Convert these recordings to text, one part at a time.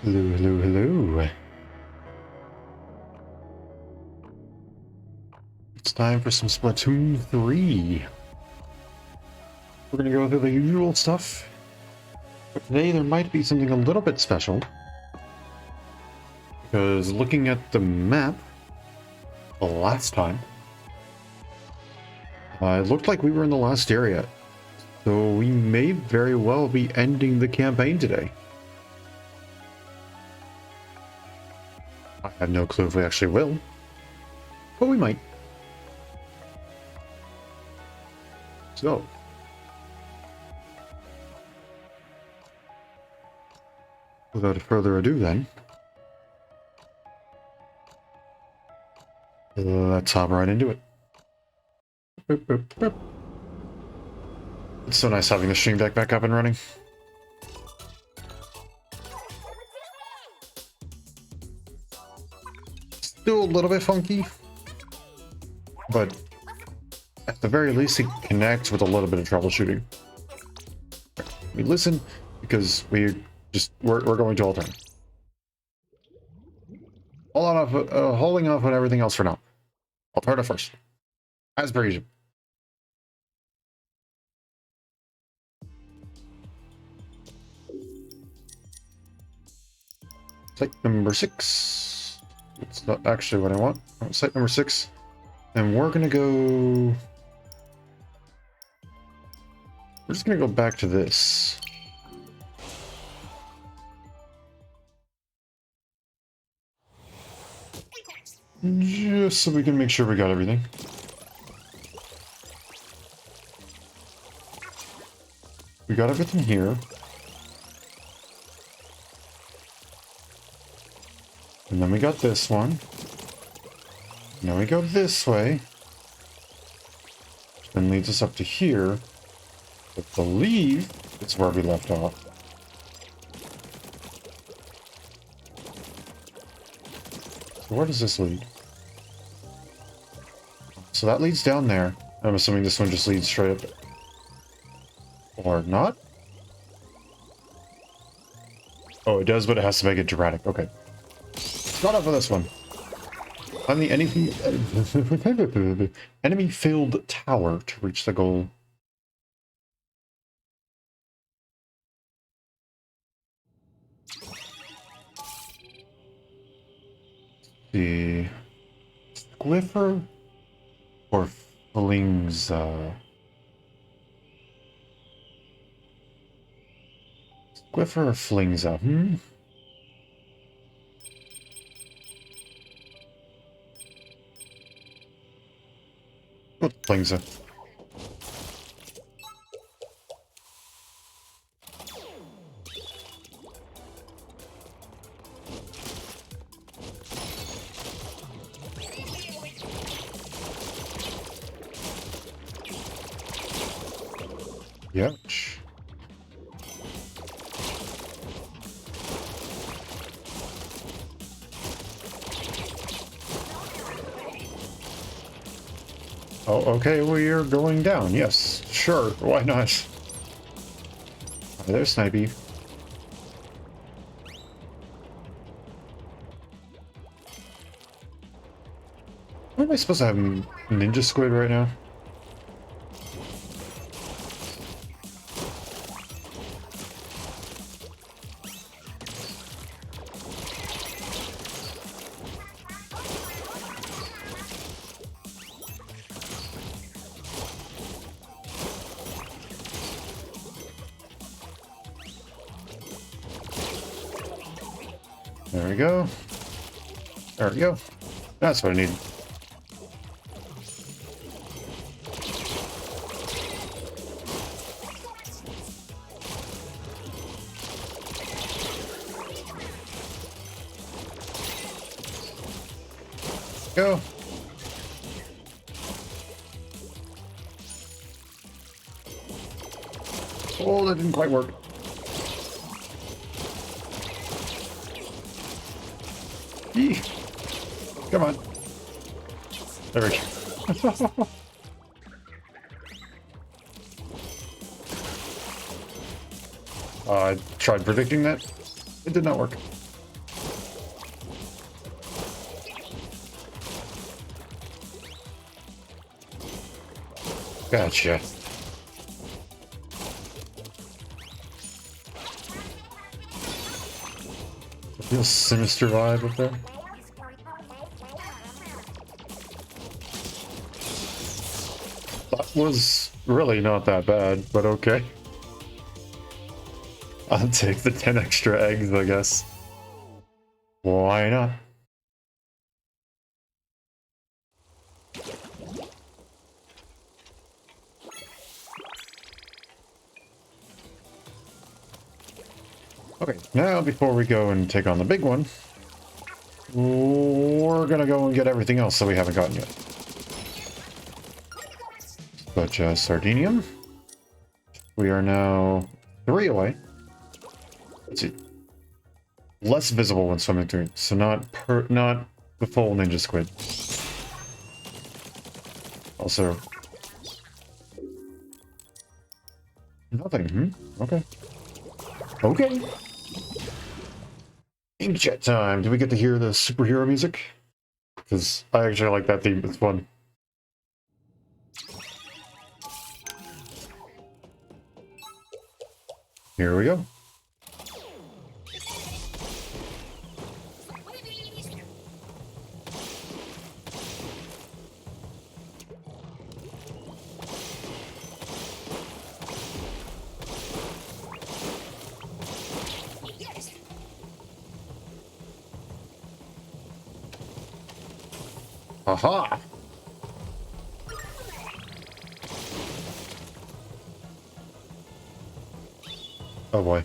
Hello, hello, hello. It's time for some Splatoon 3. We're gonna go through the usual stuff, but today there might be something a little bit special. Because looking at the map, the last time, it looked like we were in the last area. So we may very well be ending the campaign today. I have no clue if we actually will, but we might. So, without further ado then, let's hop right into it. Boop, boop, boop. It's so nice having the stream deck back up and running. Still a little bit funky, but at the very least it connects with a little bit of troubleshooting. We listen because we're going to alternate. Holding off on everything else for now. Alberta first, as per usual. Site number 6. It's not actually what I want. Site number 6. And we're gonna go... We're just gonna go back to this. Just so we can make sure we got everything. We got everything here. And then we got this one. Now we go this way. Which then leads us up to here. I believe it's where we left off. So where does this lead? So that leads down there. I'm assuming this one just leads straight up. Or not? Oh, it does, but it has to make it dramatic. Okay. Not up for this one. On the enemy-filled tower to reach the goal. The Squiffer or Flingza? Squiffer or Flingza? Oh, Flingza. Ouch. Oh, okay, we're going down. Yes, sure, why not? Oh, there's Snipey. What am I supposed to have? Ninja Squid right now? There we go. There we go. That's what I need. Go. Oh, that didn't quite work. Eee. Come on. There we go. I tried predicting that. It did not work. Gotcha. Real sinister vibe up there. That was really not that bad, but okay. I'll take the 10 extra eggs, I guess. Why not? Okay, now before we go and take on the big one, we're gonna go and get everything else that we haven't gotten yet. Such as Sardinium. We are now 3 away. Let's see. Less visible when swimming through, so not the full ninja squid. Also, nothing. Okay. Okay. Inkjet time. Do we get to hear the superhero music? Because I actually like that theme. It's fun. Here we go. Aha! Oh boy.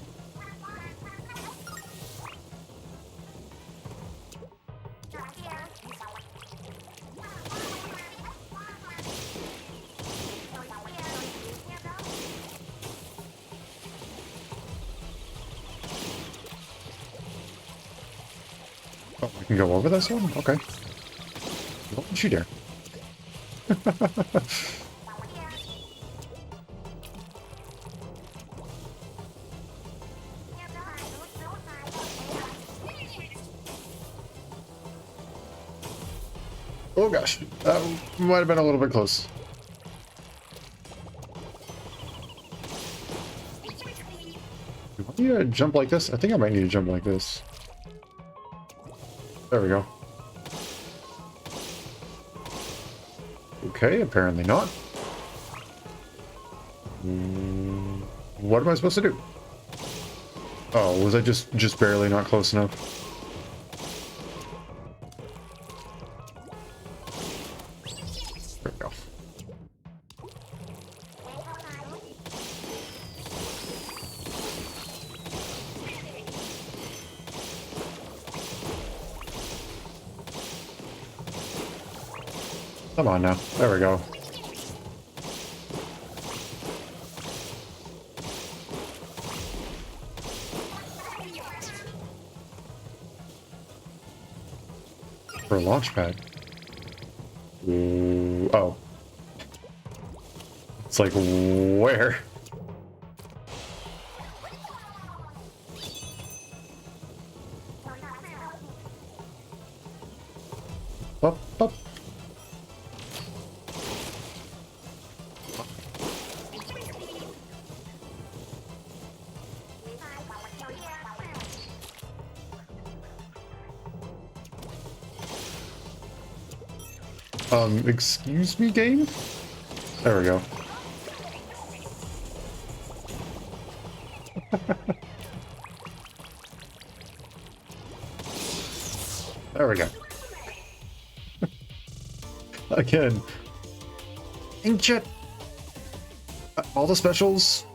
Oh, we can go over this one? Okay. Don't you dare. Oh gosh, that might have been a little bit close. Do I need to jump like this? I think I might need to jump like this. There we go. Okay, apparently not. What am I supposed to do? Oh, was I just barely not close enough? There we go. Come on now. There we go. For a launch pad. Ooh, oh. It's like, where? Up, up. Excuse me, game? There we go. There we go. Again. Inkjet. All the specials,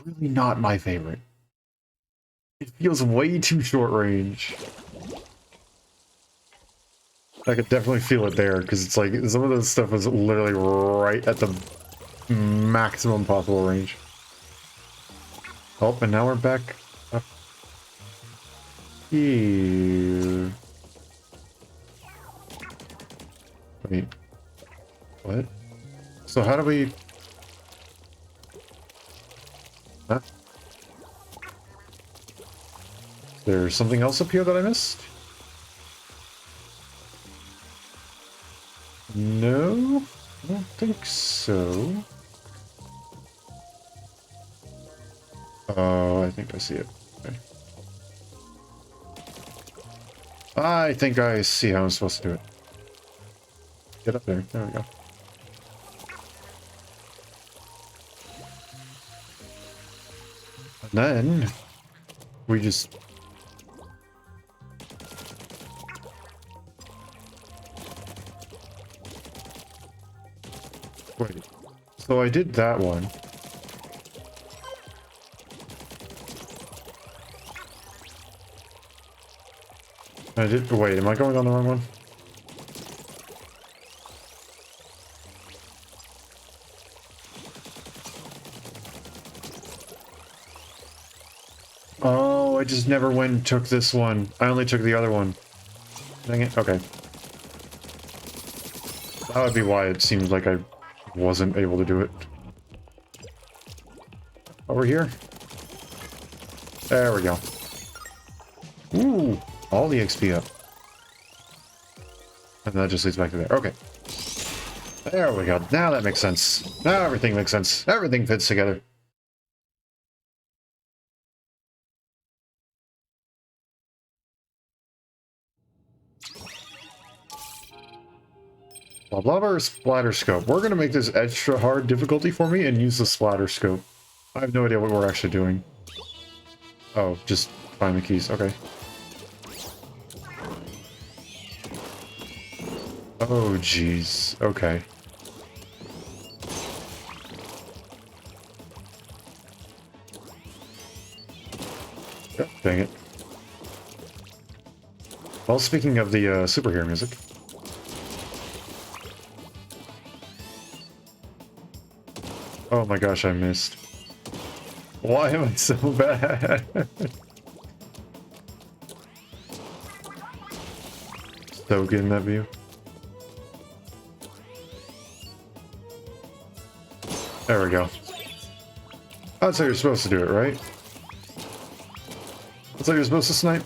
really not my favorite. It feels way too short range. I could definitely feel it there, because it's like, some of this stuff is literally right at the maximum possible range. Oh, and now we're back up here. Wait. What? So how do we... Huh? There's something else up here that I missed? No, I don't think so. Oh, I think I see it. Okay. I think I see how I'm supposed to do it. Get up there. There we go. And then we just... Wait. So I did that one. I did... Wait, am I going on the wrong one? Oh, I just never went and took this one. I only took the other one. Dang it. Okay. That would be why it seemed like I wasn't able to do it. Over here. There we go. Ooh, all the XP up. And that just leads back to there. Okay. There we go. Now that makes sense. Now everything makes sense. Everything fits together. Blah blah or splatter scope. We're gonna make this extra hard difficulty for me and use the splatter scope. I have no idea what we're actually doing. Oh, just find the keys. Okay. Oh, jeez. Okay. Oh, dang it. Well, speaking of the superhero music. Oh my gosh, I missed. Why am I so bad? So good in that view. There we go. That's how you're supposed to do it, right? That's how you're supposed to snipe?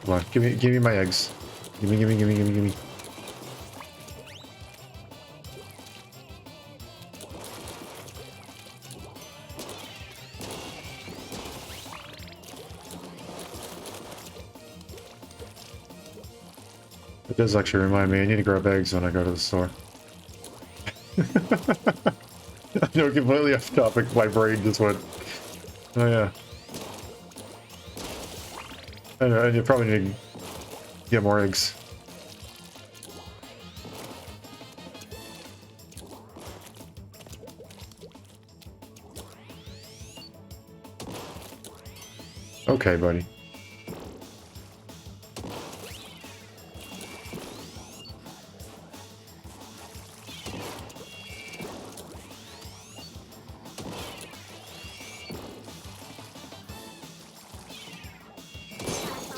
Come on, give me my eggs. Gimme. It does actually remind me, I need to grab eggs when I go to the store. I know, completely off topic, my brain just went, oh yeah. I know, and you probably need to get more eggs. Okay, buddy.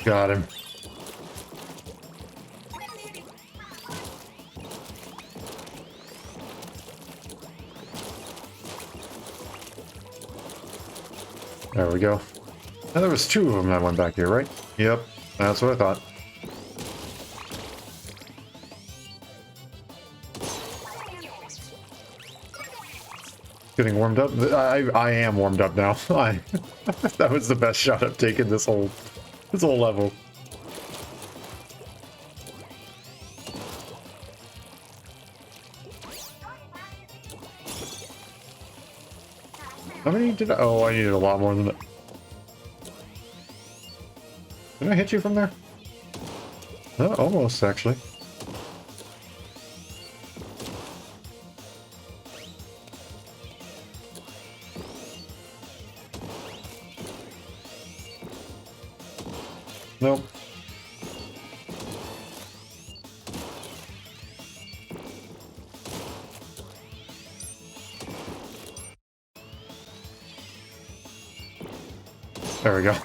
Got him. There we go. Now there was two of them that went back here, right? Yep, that's what I thought. Getting warmed up? I am warmed up now. That was the best shot I've taken this whole level. How many did I... Oh, I needed a lot more than that. Did I hit you from there? Oh, almost, actually. Nope. There we go.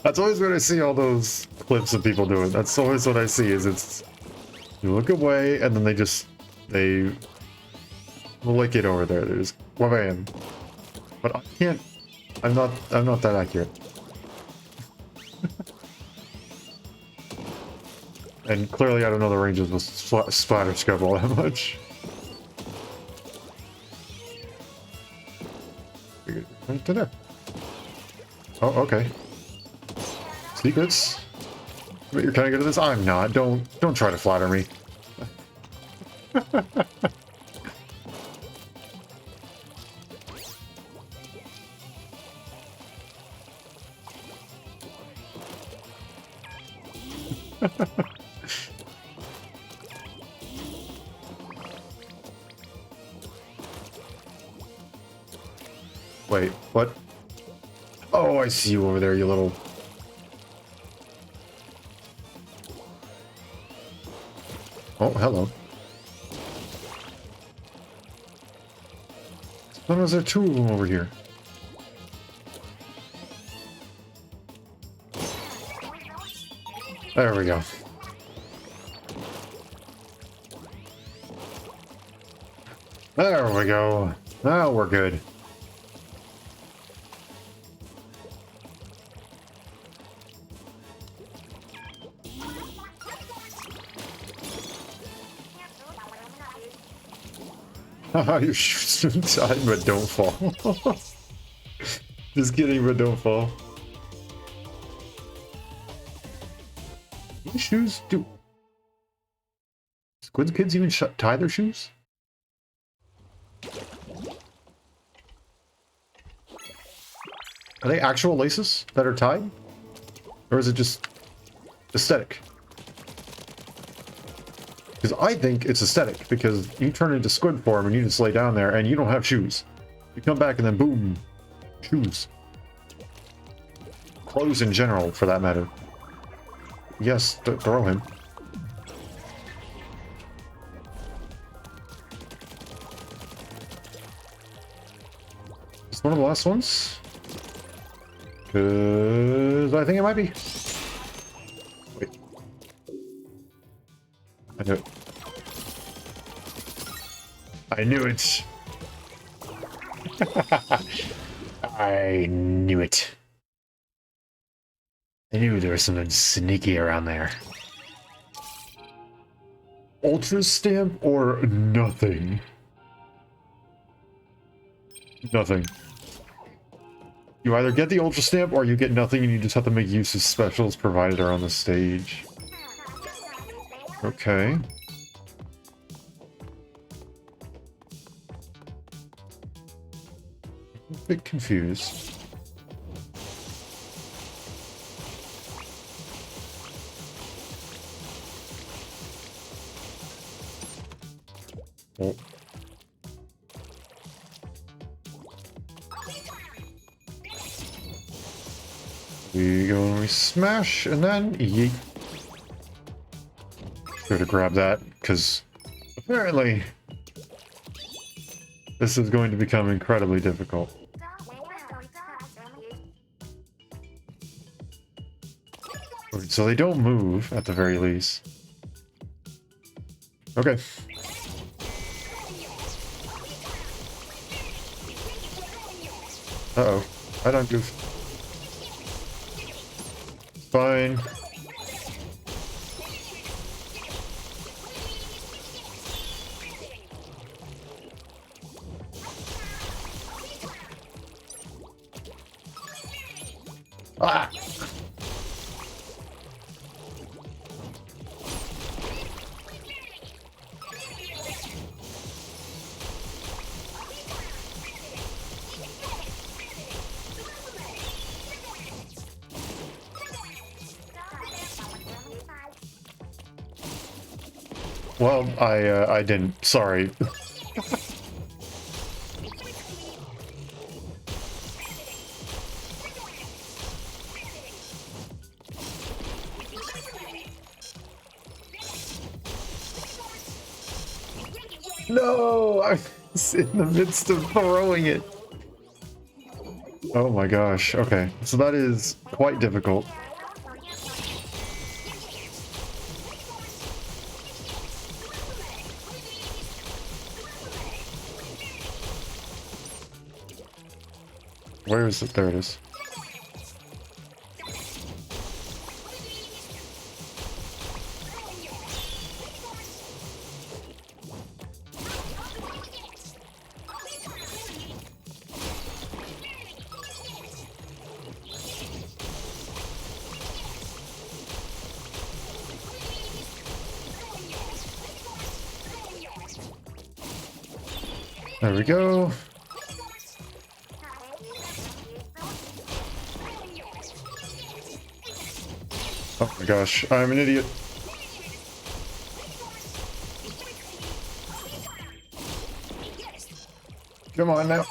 That's always when I see all those clips of people do it. That's always what I see, is it's... You look away, and then they lick it over there. There's... Wham! But I can't... I'm not that accurate. And clearly I don't know the ranges with Splatter Scope all that much. Right to there. Oh, okay. Secrets? But you're kind of good at this? I'm not. Don't try to flatter me. Wait, what? Oh, I see you over there, you little... Oh, hello. When was there two of them over here? There we go. There we go. Now we're good. You shoot inside, but don't fall. Just kidding, but don't fall. These shoes do. Squid kids even tie their shoes? Are they actual laces that are tied? Or is it just aesthetic? Because I think it's aesthetic, because you turn into squid form and you just lay down there and you don't have shoes. You come back and then boom, shoes. Clothes in general, for that matter. Yes, throw him. Is one of the last ones? Because I think it might be. Wait. I knew it. I knew it. I knew it. I knew there was something sneaky around there. Ultra stamp or nothing? Nothing. You either get the ultra stamp or you get nothing and you just have to make use of specials provided around the stage. Okay. I'm a bit confused. Oh. We go and we smash, and then yeet. Go to grab that, because apparently this is going to become incredibly difficult. So they don't move, at the very least. Okay. Uh-oh. I don't goof. Fine. Ah! Well, I didn't. Sorry. No! I was in the midst of throwing it. Oh my gosh. Okay. So that is quite difficult. Where is it? There it is. There we go. Oh my gosh, I'm an idiot. Come on now.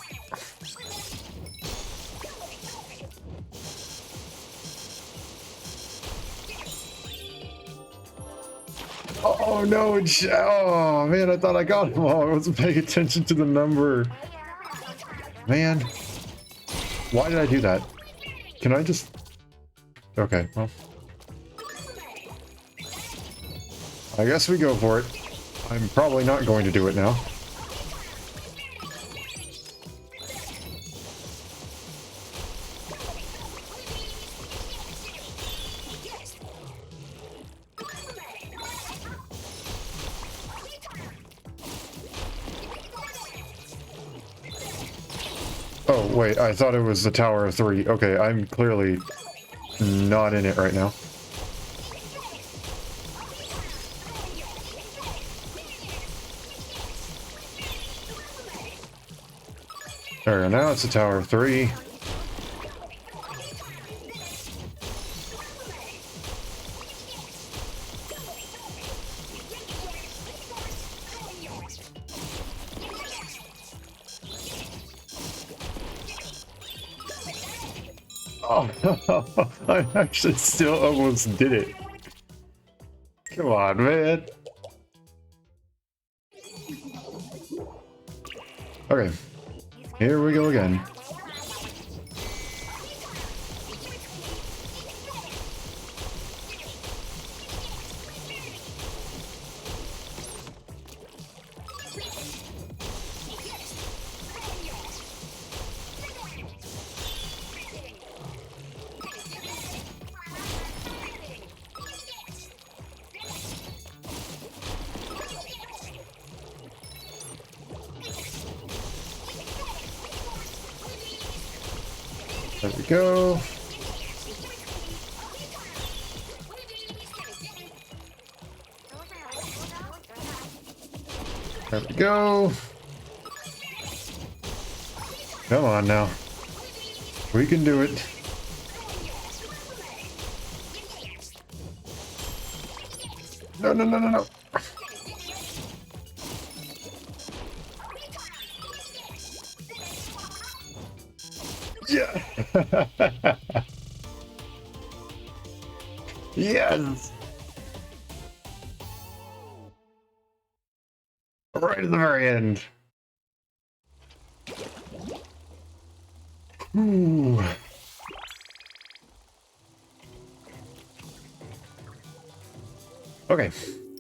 Oh no, oh man, I thought I got him all. I wasn't paying attention to the number. Man, why did I do that? Can I just... Okay, well. I guess we go for it. I'm probably not going to do it now. Oh, wait, I thought it was the Tower of Three. Okay, I'm clearly not in it right now. There we go, now it's the Tower of Three. Oh, I actually still almost did it. Come on, man. Okay, here we go again. There we go. There we go. Come on now. We can do it. No, no, no, no, no. Yeah. Yes. Right at the very end. Ooh. Okay,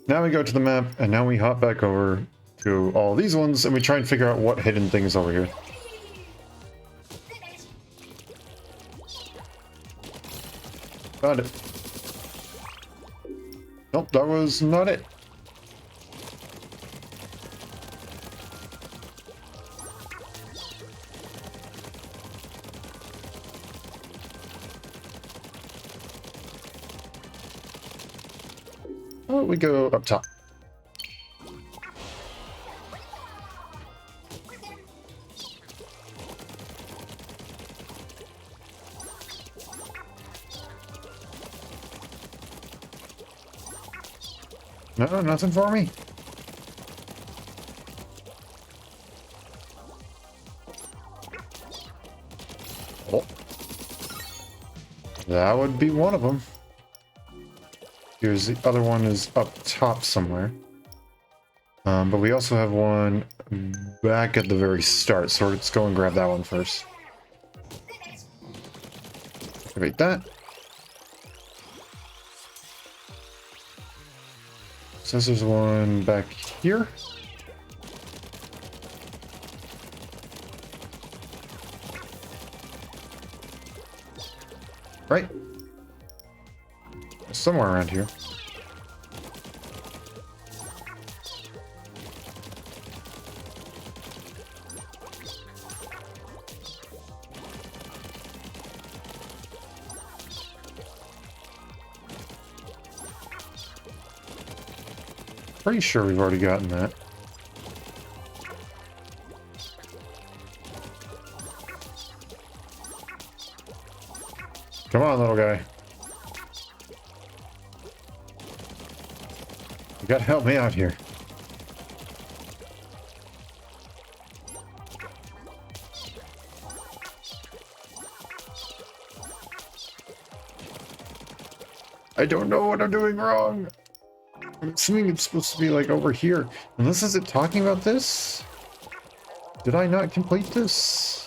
now we go to the map, and now we hop back over to all these ones, and we try and figure out what hidden things over here. Got it. Nope, that was not it. Oh, we go up top. No, nothing for me. Oh. That would be one of them. Here's the other one is up top somewhere. But we also have one back at the very start, so let's go and grab that one first. Activate that. Says there's one back here. Right? Somewhere around here. Pretty sure we've already gotten that. Come on, little guy. You gotta help me out here. I don't know what I'm doing wrong. I'm assuming it's supposed to be like over here. Unless is it talking about this? Did I not complete this?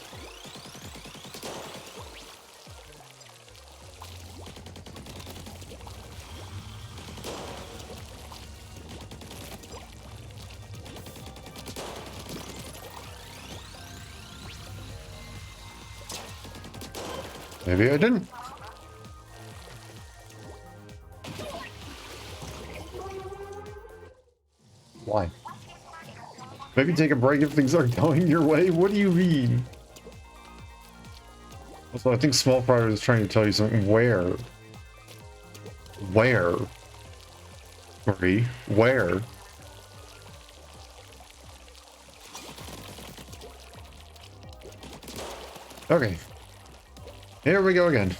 Maybe I didn't. Why? Maybe take a break if things aren't going your way? What do you mean? Also, I think Small Fry is trying to tell you something. Where? Where? Marie? Where? Okay. Here we go again.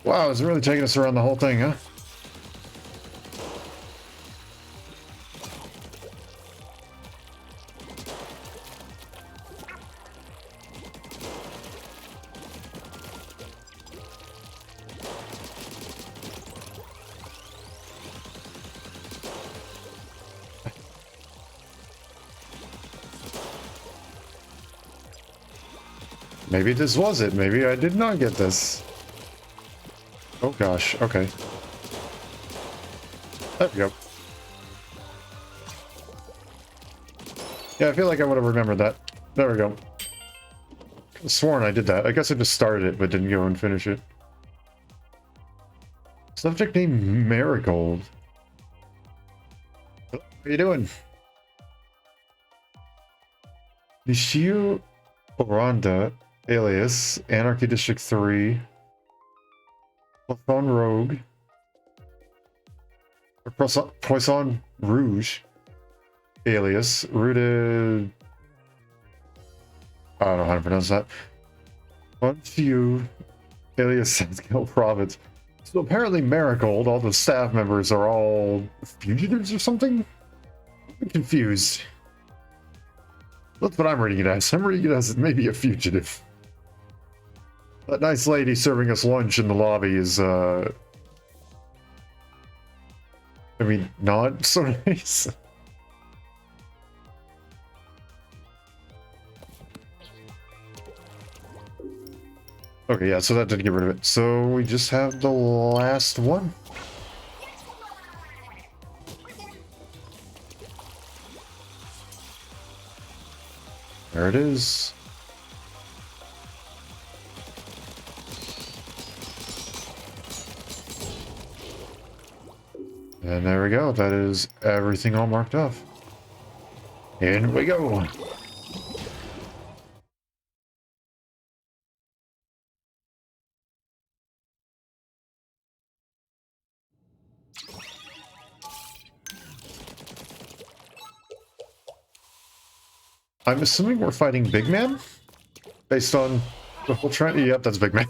Wow, it's really taking us around the whole thing, huh? Maybe this was it. Maybe I did not get this. Oh gosh, okay. There we go. Yeah, I feel like I would have remembered that. There we go. I could've sworn I did that. I guess I just started it, but didn't go and finish it. Subject name Marigold. How you doing? Nishiu Oranda, alias Anarchy District 3. Poisson Rogue. Or Poisson Rouge. Alias. Rooted. I don't know how to pronounce that. One few. Alias Southgale Province. So apparently Marigold, all the staff members are all fugitives or something? I'm confused. That's what I'm reading it as. I'm reading it as maybe a fugitive. That nice lady serving us lunch in the lobby is, I mean, not so nice. Okay, yeah, so that did get rid of it. So we just have the last one. There it is. And there we go. That is everything all marked off. In we go. I'm assuming we're fighting Big Man? Based on the whole trend? Yep, that's Big Man.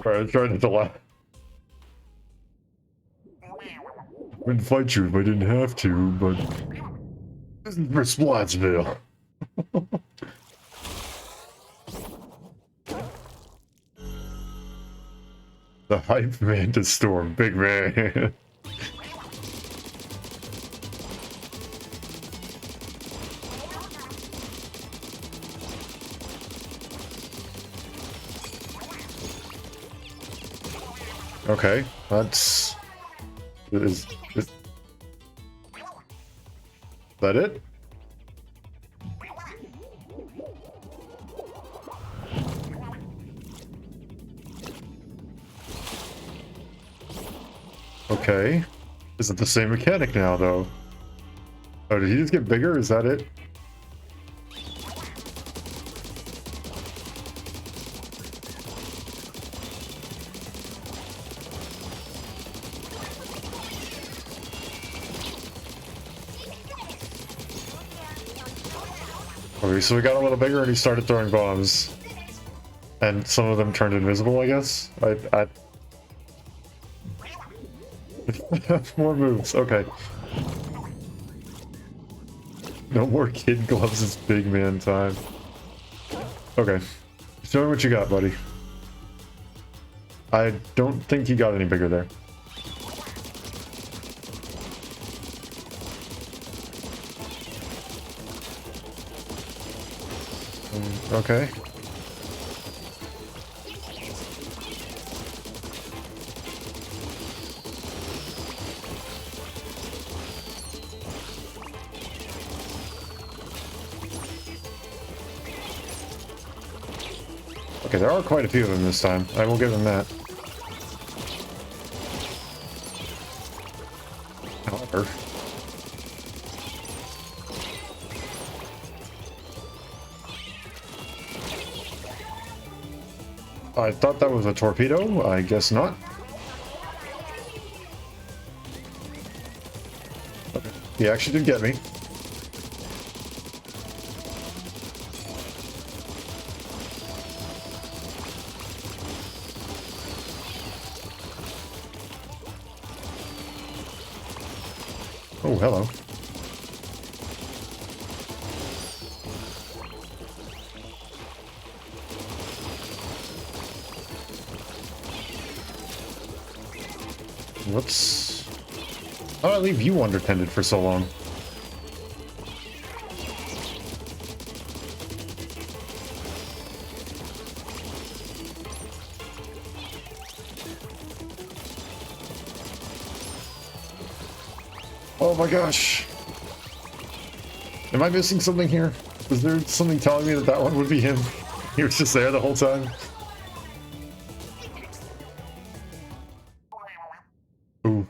Sorry, I tried not to laugh. I wouldn't fight you if I didn't have to, but this is for Splatsville. The hype man to storm, Big Man. Okay, that's... that it? Okay. Is it the same mechanic now, though? Oh, did he just get bigger? Is that it? Okay, so we got a little bigger and he started throwing bombs. And some of them turned invisible, I guess? More moves, okay. No more kid gloves, it's big man time. Okay. Show me what you got, buddy. I don't think he got any bigger there. Okay. Okay, there are quite a few of them this time. I will give them that. However, I thought that was a torpedo. I guess not. Okay. He actually did get me. Oh, hello. Whoops. How did I leave you unattended for so long? Oh my gosh. Am I missing something here? Was there something telling me that that one would be him? He was just there the whole time? Ooh.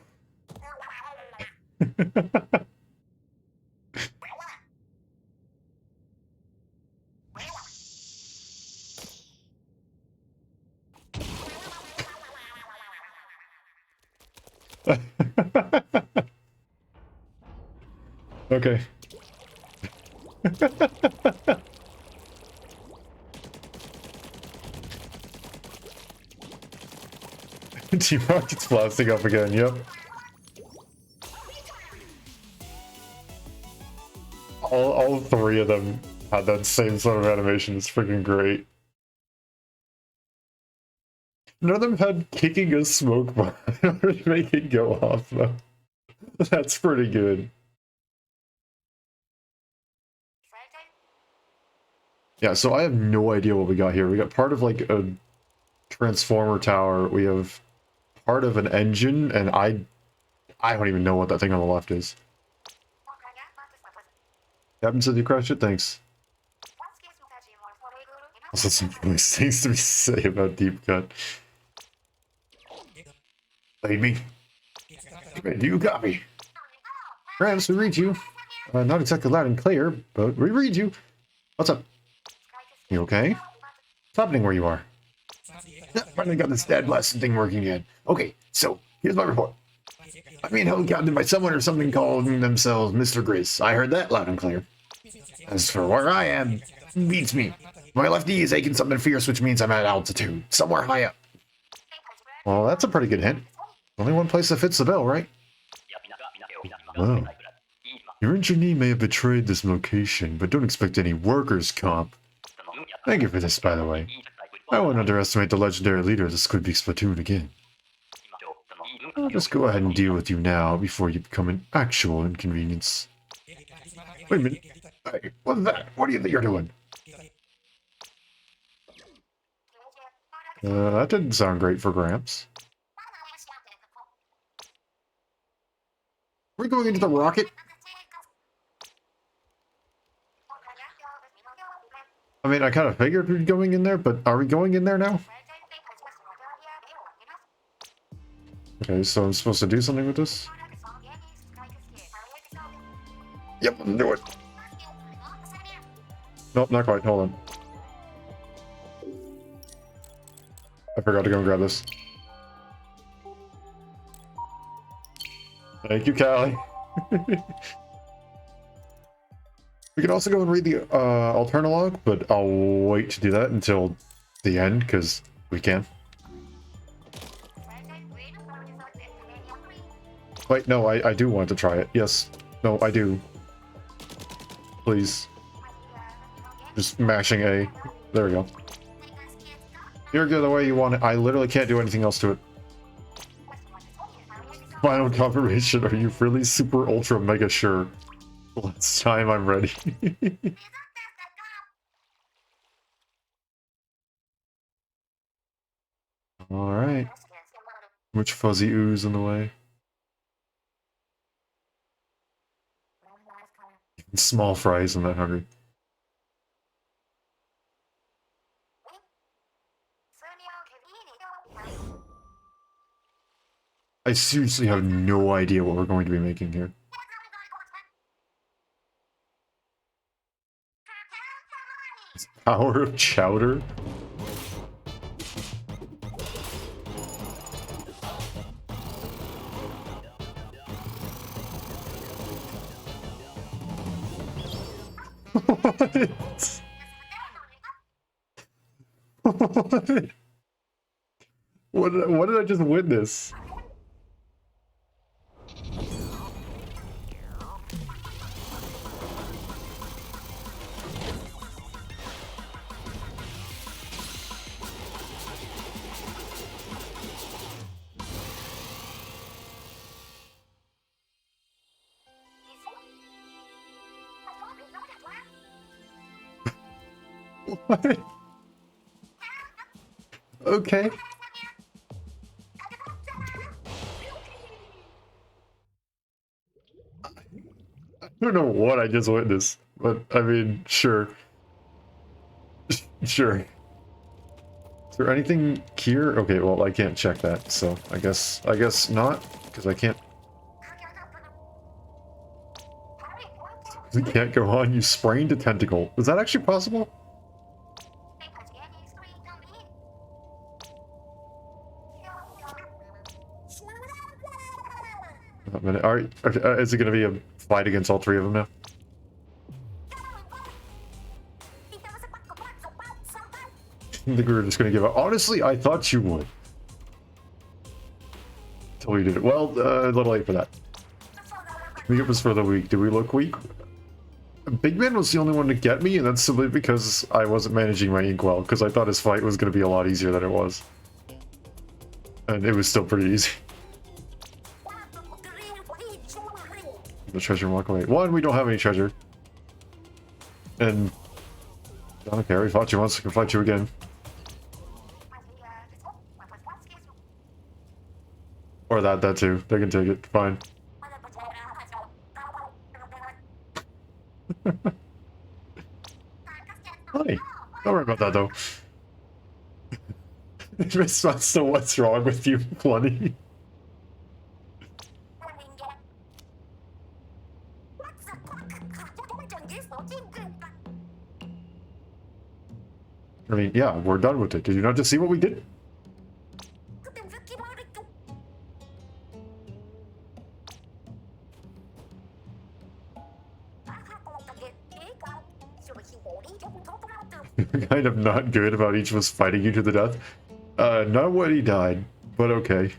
Okay. T-Rocket's blasting up again, yep. All three of them had that same sort of animation. It's freaking great. None of them had kicking a smoke bomb in order to make it go off, though. That's pretty good. Yeah, so I have no idea what we got here. We got part of like a transformer tower. We have part of an engine, and I don't even know what that thing on the left is. Captain said you crashed it? Thanks. Also some nice things to say about Deep Cut. Baby. You got me. Perhaps we read you. Not exactly loud and clear, but we read you. What's up? You okay? What's happening where you are? Finally got this dad blasted thing working again. Okay, so here's my report. I'm being held captive by someone or something calling themselves Mr. Grace. I heard that loud and clear. As for where I am, beats me. My left knee is aching something fierce, which means I'm at altitude, somewhere high up. Well, that's a pretty good hint. Only one place that fits the bill, right? Wow. Your injured knee may have betrayed this location, but don't expect any workers' comp. Thank you for this, by the way. I won't underestimate the legendary leader of the Squid Peak Splatoon again. I'll just go ahead and deal with you now before you become an actual inconvenience. Wait a minute. Hey, what's that? What do you think you're doing? That didn't sound great for Gramps. We're going into the rocket? I mean, I kind of figured we'd be going in there, but are we going in there now? Okay, so I'm supposed to do something with this? Yep, I'm do it. Nope, not quite. Hold on. I forgot to go and grab this. Thank you, Callie. We can also go and read the Alternalog, but I'll wait to do that until the end, because we can. Wait, no, I do want to try it. Yes. No, I do. Please. Just mashing A. There we go. You're good the way you want it. I literally can't do anything else to it. Final confirmation. Are you really super ultra mega sure? Let's time I'm ready. Alright. Much fuzzy ooze in the way. Small fries, I'm not hungry. I seriously have no idea what we're going to be making here. Power of chowder? What? What did I just witness? What? Okay. I don't know what I just witnessed, but I mean, sure. Sure. Is there anything here? Okay, well, I can't check that, so I guess not, because I can't. We can't go on. You sprained a tentacle. Is that actually possible? A minute. All right. Is it going to be a fight against all three of them now? I think we were just going to give up. Honestly, I thought you would. Until we did it. Well, a little late for that. Makeup was for the week. Did we look weak? Big Man was the only one to get me, and that's simply because I wasn't managing my ink well, because I thought his fight was going to be a lot easier than it was. And it was still pretty easy. The treasure and walk away. One, we don't have any treasure. And I don't care, we fought you once, we can fight you again. Or that too. They can take it. Fine. Hi. Don't worry about that though. Response to what's wrong with you, Plenty. I mean, yeah, we're done with it. Did you not just see what we did? Kind of not good about each of us fighting you to the death. Not when he died, but okay.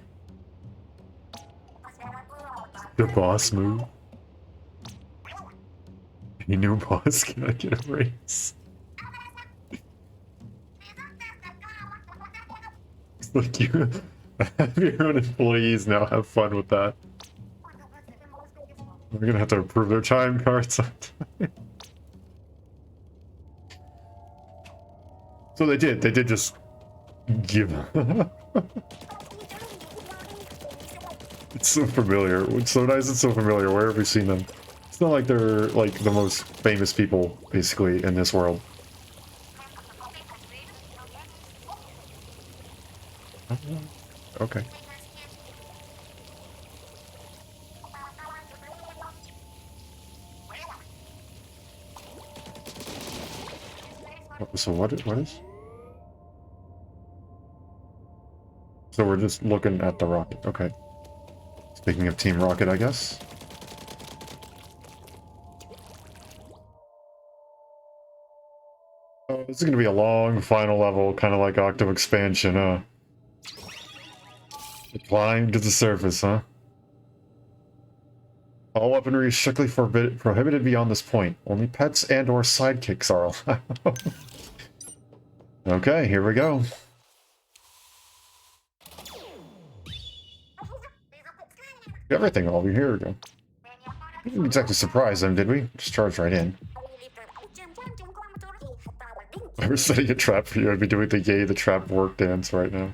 The boss move. Any new boss cannot get a raise. Like you have your own employees now, have fun with that. We're gonna have to approve their time cards sometime. So they did just give up. It's so familiar. It's so nice and so familiar. Where have we seen them? It's not like they're like the most famous people, basically, in this world. Okay. So what is? So we're just looking at the rocket. Okay. Speaking of Team Rocket, I guess. Oh, this is going to be a long final level, kind of like Octo Expansion, huh? Climb to the surface, huh? All weaponry is strictly prohibited beyond this point. Only pets and or sidekicks are allowed. Okay, here we go. Everything over here we go. We didn't exactly surprise them, did we? Just charged right in. If I was setting a trap for you, I'd be doing the yay the trap work dance right now.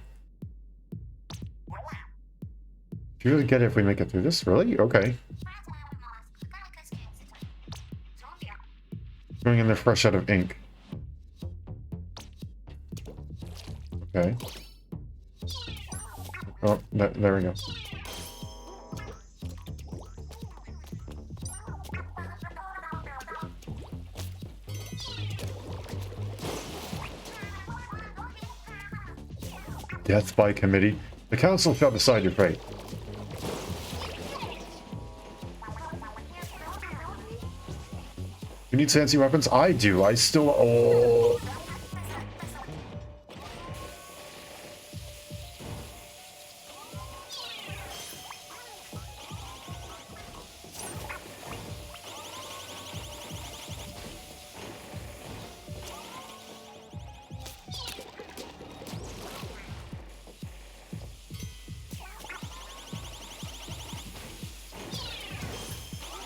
Do you really get it if we make it through this? Really? Okay. Going in there fresh out of ink. Okay. Oh, there we go. Death by committee. The council shall decide your fate. You need fancy weapons? I do. I still... Oh.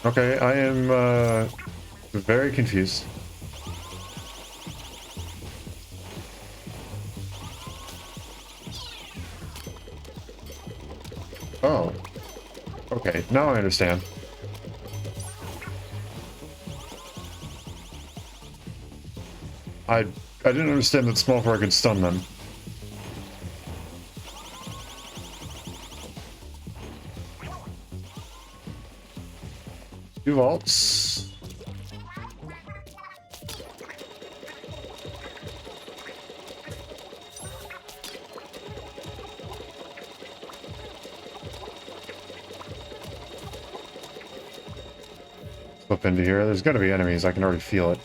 Okay, I am very confused. Oh. Okay, now I understand. I didn't understand that small fry could stun them. Two vaults. Slip into here. There's got to be enemies. I can already feel it.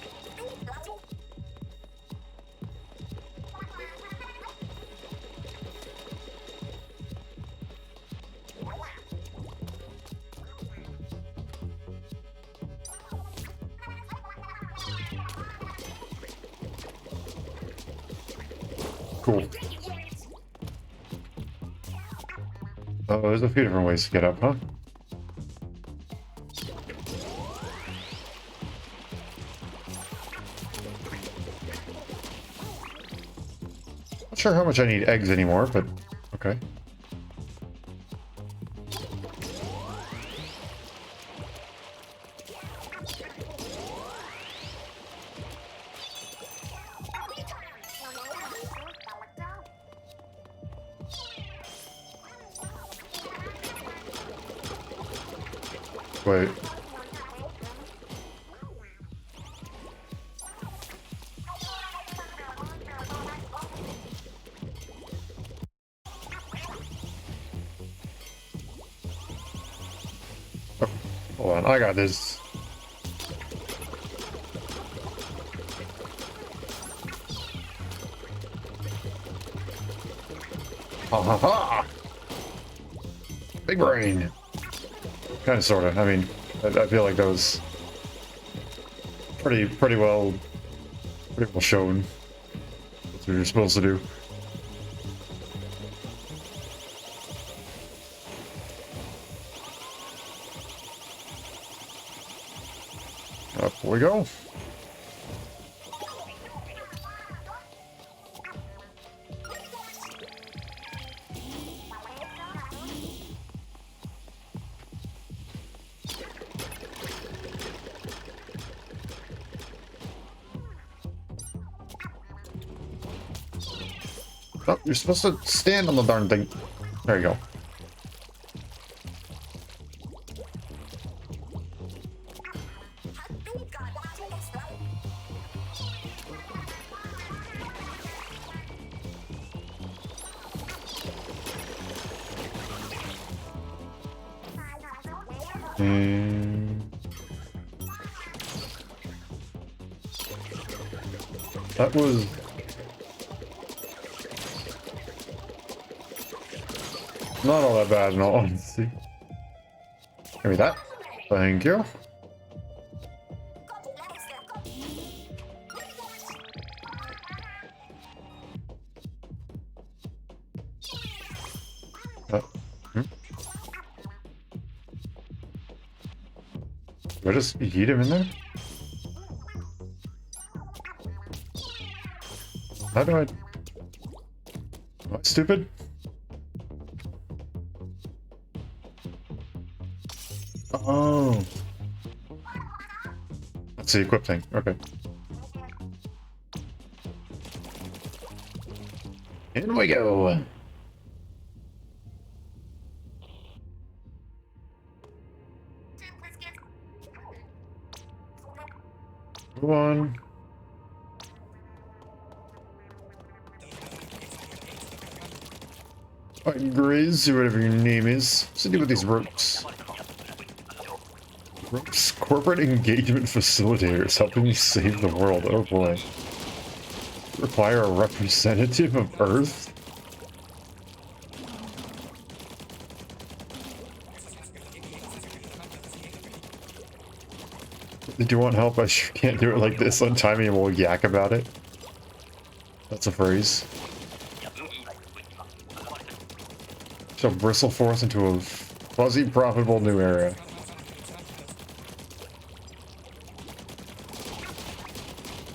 Cool. Oh, there's a few different ways to get up, huh? Not sure how much I need eggs anymore, but okay. Wait. Oh, hold on, I got this. Ha ha ha! Big brain! Kind of, sort of. I mean, I feel like that was pretty well shown. That's what you're supposed to do. Up we go. Oh, you're supposed to stand on the darn thing. There you go. And that was not all that bad in all honesty. Give me that. Thank you. Hmm? Do I just eat him in there? How do I... Am I stupid? Oh. That's the equip thing. Okay. In we go. Go on. Grizz, or whatever your name is. What's to do with these ropes? Ropes? Corporate engagement facilitators helping you save the world. Oh boy. Require a representative of Earth? Do you want help? I sure can't do it like this. Untie me and we'll yak about it. That's a phrase. Shall bristle forth into a fuzzy, profitable new era.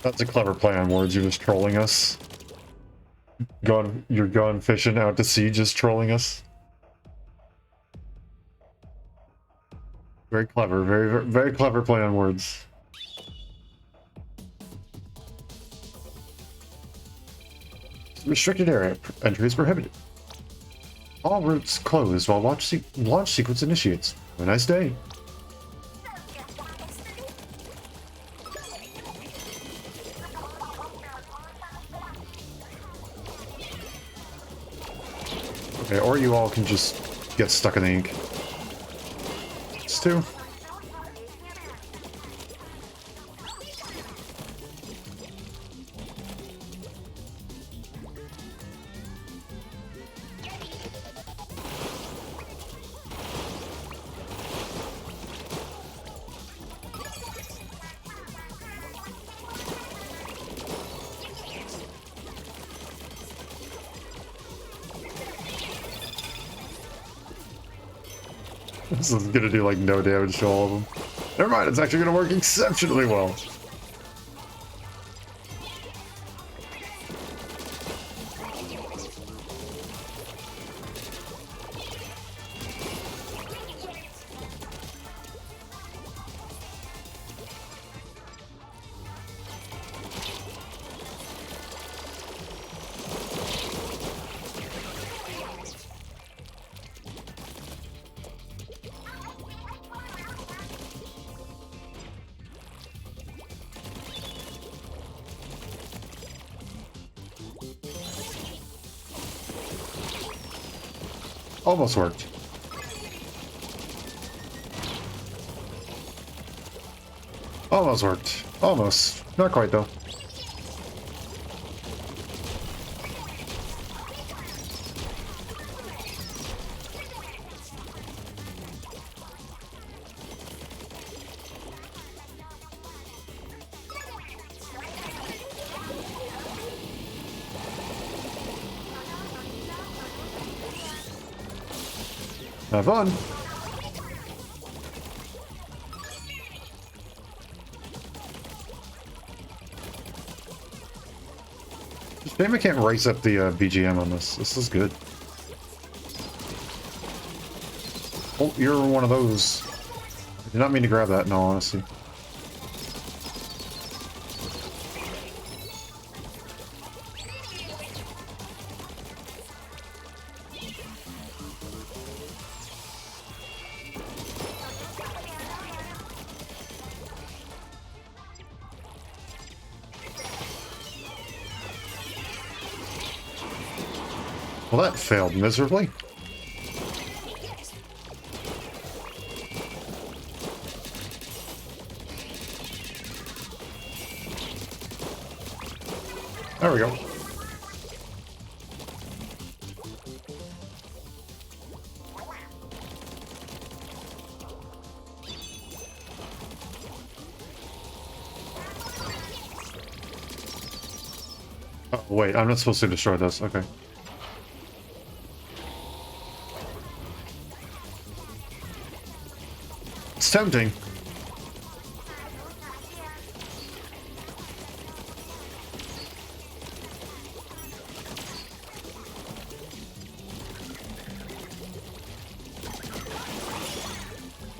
That's a clever play on words. You're just trolling us. You're gone fishing out to sea, just trolling us. Very clever. Very, very clever play on words. Restricted area. Entry is prohibited. All routes closed while launch sequence initiates. Have a nice day. Okay, or you all can just get stuck in the ink. It's two. This is gonna do like no damage to all of them. Never mind, it's actually gonna work exceptionally well. Almost worked. Almost worked. Almost. Not quite, though. Have fun. Shame I can't raise up the BGM on this. This is good. Oh, you're one of those. I did not mean to grab that, in all honesty. Well, that failed miserably. There we go. Oh, wait, I'm not supposed to destroy this. Okay. It's tempting.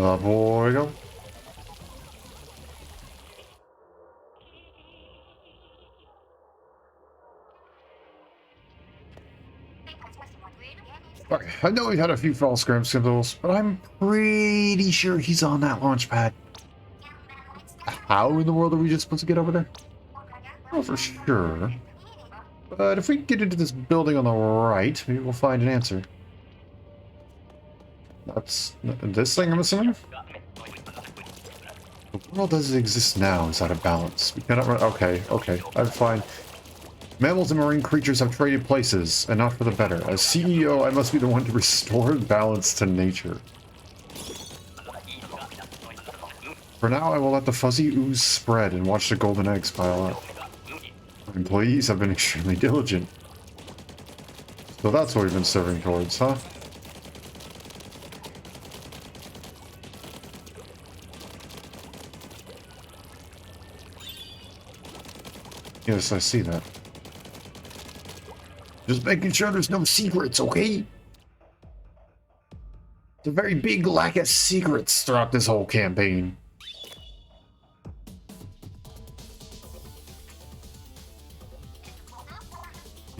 Oh, boy, we go. Okay, I know we've had a few false scram symbols, but I'm pretty sure he's on that launch pad. How in the world are we just supposed to get over there? Oh, for sure. But if we get into this building on the right, maybe we'll find an answer. That's this thing, I'm assuming? The world does exist now is out of balance. We cannot run. Okay, I'm fine. Mammals and marine creatures have traded places, and not for the better. As CEO, I must be the one to restore balance to nature. For now, I will let the fuzzy ooze spread and watch the golden eggs pile up. Our employees have been extremely diligent. So that's what we've been serving towards, huh? Yes, I see that. Just making sure there's no secrets, okay? It's a very big lack of secrets throughout this whole campaign.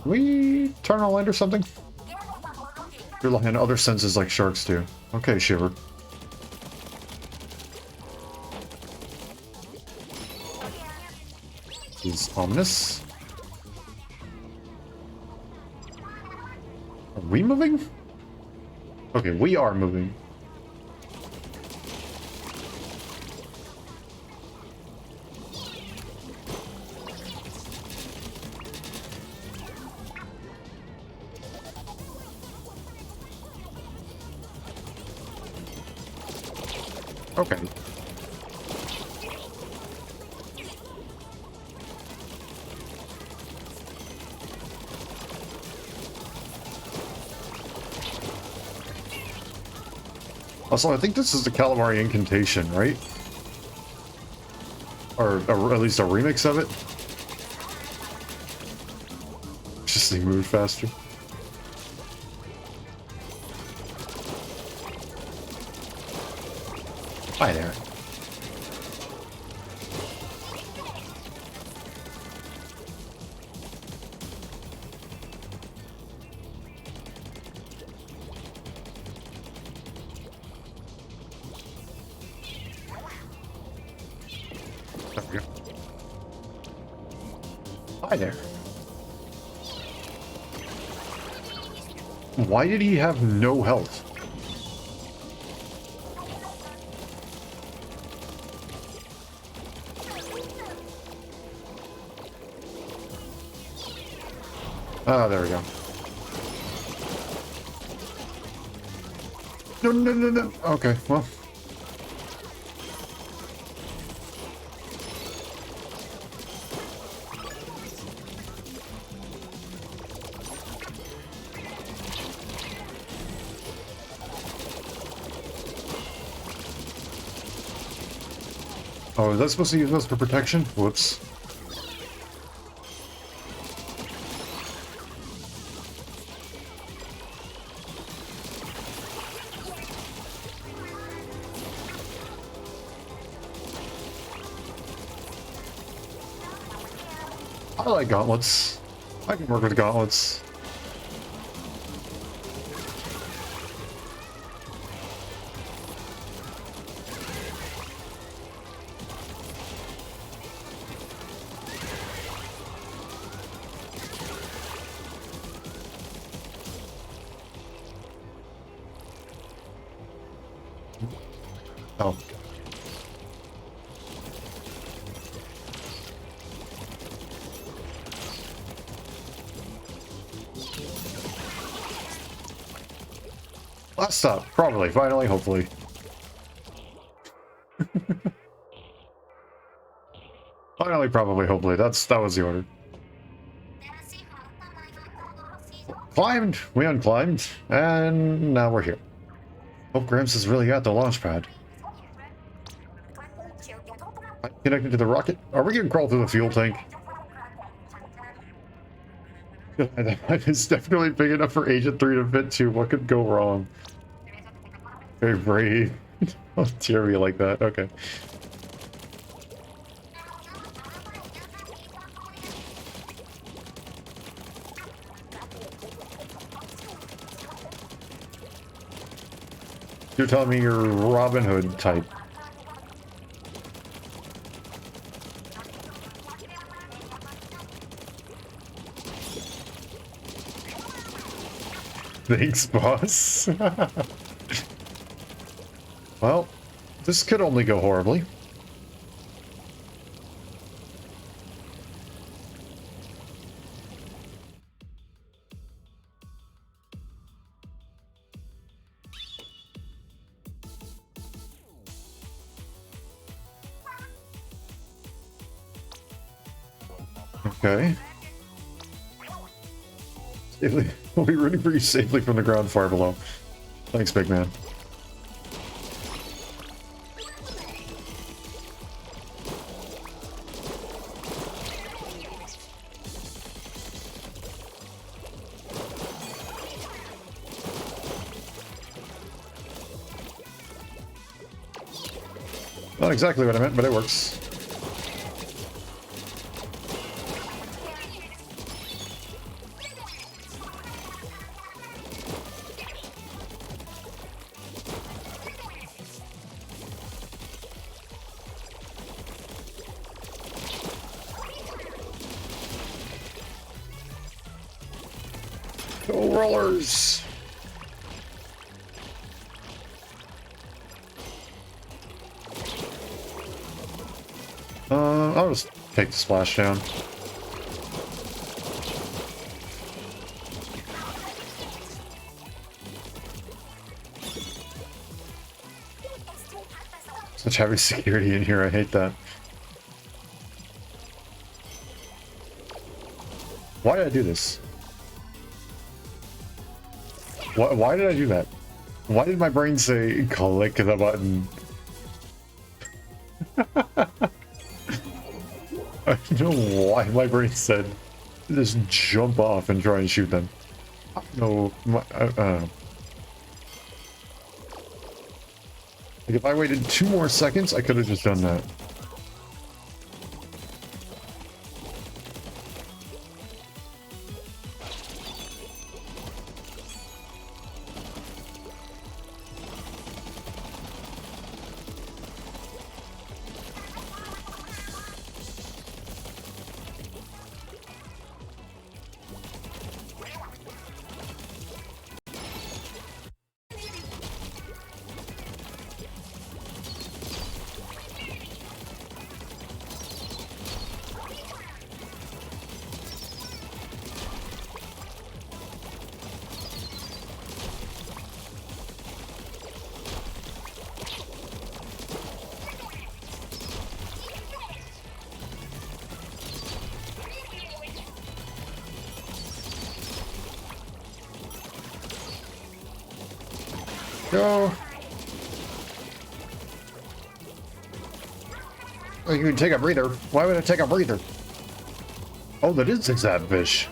Can we turn on land or something? Rely on other senses like sharks do. Okay, Shiver. This is ominous. Are we moving? Okay, we are moving. Okay. Also, I think this is the Calamari incantation, right? Or at least a remix of it. Just they move faster. Hi there. There we go. Hi there. Why did he have no health? Ah, there we go. No. Okay, well. Oh, is that supposed to use those for protection? Whoops. I like gauntlets. I can work with gauntlets. Oh. Last stop. Probably. Finally. Hopefully. Finally. Probably. Hopefully. That was the order. Climbed. We unclimbed. And now we're here. Hope Gramps is really at the launch pad. Connected to the rocket? Are we gonna crawl through the fuel tank? It's definitely big enough for Agent 3 to fit to. What could go wrong? Very brave. Don't tear me like that. Okay. You're telling me you're Robin Hood type. Thanks, boss. Well, this could only go horribly. Okay. We'll be rooting for you safely from the ground far below. Thanks, big man. Not exactly what I meant, but it works. Go rollers! I'll just take the splashdown. Such heavy security in here, I hate that. Why did I do this? Why did I do that? Why did my brain say click the button? I don't know why my brain said just jump off and try and shoot them. No, like if I waited 2 more seconds, I could have just done that. Go. Oh, you can take a breather. Why would I take a breather? Oh, that is zigzag fish.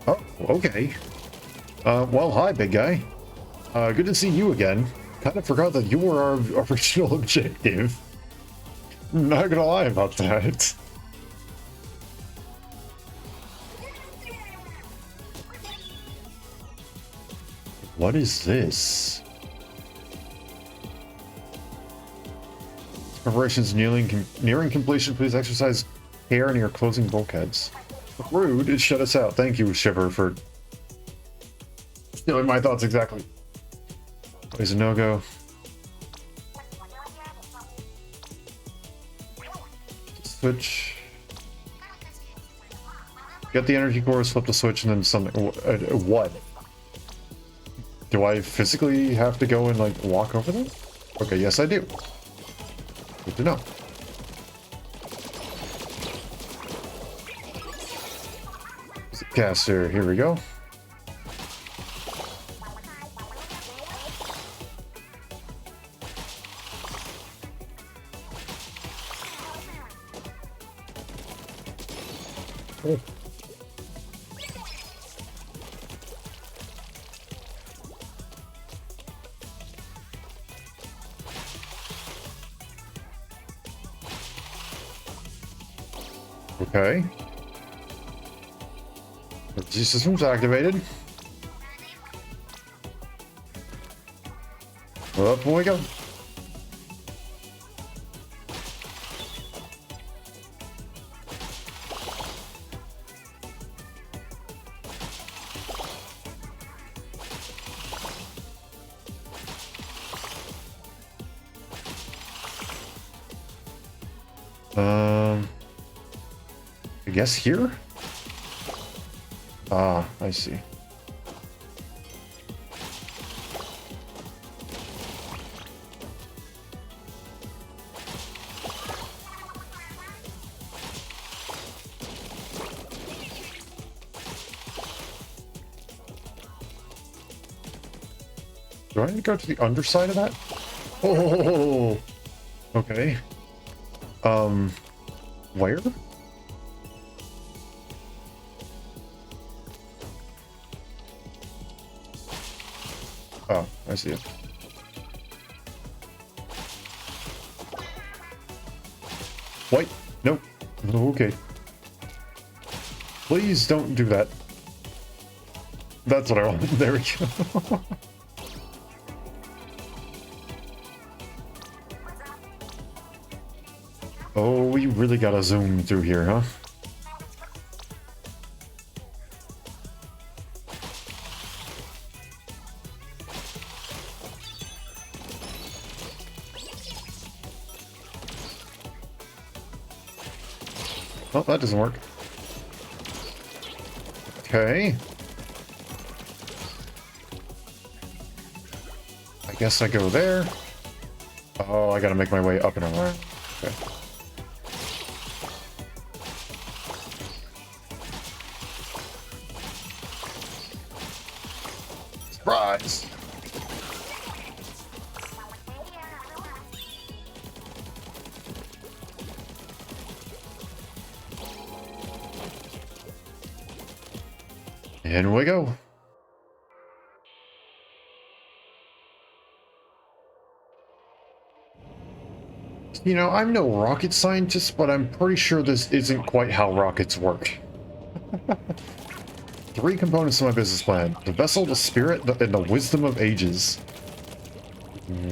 Oh, okay. Well, hi, big guy. Good to see you again. Kind of forgot that you were our original objective. Not gonna lie about that. What is this? Operations nearing completion. Please exercise care near closing bulkheads. Rude, it shut us out. Thank you, Shiver, for stealing my thoughts exactly. Always a no-go. switch. Get the energy cores, flip the switch, and then something. What? Do I physically have to go and like walk over them? Okay, yes I do. Good to know. Caster, here we go. Oh. Okay. The system's activated. Up we go. I guess here? Ah, I see. Do I need to go to the underside of that? Oh, okay. Where? Oh, I see it. Wait, nope. Okay. Please don't do that. That's what I want. There we go. Oh, we really gotta zoom through here, huh? Oh, that doesn't work. Okay. I guess I go there. Oh, I gotta make my way up and around. Okay. Surprise! In we go. You know, I'm no rocket scientist, but I'm pretty sure this isn't quite how rockets work. 3 components to my business plan. The vessel, the spirit, and the wisdom of ages.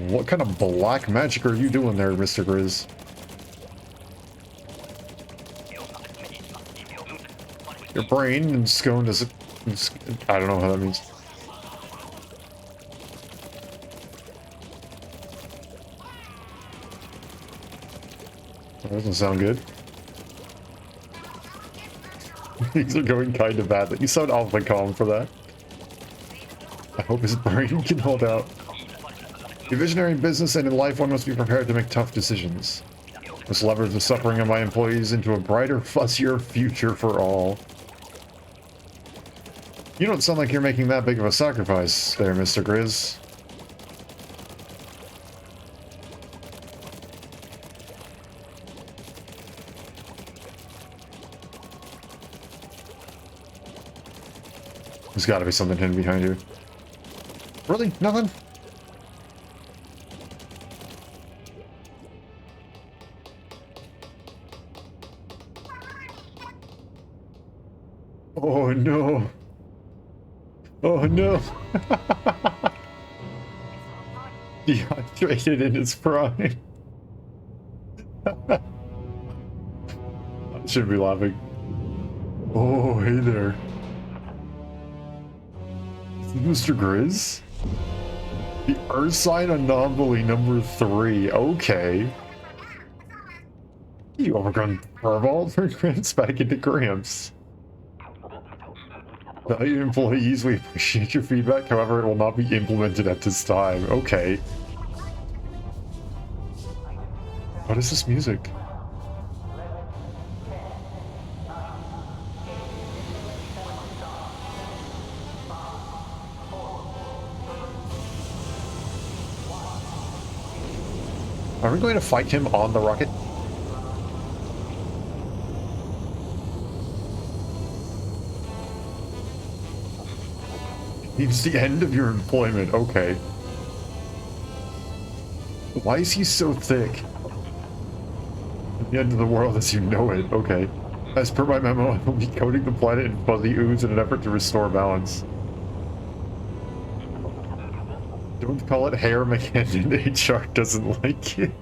What kind of black magic are you doing there, Mr. Grizz? Your brain and scone does it... I don't know how that means. That doesn't sound good. Things are going kind of bad. You sound awfully calm for that. I hope his brain can hold out. A visionary in business and in life, one must be prepared to make tough decisions. Must leverage the suffering of my employees into a brighter, fuzzier future for all. You don't sound like you're making that big of a sacrifice there, Mr. Grizz. There's gotta be something hidden behind you. Really? Nothing? Oh no. Oh no. Dehydrated in his prime. I shouldn't be laughing. Oh, hey there. Mr. Grizz? The Earth sign anomaly number 3. Okay. You overgrown furball turns back into Gramps. Valued employees, we appreciate your feedback. However, it will not be implemented at this time. Okay. What is this music? Are we going to fight him on the rocket? It's the end of your employment. Okay. Why is he so thick? The end of the world as you know it. Okay. As per my memo, I will be coating the planet in fuzzy ooze in an effort to restore balance. Don't call it hair mechanic. HR doesn't like it.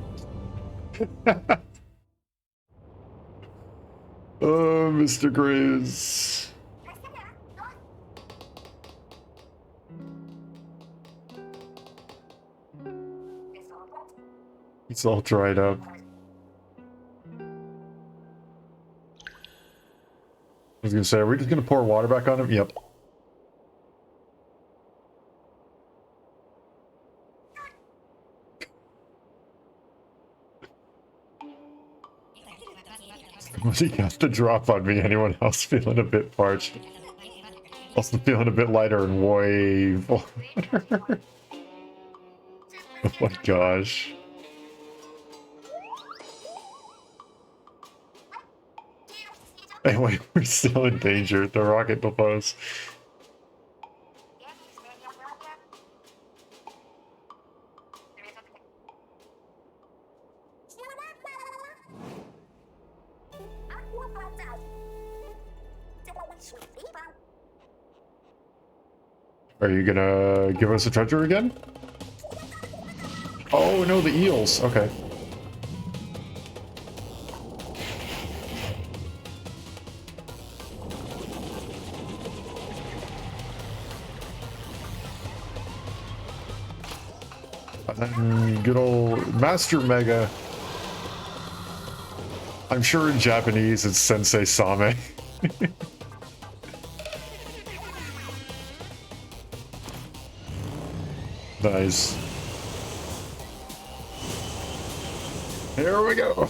Oh, Mr. Grizz. It's all dried up. I was gonna say, are we just gonna pour water back on him? Yep. Somebody got the drop on me. Anyone else feeling a bit parched? Also feeling a bit lighter and way water. Oh my gosh. Anyway, we're still in danger. The rocket propose. Are you gonna give us a treasure again? Oh no, the eels. Okay. Good old Master Mega. I'm sure in Japanese it's Sensei Same. Nice. Here we go.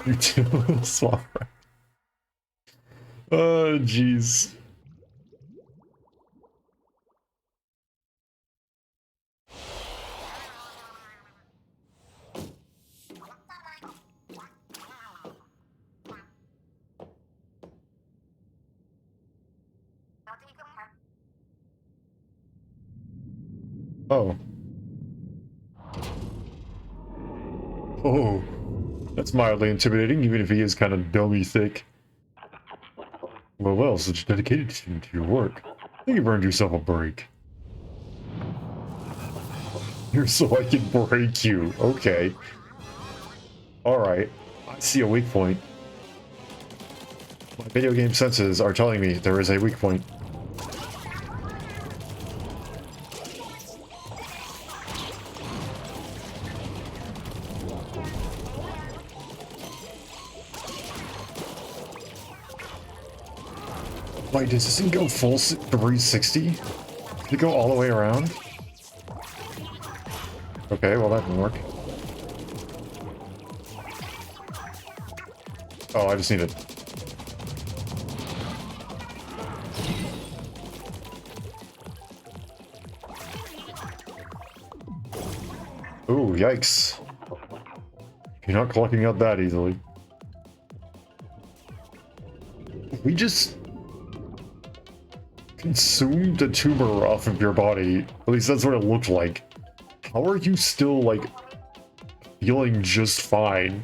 You too, little swamp. Oh, jeez. Oh. Oh. That's mildly intimidating, even if he is kind of dummy thick. Well, such dedicated to your work. I think you've earned yourself a break. Here so I can break you. Okay. Alright. I see a weak point. My video game senses are telling me there is a weak point. Wait, does this thing go full 360? Did it go all the way around? Okay, well that didn't work. Oh, I just need it. Ooh, yikes. You're not clocking out that easily. We just consumed a tumor off of your body. At least that's what it looked like. How are you still, like, feeling just fine?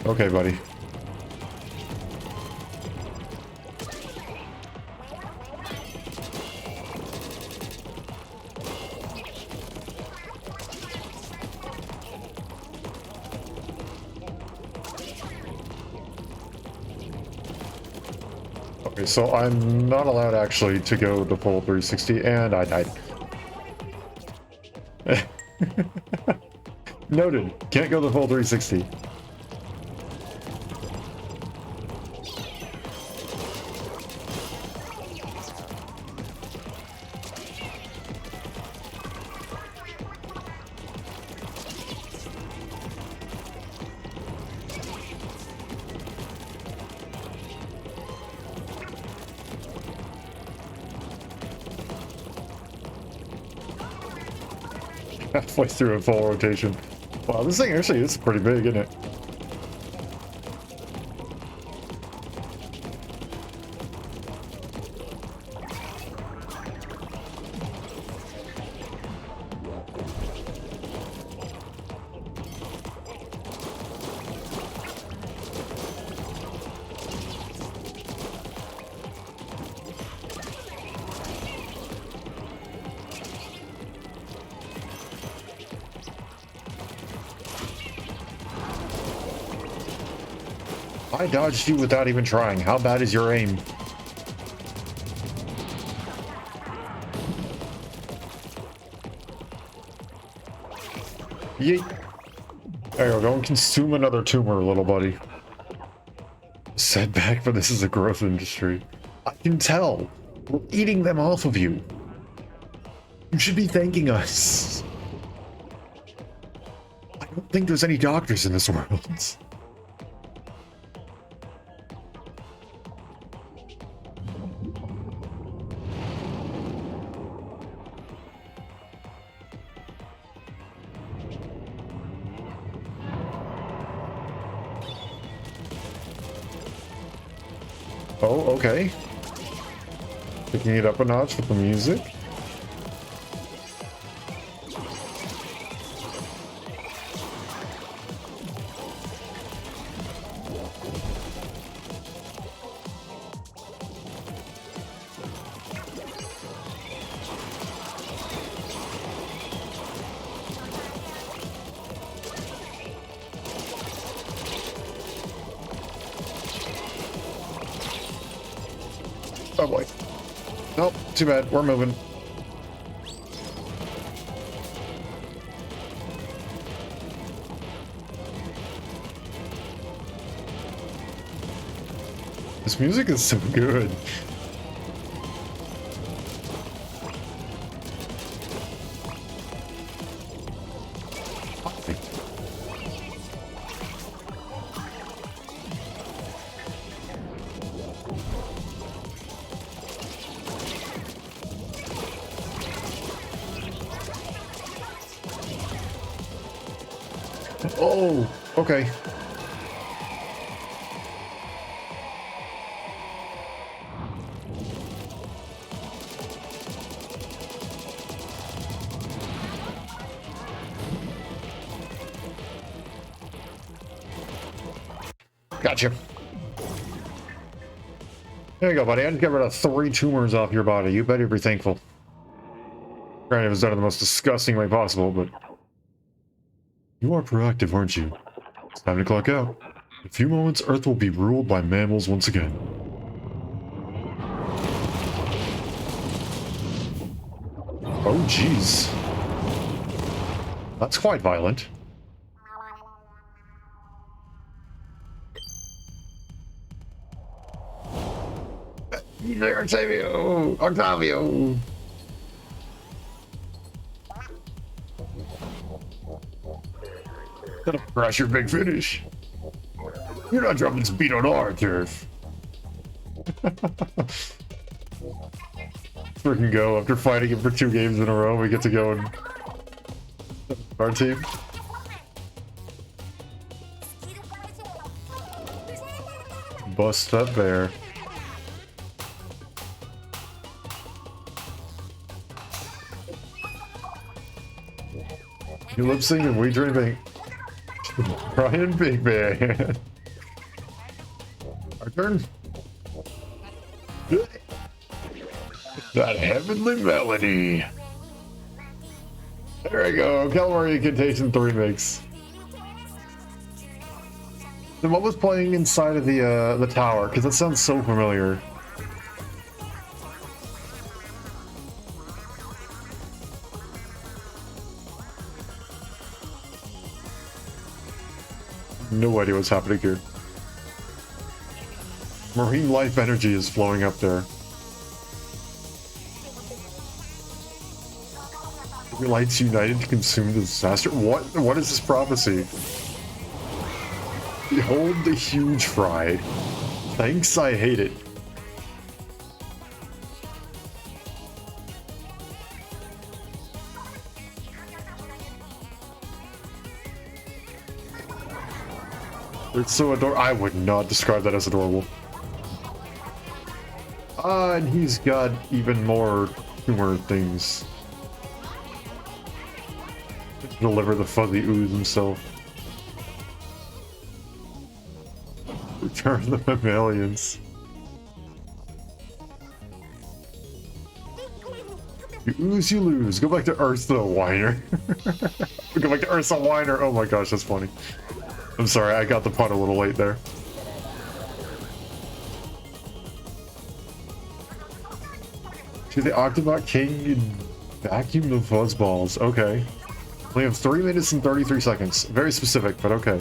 Okay, buddy. So I'm not allowed actually to go the full 360, and I died. Noted. Can't go the full 360. Halfway through a full rotation. Wow, this thing actually is pretty big, isn't it? I dodged you without even trying. How bad is your aim? Yeet. There you go. Go and consume another tumor, little buddy. Setback, but this is a growth industry. I can tell. We're eating them off of you. You should be thanking us. I don't think there's any doctors in this world. Oh, okay. Picking it up a notch with the music. Oh boy. Nope, too bad. We're moving. This music is so good. Oh, okay. Gotcha. There you go, buddy. I just got rid of 3 tumors off your body. You better be thankful. Granted, it was done in the most disgusting way possible, but... You are proactive, aren't you? It's time to clock out. In a few moments, Earth will be ruled by mammals once again. Oh, jeez. That's quite violent. Octavio! Octavio! Gonna crash your big finish. You're not dropping speed on our turf. Freaking go. After fighting him for 2 games in a row, we get to go and... our team. Bust that bear. You lip sync and we dreaming. Brian Big Man. Our turn. That heavenly melody. There we go. Calamari Incantation 3 mix. Then what was playing inside of the tower? Because that sounds so familiar. no idea what's happening here. Marine life energy is flowing up there. Lights united to consume the disaster. What is this prophecy? Behold the huge fry. Thanks, I hate it. It's so adorable. I would not describe that as adorable. And he's got even more humor things. Deliver the fuzzy ooze himself. Return the mammalians. You ooze, you lose. Go back to Earth, the whiner. Go back to Earth, the whiner. Oh my gosh, that's funny. I'm sorry, I got the pun a little late there. To the Octobot King vacuum the fuzzballs. Okay. We have 3 minutes and 33 seconds. Very specific, but okay.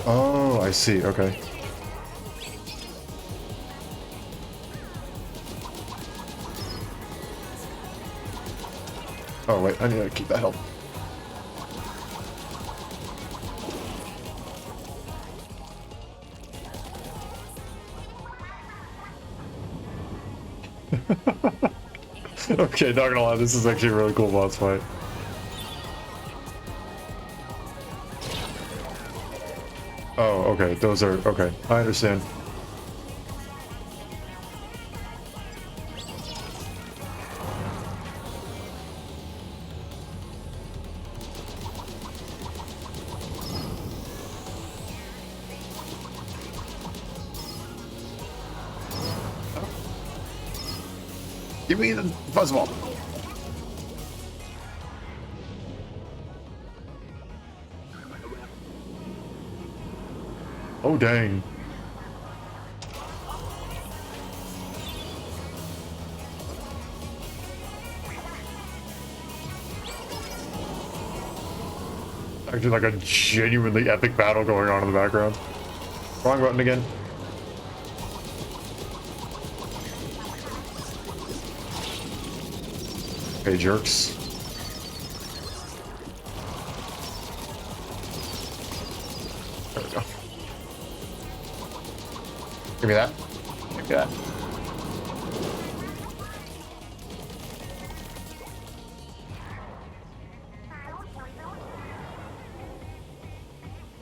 Oh, I see. Okay. Oh, wait. I need to keep that health. Okay, not gonna lie, this is actually a really cool boss fight. Oh, okay, those are... okay, I understand. Give me the fuzzball. Oh, dang. Actually, like a genuinely epic battle going on in the background. Wrong button again. Hey, jerks. There we go. Give me that. Give me that.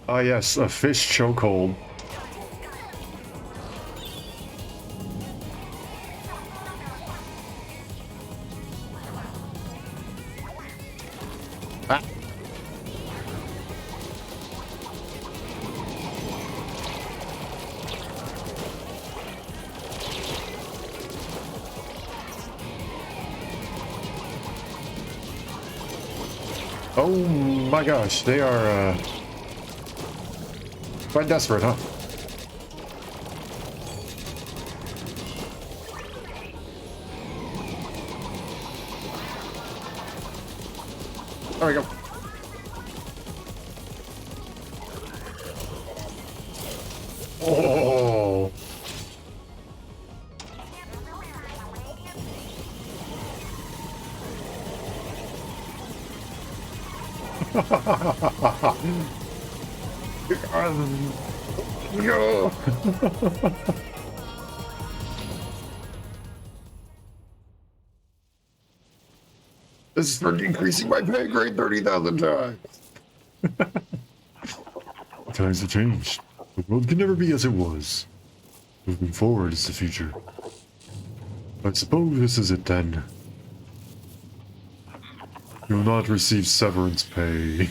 Ah, yes, a fish chokehold. Ah. Oh my gosh, they are quite desperate, huh? There we go. Oh. No. This is for increasing my pay grade 30,000 times. Times have changed. The world can never be as it was. Moving forward is the future. I suppose this is it then. You will not receive severance pay.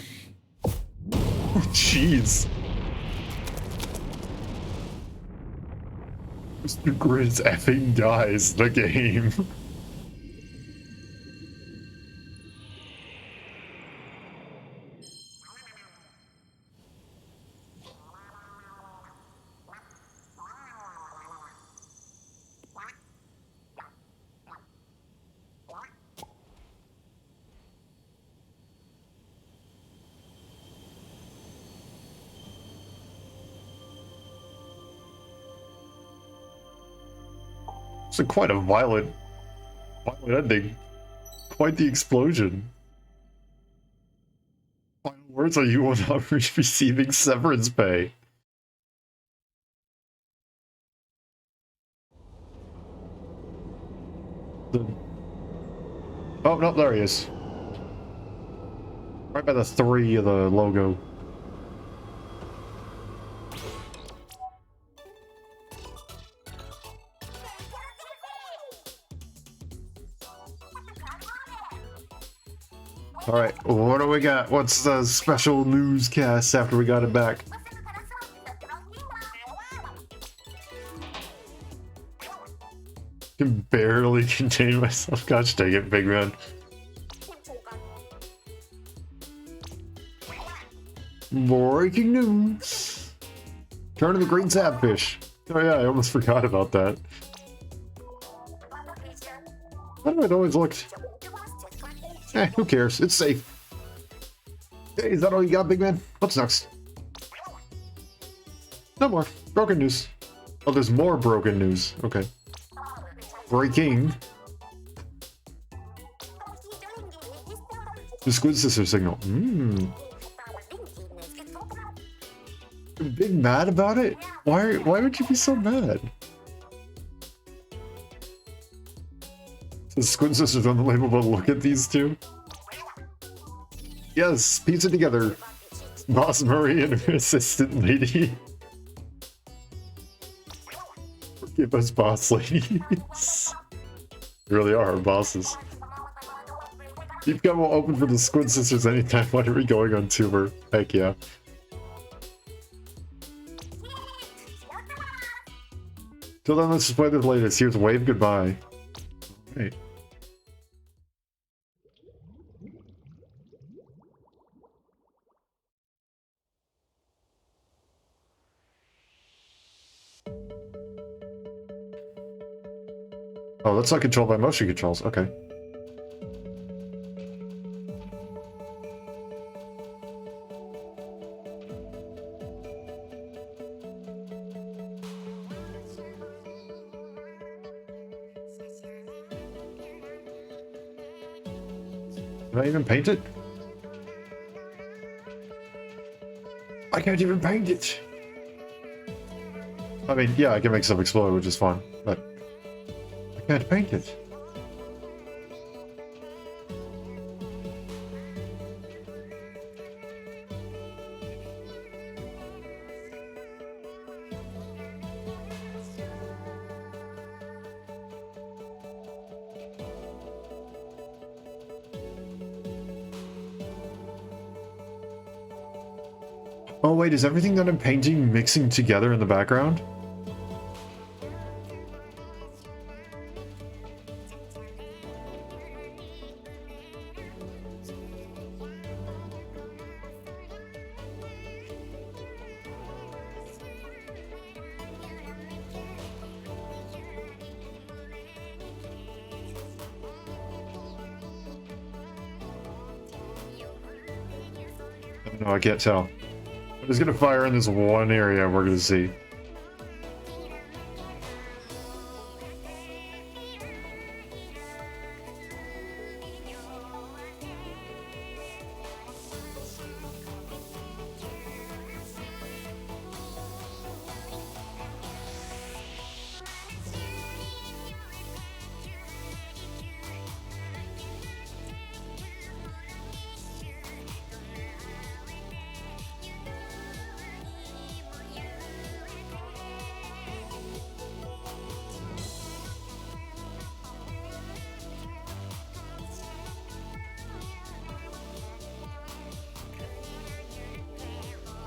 Oh, jeez. Mr. Grizz effing dies the game. It's quite a violent ending. Quite the explosion. Final words, are you will not receiving severance pay? Oh, no, there he is. Right by the 3 of the logo. Alright, what do we got? What's the special newscast after we got it back? Can barely contain myself. Gosh dang it, big man. Breaking news. Turn of the green sapfish. Oh yeah, I almost forgot about that. How do I always look? Who cares? It's safe. Hey, is that all you got, big man? What's next? No more. Broken news. Oh, there's more broken news. Okay. Breaking. The Squid Sister signal. You're big mad about it? Why would you be so mad? The Squid Sisters on the label, but look at these two. Yes, pizza together. Boss Murray and her assistant lady. Forgive us, boss ladies. We really are our bosses. Keep Gun will open for the Squid Sisters anytime. Why are we going on tour? Heck yeah. Till then, let's just play the latest. Here's Wave Goodbye. Right. Oh, that's not controlled by motion controls. Okay. Did I even paint it? I can't even paint it! I mean, yeah, I can make stuff explode, which is fun, but I can't paint it. Oh wait, is everything that I'm painting mixing together in the background? No, I can't tell. I'm just gonna fire in this one area and we're gonna see.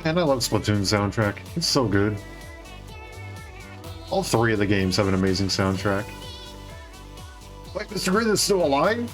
Man, I love Splatoon's soundtrack. It's so good. All 3 of the games have an amazing soundtrack. Like, Mr. Green is still alive?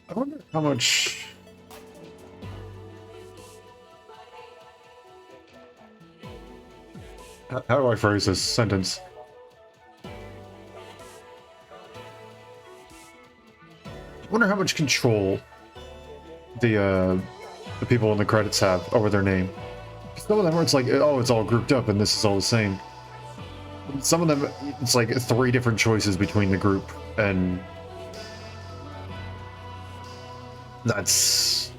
I wonder how much... How do I phrase this sentence? I wonder how much control the people in the credits have over their name. Some of them where it's like, oh, it's all grouped up and this is all the same. Some of them, it's like 3 different choices between the group, and that's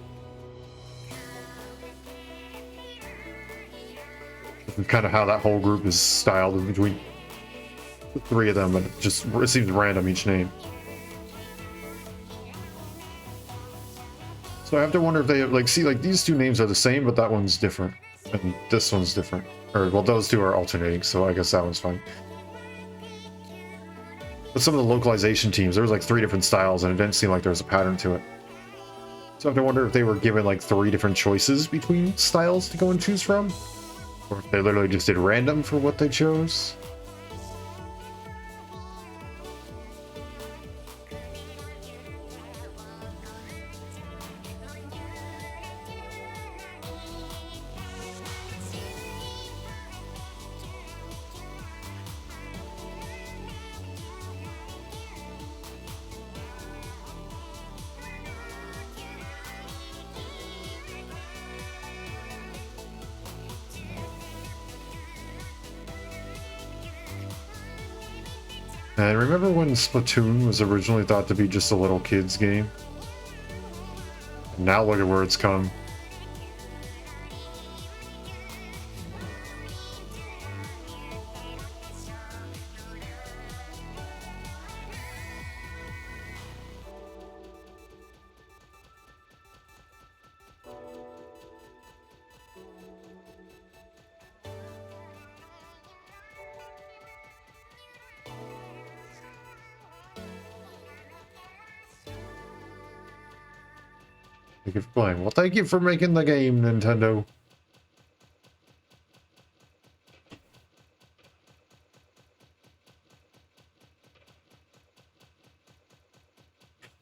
kind of how that whole group is styled between the 3 of them, and it seems random each name. So I have to wonder if they like see like these 2 names are the same, but that one's different, and this one's different. Or well, those 2 are alternating, so I guess that one's fine. But some of the localization teams, there was like 3 different styles, and it didn't seem like there was a pattern to it. So I have to wonder if they were given like 3 different choices between styles to go and choose from, or if they literally just did random for what they chose. And remember when Splatoon was originally thought to be just a little kid's game? Now look at where it's come. Thank you for playing. Well, thank you for making the game, Nintendo.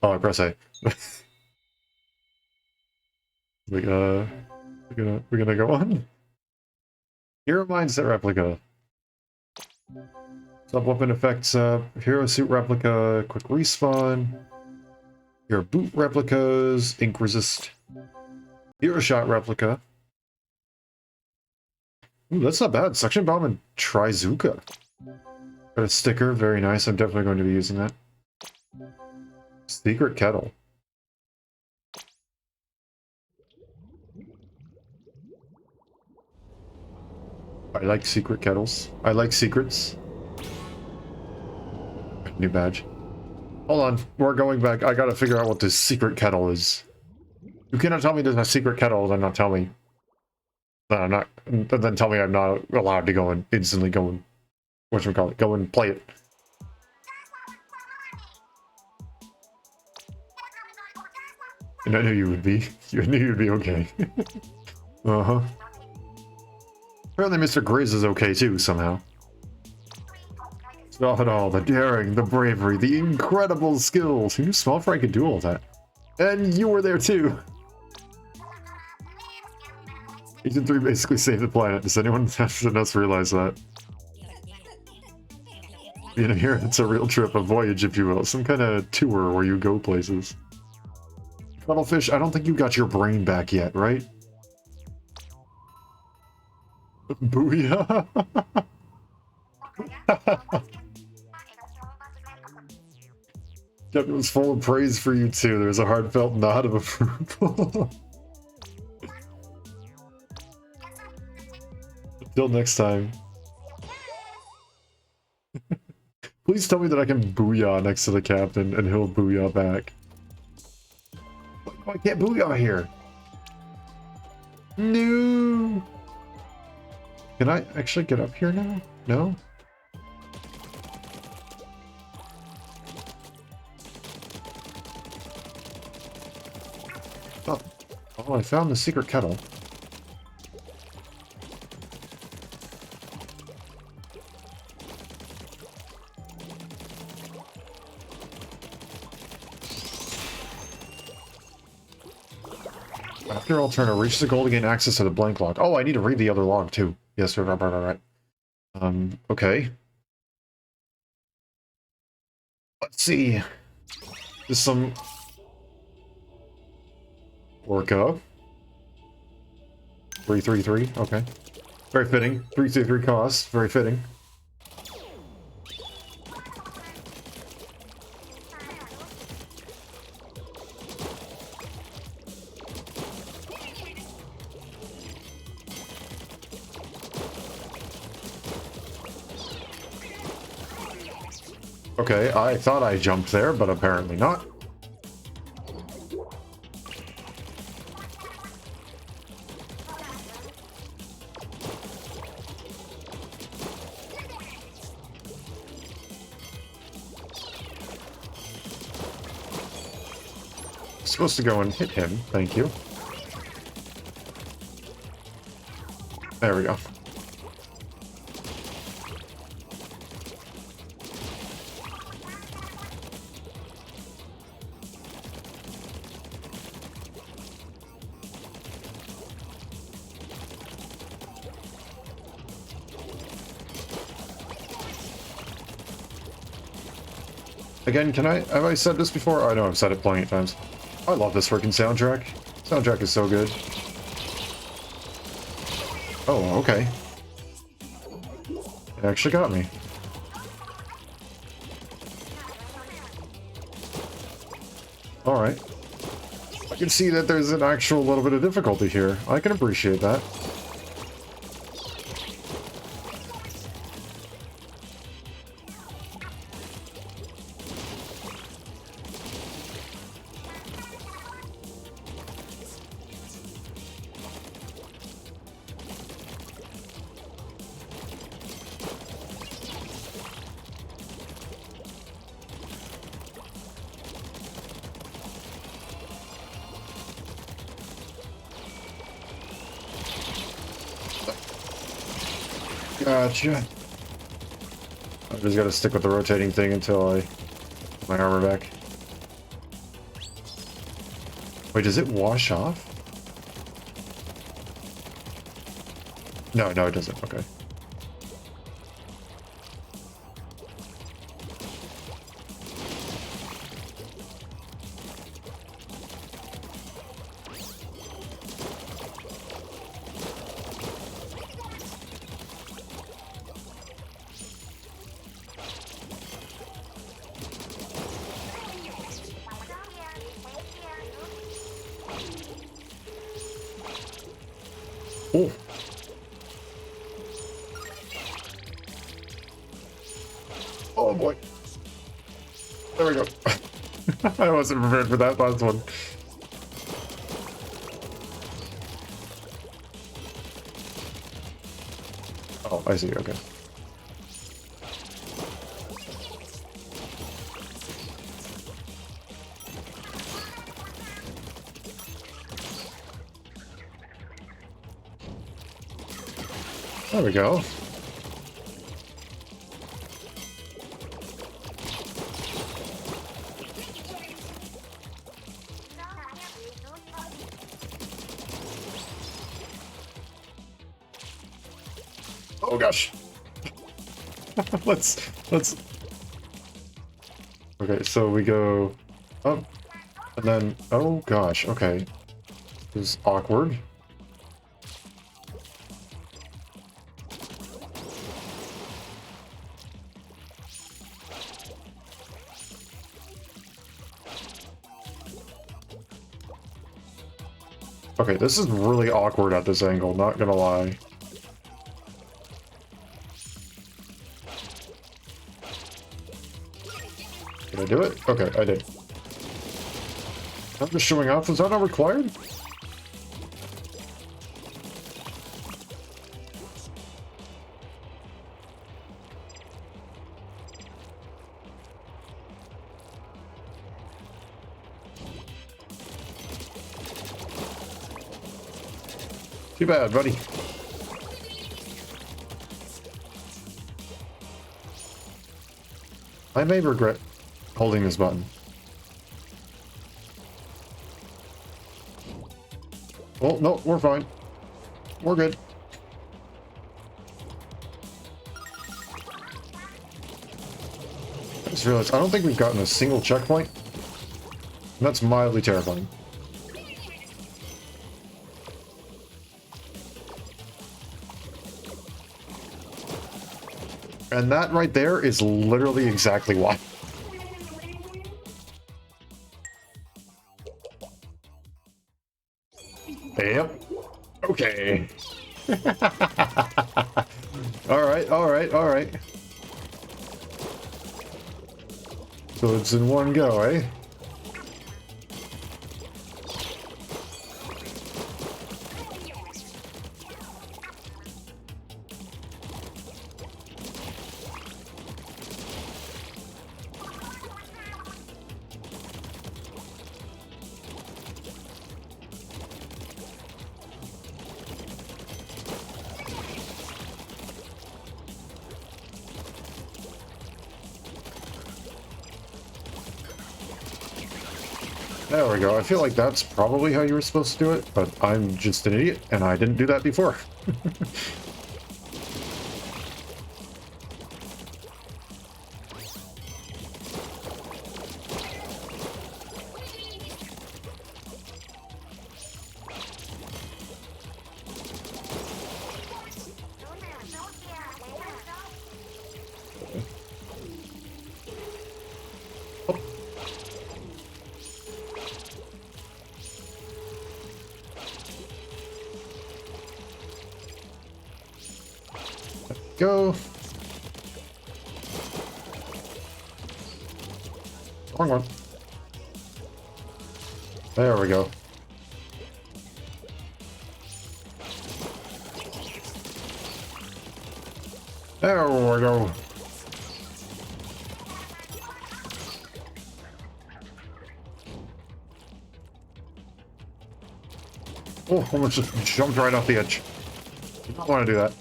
Oh, I press A. we're gonna go on. Hero mindset replica. Sub weapon effects up. Hero suit replica. Quick respawn. Hero boot replicas. Ink resist. Hero shot replica. Ooh, that's not bad. Suction bomb and Trizuka. Got a sticker. Very nice. I'm definitely going to be using that. Secret kettle. I like secret kettles. I like secrets. New badge. Hold on, we're going back. I gotta figure out what this secret kettle is. You cannot tell me there's a secret kettle, then not tell me. Then I'm not. Then tell me I'm not allowed to go and instantly go and whatchamacallit, go and play it. And I knew you would be. You knew you'd be okay. Uh-huh. Apparently Mr. Grizz is okay too, somehow. Saw it all, the daring, the bravery, the incredible skills. Who knew Small Fry could do all that? And you were there too! Season 3 basically saved the planet. Does anyone else realize that? Being here, it's a real trip, a voyage if you will. Some kind of tour where you go places. Cuttlefish, I don't think you got your brain back yet, right? Booyah! It was full of praise for you too. There's a heartfelt nod of approval. Until next time. Please tell me that I can booyah next to the captain and he'll booyah back. I can't booyah here. No. Can I actually get up here now? No? Oh, I found the secret kettle. After Alterna, reach the goal to gain access to the blank log. Oh, I need to read the other log, too. Yes, right. Okay. Let's see. There's some... Orca. 333, okay. Very fitting. 333 cost, very fitting. Okay, I thought I jumped there, but apparently not. Supposed to go and hit him, thank you. There we go. Again, have I said this before? I know I've said it plenty of times. I love this freaking soundtrack. Soundtrack is so good. Oh, okay. It actually got me. Alright. I can see that there's an actual little bit of difficulty here. I can appreciate that. Gotcha. I just gotta stick with the rotating thing until I get my armor back. Wait, does it wash off? No, it doesn't. Okay. Oh. Oh boy. There we go. I wasn't prepared for that last one. Oh, I see. Okay. There we go. Oh gosh. let's Okay, so we go up and then oh gosh, okay. This is awkward. Okay, this is really awkward at this angle, not gonna lie. Did I do it? Okay, I did. I'm just showing off. Was that not required? Too bad, buddy. I may regret holding this button. Oh, no, we're fine. We're good. I just realized I don't think we've gotten a single checkpoint. And that's mildly terrifying. And that right there is literally exactly why. Yep. Okay. Alright, alright, alright. So it's in one go, eh? There we go. I feel like that's probably how you were supposed to do it, but I'm just an idiot, and I didn't do that before. Go. Wrong one. There we go. There we go. Oh, almost just jumped right off the edge. Did not want to do that.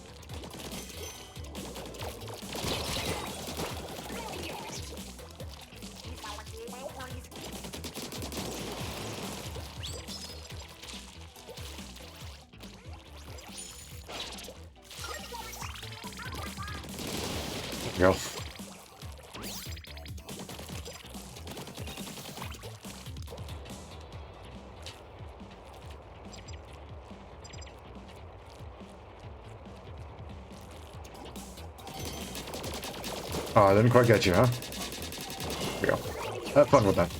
Go. Oh, I didn't quite get you, huh? There we go. Have fun with that.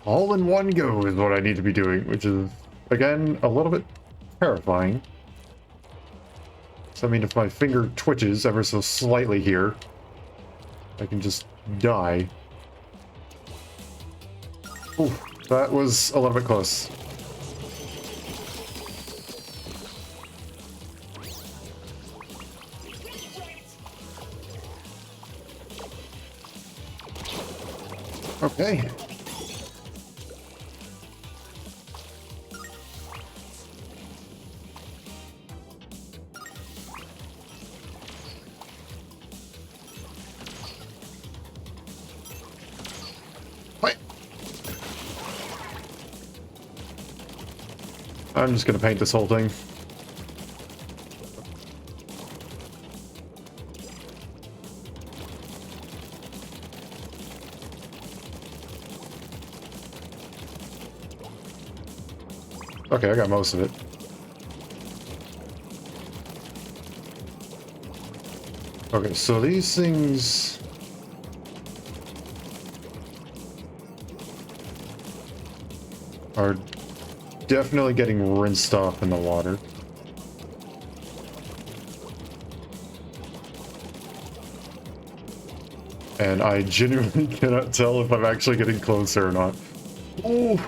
All in one go is what I need to be doing, which is, again, a little bit terrifying. So, I mean, if my finger twitches ever so slightly here, I can just die. Ooh, that was a little bit close. Okay. I'm just gonna paint this whole thing. Okay, I got most of it. Okay, so these things... are definitely getting rinsed off in the water. And I genuinely cannot tell if I'm actually getting closer or not. Ooh!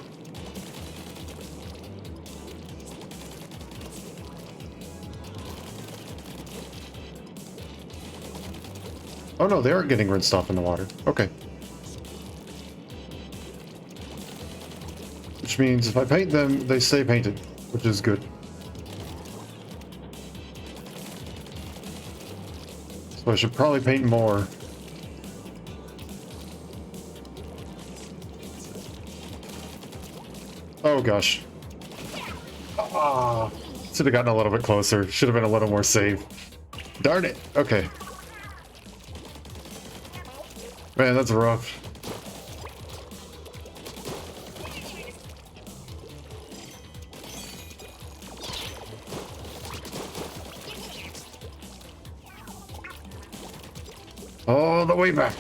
Oh no, they aren't getting rinsed off in the water. Okay. Which means if I paint them, they stay painted, which is good. So I should probably paint more. Oh gosh. Ah, should have gotten a little bit closer. Should have been a little more safe. Darn it. Okay. Man, that's rough. All the way back.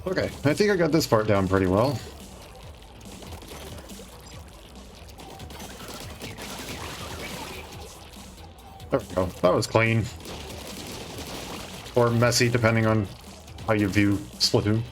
Okay, I think I got this part down pretty well. There we go. That was clean. Or messy, depending on how you view Splatoon.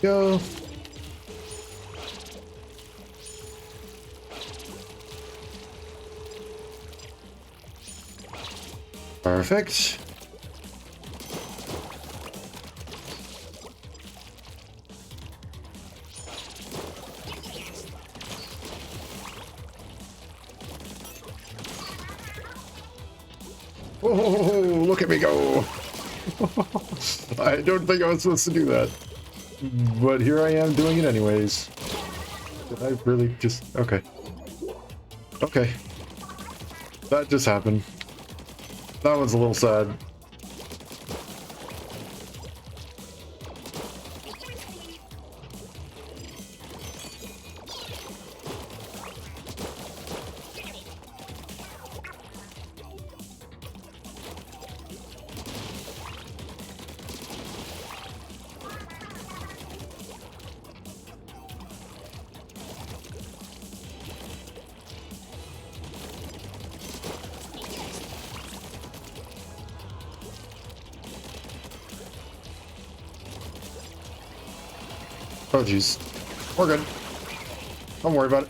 Go. Perfect. Oh, look at me go. I don't think I was supposed to do that. But here I am doing it anyways. Did I really just... Okay. Okay. That just happened. That one's a little sad. Oh jeez. We're good. Don't worry about it.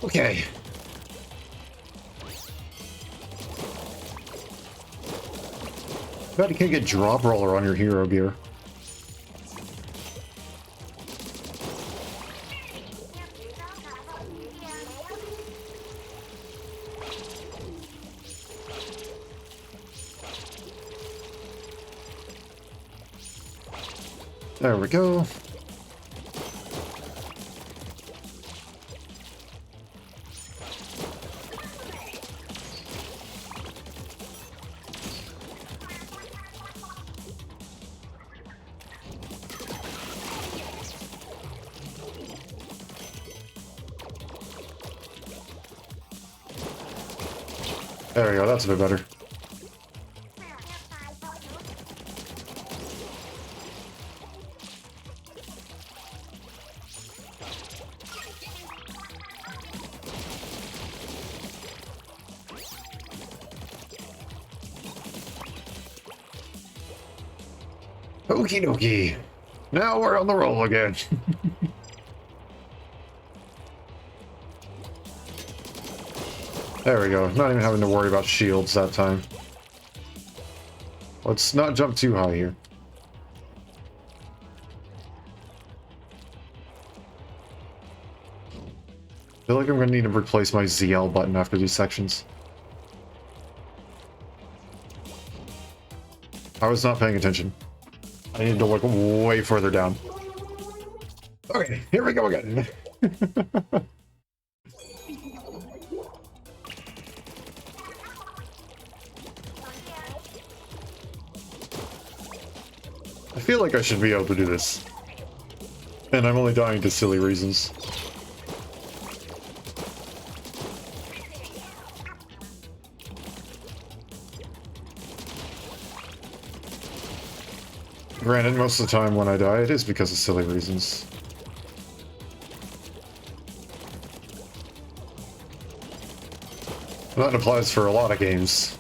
Okay. Bet you can't get drop roller on your hero gear. There we go. There we go, that's a bit better. Okie dokie. Now we're on the roll again. There we go. Not even having to worry about shields that time. Let's not jump too high here. I feel like I'm going to need to replace my ZL button after these sections. I was not paying attention. I need to look way further down. Okay, here we go again. I feel like I should be able to do this. And I'm only dying to silly reasons. Granted, most of the time when I die, it is because of silly reasons. That applies for a lot of games.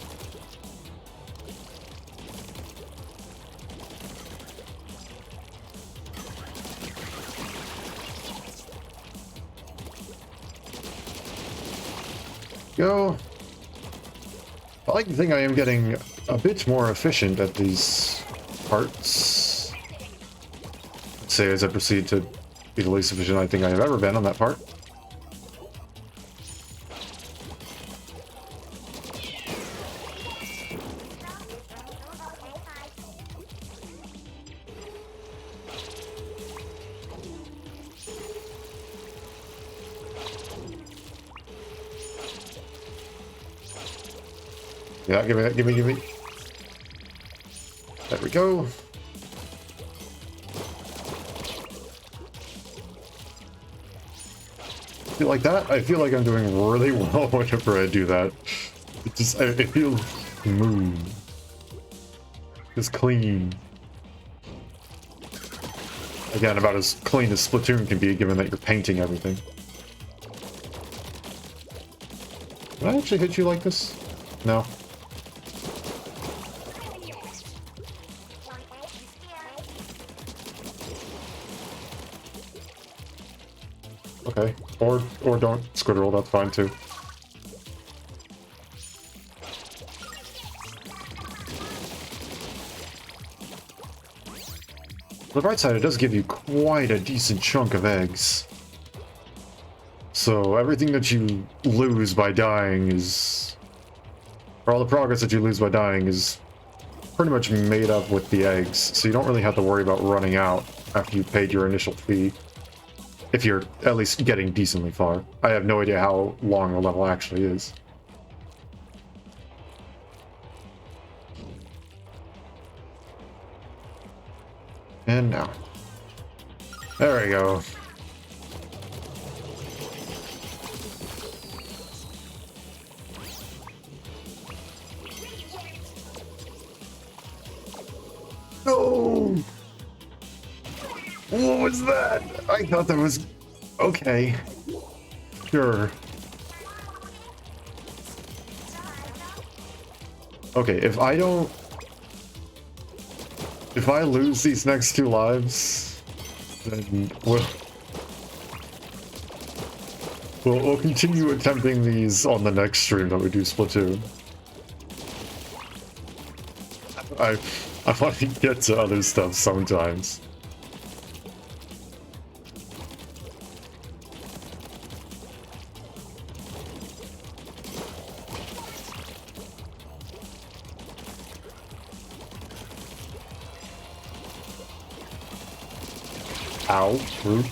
Go. I like to think I am getting a bit more efficient at these parts. Let's say as I proceed to be the least efficient I think I have ever been on that part. Yeah, give me that, give me. There we go. Feel like that? I feel like I'm doing really well whenever I do that. It just, it feels smooth. It's clean. Again, about as clean as Splatoon can be, given that you're painting everything. Did I actually hit you like this? No. Okay. Or don't squirrel, that's fine too. On the bright side, it does give you quite a decent chunk of eggs. So everything that you lose by dying is... or all the progress that you lose by dying is pretty much made up with the eggs. So you don't really have to worry about running out after you paid your initial fee. If you're at least getting decently far. I have no idea how long the level actually is. And now. There we go. No! What was that? I thought that was... okay. Sure. Okay, if I don't... if I lose these next 2 lives, then we'll continue attempting these on the next stream that we do Splatoon. I want to get to other stuff sometimes. Ow, rude.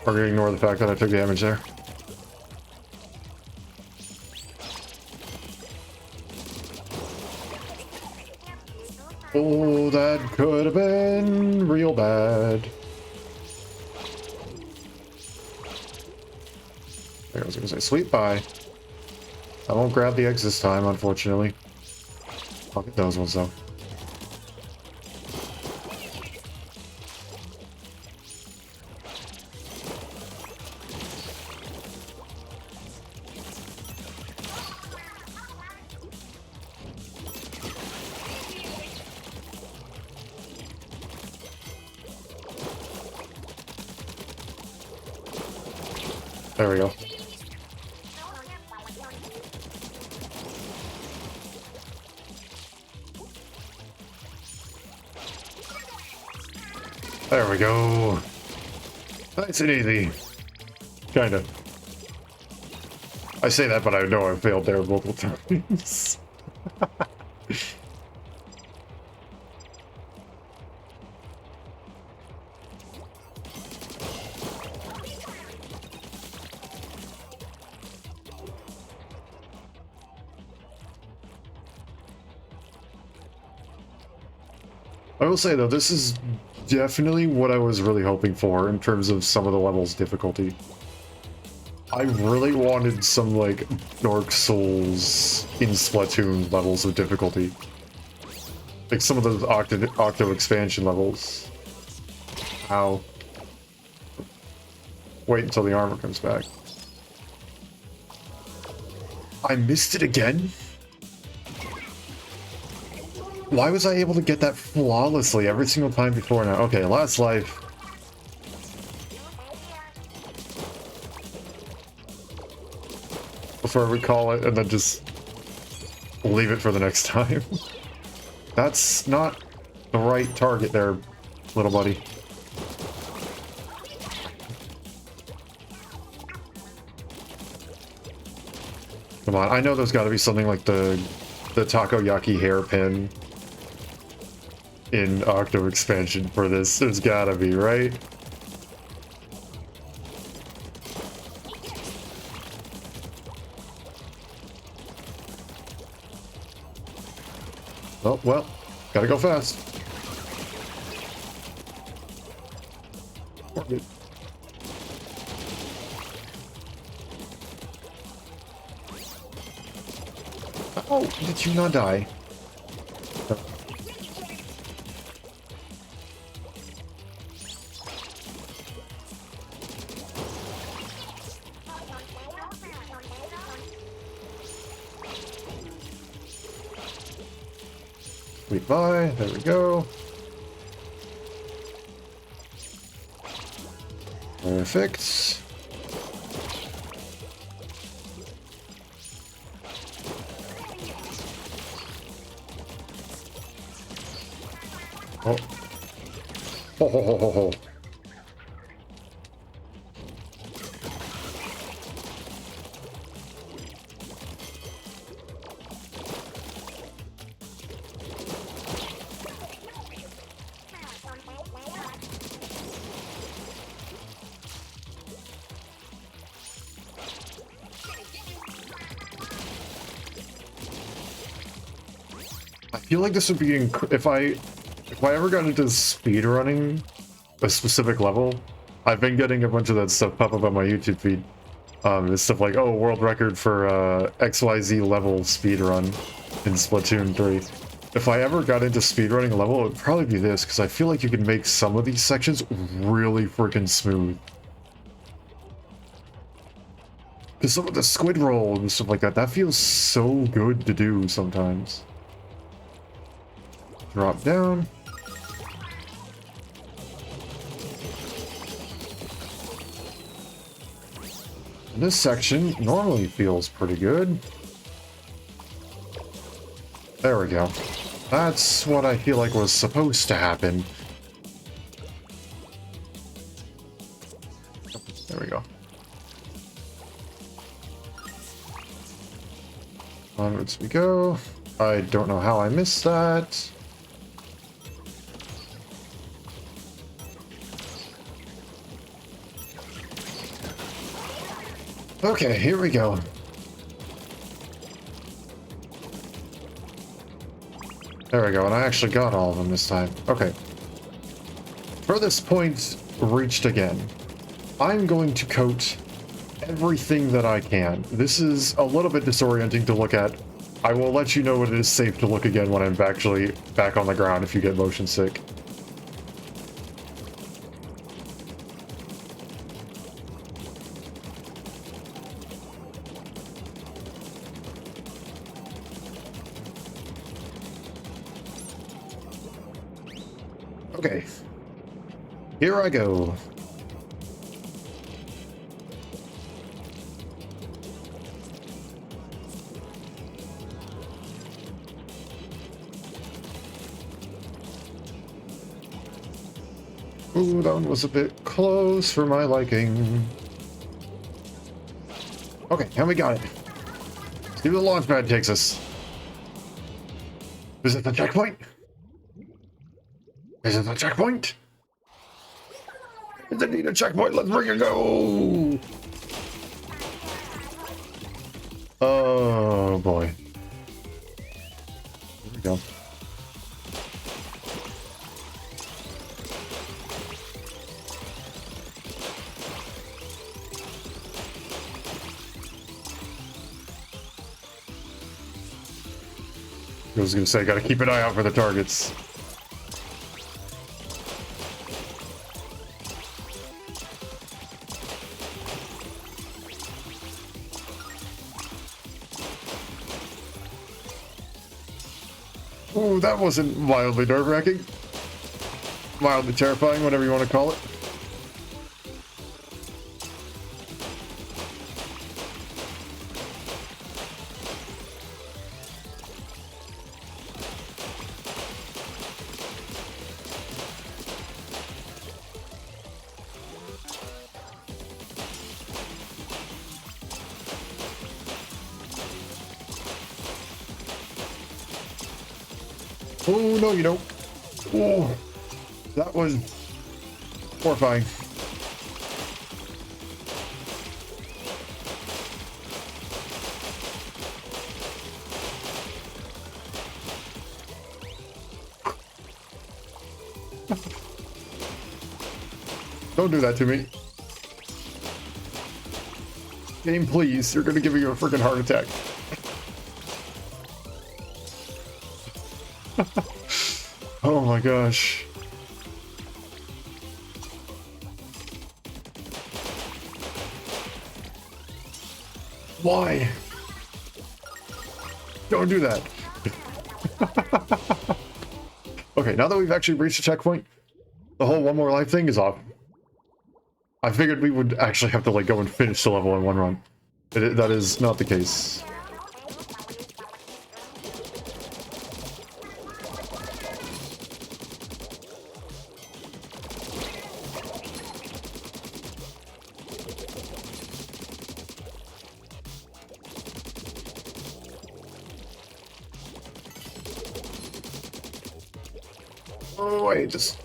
We're gonna ignore the fact that I took damage there. Oh, that could have been real bad. I was gonna say, sweet pie. I won't grab the eggs this time, unfortunately. I'll get those ones though. There we go. There we go. Nice and easy. Kinda. I say that, but I know I failed there multiple times. I will say though, this is definitely what I was really hoping for in terms of some of the levels' difficulty. I really wanted some, like, Dark Souls in Splatoon levels of difficulty. Like some of those Octo expansion levels. Ow. Wait until the armor comes back. I missed it again? Why was I able to get that flawlessly every single time before now? Okay, last life. Before we call it, and then just leave it for the next time. That's not the right target there, little buddy. Come on, I know there's got to be something like the takoyaki hairpin in Octo expansion for this. There's gotta be, right? Oh, well, gotta go fast. Good. Oh, did you not die? Sweet bye, there we go. Perfect. Oh. Ho ho ho ho ho. I feel like this would be if I ever got into speedrunning a specific level. I've been getting a bunch of that stuff pop up on my YouTube feed. It's stuff like, oh, world record for XYZ level speedrun in Splatoon 3. If I ever got into speedrunning a level, it would probably be this, because I feel like you can make some of these sections really freaking smooth. Because some of the squid roll and stuff like that, that feels so good to do sometimes. Drop down. This section normally feels pretty good. There we go. That's what I feel like was supposed to happen. There we go. Onwards we go. I don't know how I missed that. Okay, here we go. There we go, and I actually got all of them this time. Okay. Furthest point reached again. I'm going to coat everything that I can. This is a little bit disorienting to look at. I will let you know when it is safe to look again when I'm actually back on the ground if you get motion sick. Okay, here I go. Ooh, that one was a bit close for my liking. Okay, and we got it. Let's see where the launch pad takes us. Is it the checkpoint? Is it the checkpoint? Is it need a checkpoint? Let's bring it go! Oh boy. Here we go. I was gonna say, gotta keep an eye out for the targets. Ooh, that wasn't mildly nerve-wracking. Mildly terrifying, whatever you want to call it. Oh, no, you don't. Oh, that was horrifying. Don't do that to me. Game, please. You're gonna give me a freaking heart attack. Oh my gosh. Why? Don't do that. Okay, now that we've actually reached a checkpoint, the whole one more life thing is off. I figured we would actually have to like go and finish the level in one run. That is not the case. Oh, wait, just...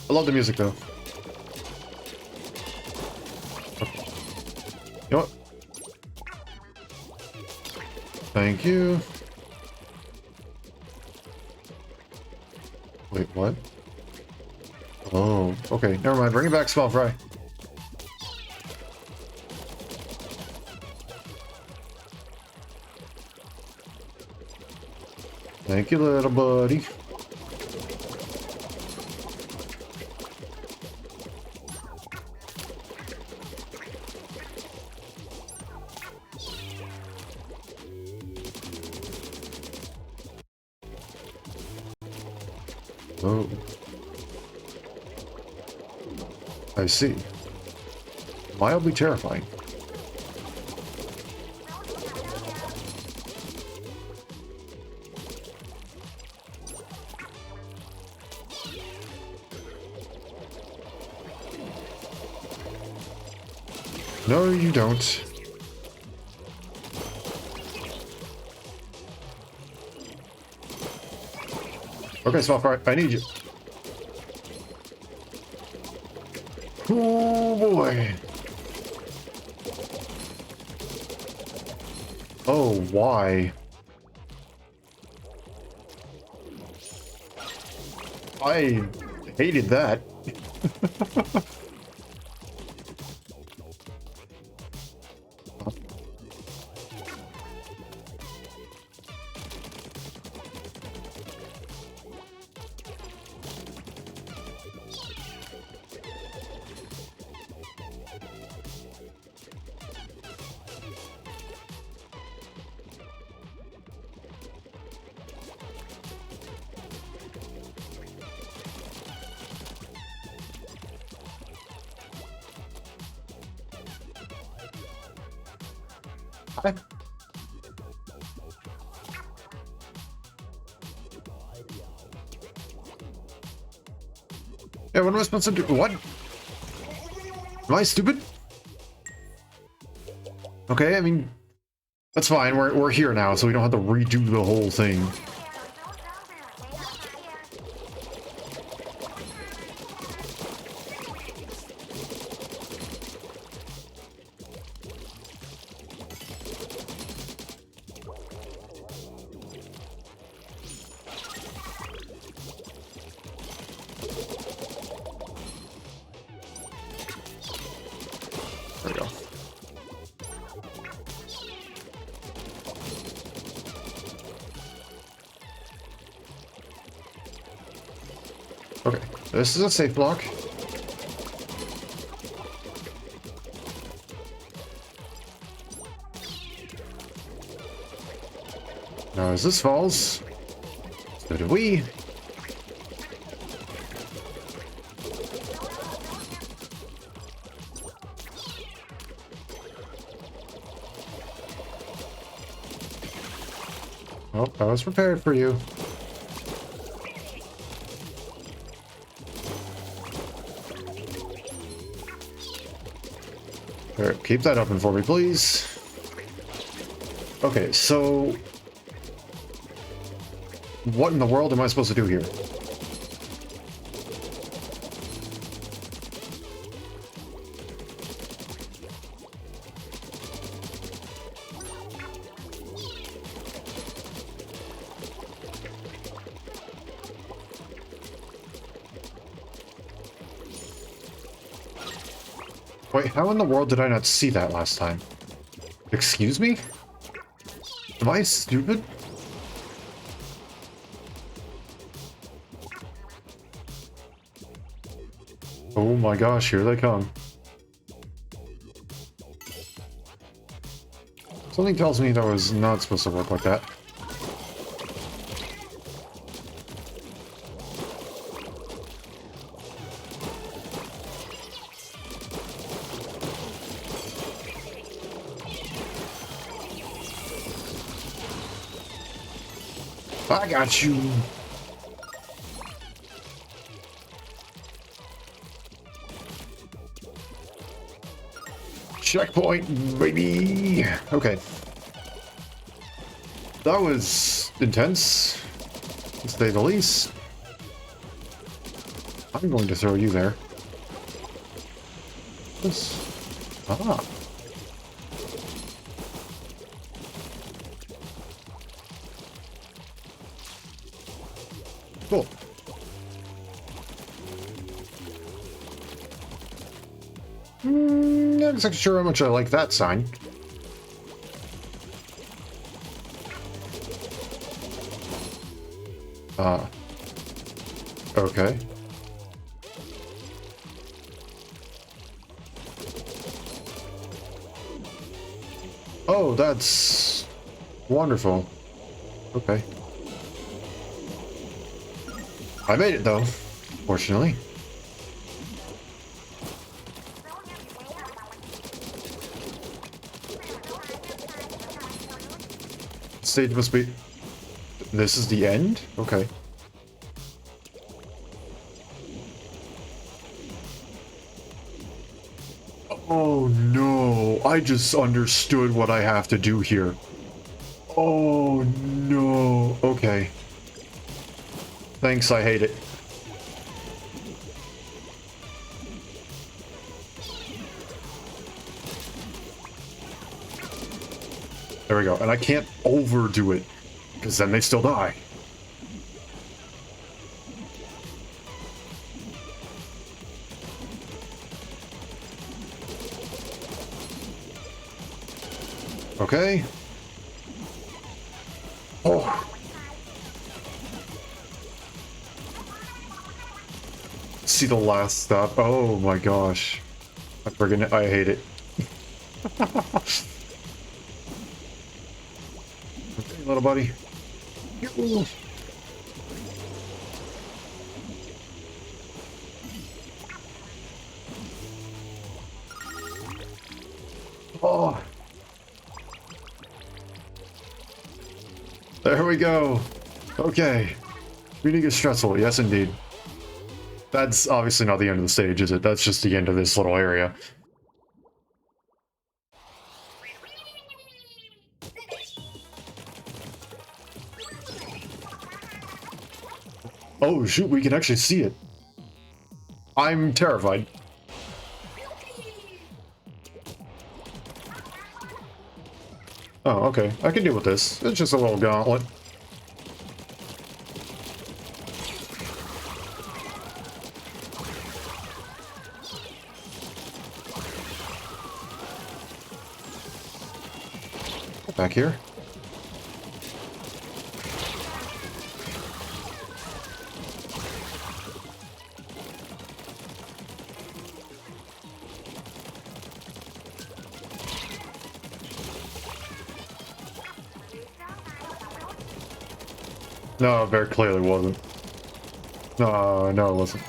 I love the music, though. You know what? Thank you. Wait, what? Oh, okay. Never mind. Bring it back, small fry. Thank you, little buddy. Oh. I see. Mildly terrifying. No, you don't. Okay, small fry, I need you. Oh boy. Oh, why? I hated that. Hi. Yeah, what am I supposed to do? What? Am I stupid? Okay, I mean, that's fine. We're here now, so we don't have to redo the whole thing. There we go. Okay, this is a safe block. Now, as this falls, so do we. Oh, I was prepared for you. Alright, keep that open for me, please. Okay, so... what in the world am I supposed to do here? Wait, how in the world did I not see that last time? Excuse me? Am I stupid? Oh my gosh, here they come. Something tells me that was not supposed to work like that. I got you. Checkpoint, baby. Okay. That was intense, to say the least. I'm going to throw you there. Ah. Cool. Not exactly sure how much I like that sign. Okay. Oh, that's wonderful. Okay. I made it though, fortunately. Stage must be... this is the end? Okay. Oh no, I just understood what I have to do here. Oh no, okay. Thanks, I hate it. There we go, and I can't overdo it, because then they still die. Okay. Oh. See the last stop. Oh my gosh. I hate it. Okay, little buddy. Yoo. Oh. There we go. Okay. Reading is stressful. Yes, indeed. That's obviously not the end of the stage, is it? That's just the end of this little area. Oh, shoot, we can actually see it. I'm terrified. Oh, okay. I can deal with this. It's just a little gauntlet. Get back here. No, very clearly wasn't. No, no, it wasn't.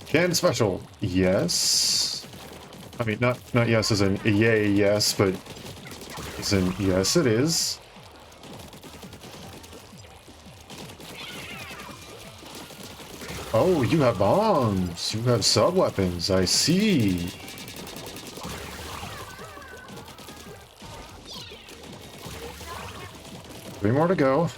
Canned special. Yes. I mean, not yes as in yay, yes, but as in yes, it is. Oh, you have bombs. You have sub-weapons. I see. Three more to go.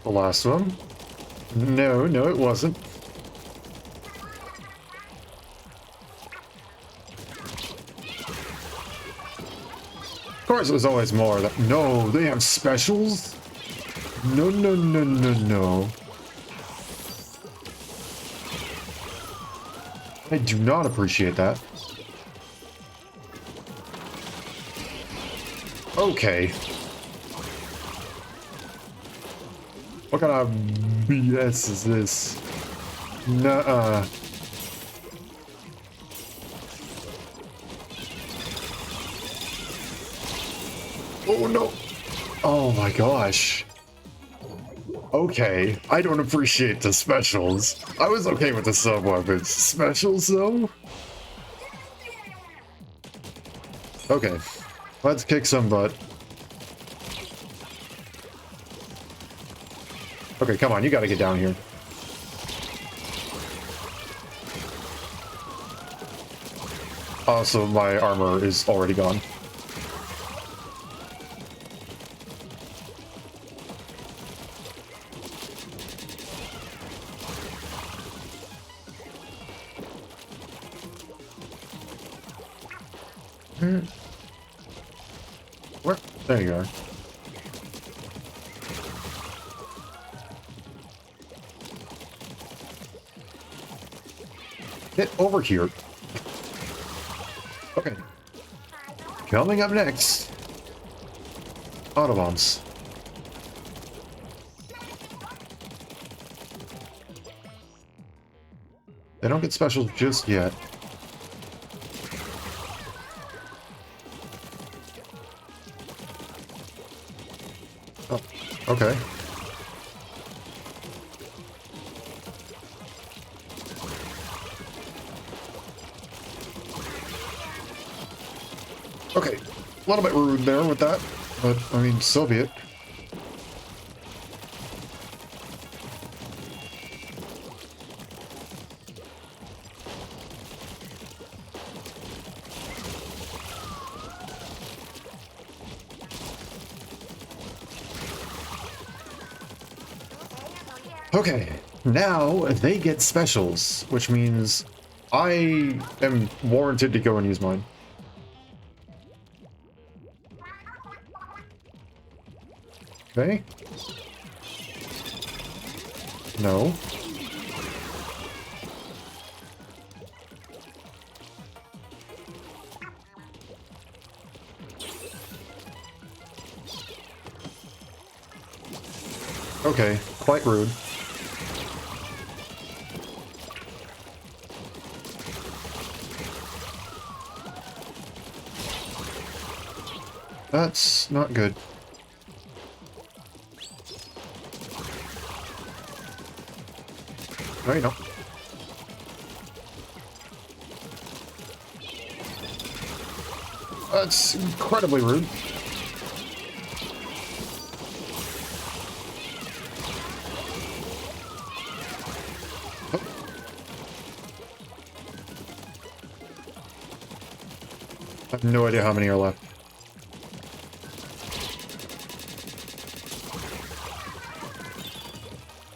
The last one. No, no, it wasn't. Of course, it was always more. No, they have specials? No, no, no, no, no. I do not appreciate that. Okay. What kind of BS is this? Nuh-uh. Oh no! Oh my gosh. Okay, I don't appreciate the specials. I was okay with the sub-weapons. Specials though? Okay, let's kick some butt. Okay, come on, you gotta get down here. Also, my armor is already gone. Where? There you are. Get over here. Okay. Coming up next. Autobombs. They don't get special just yet. Oh, okay. Okay, a little bit rude there with that, but I mean, so be it. Okay, now they get specials, which means I am warranted to go and use mine. Okay. No. Okay, quite rude. That's not good. No, you don't. That's incredibly rude. Oh. I have no idea how many are left.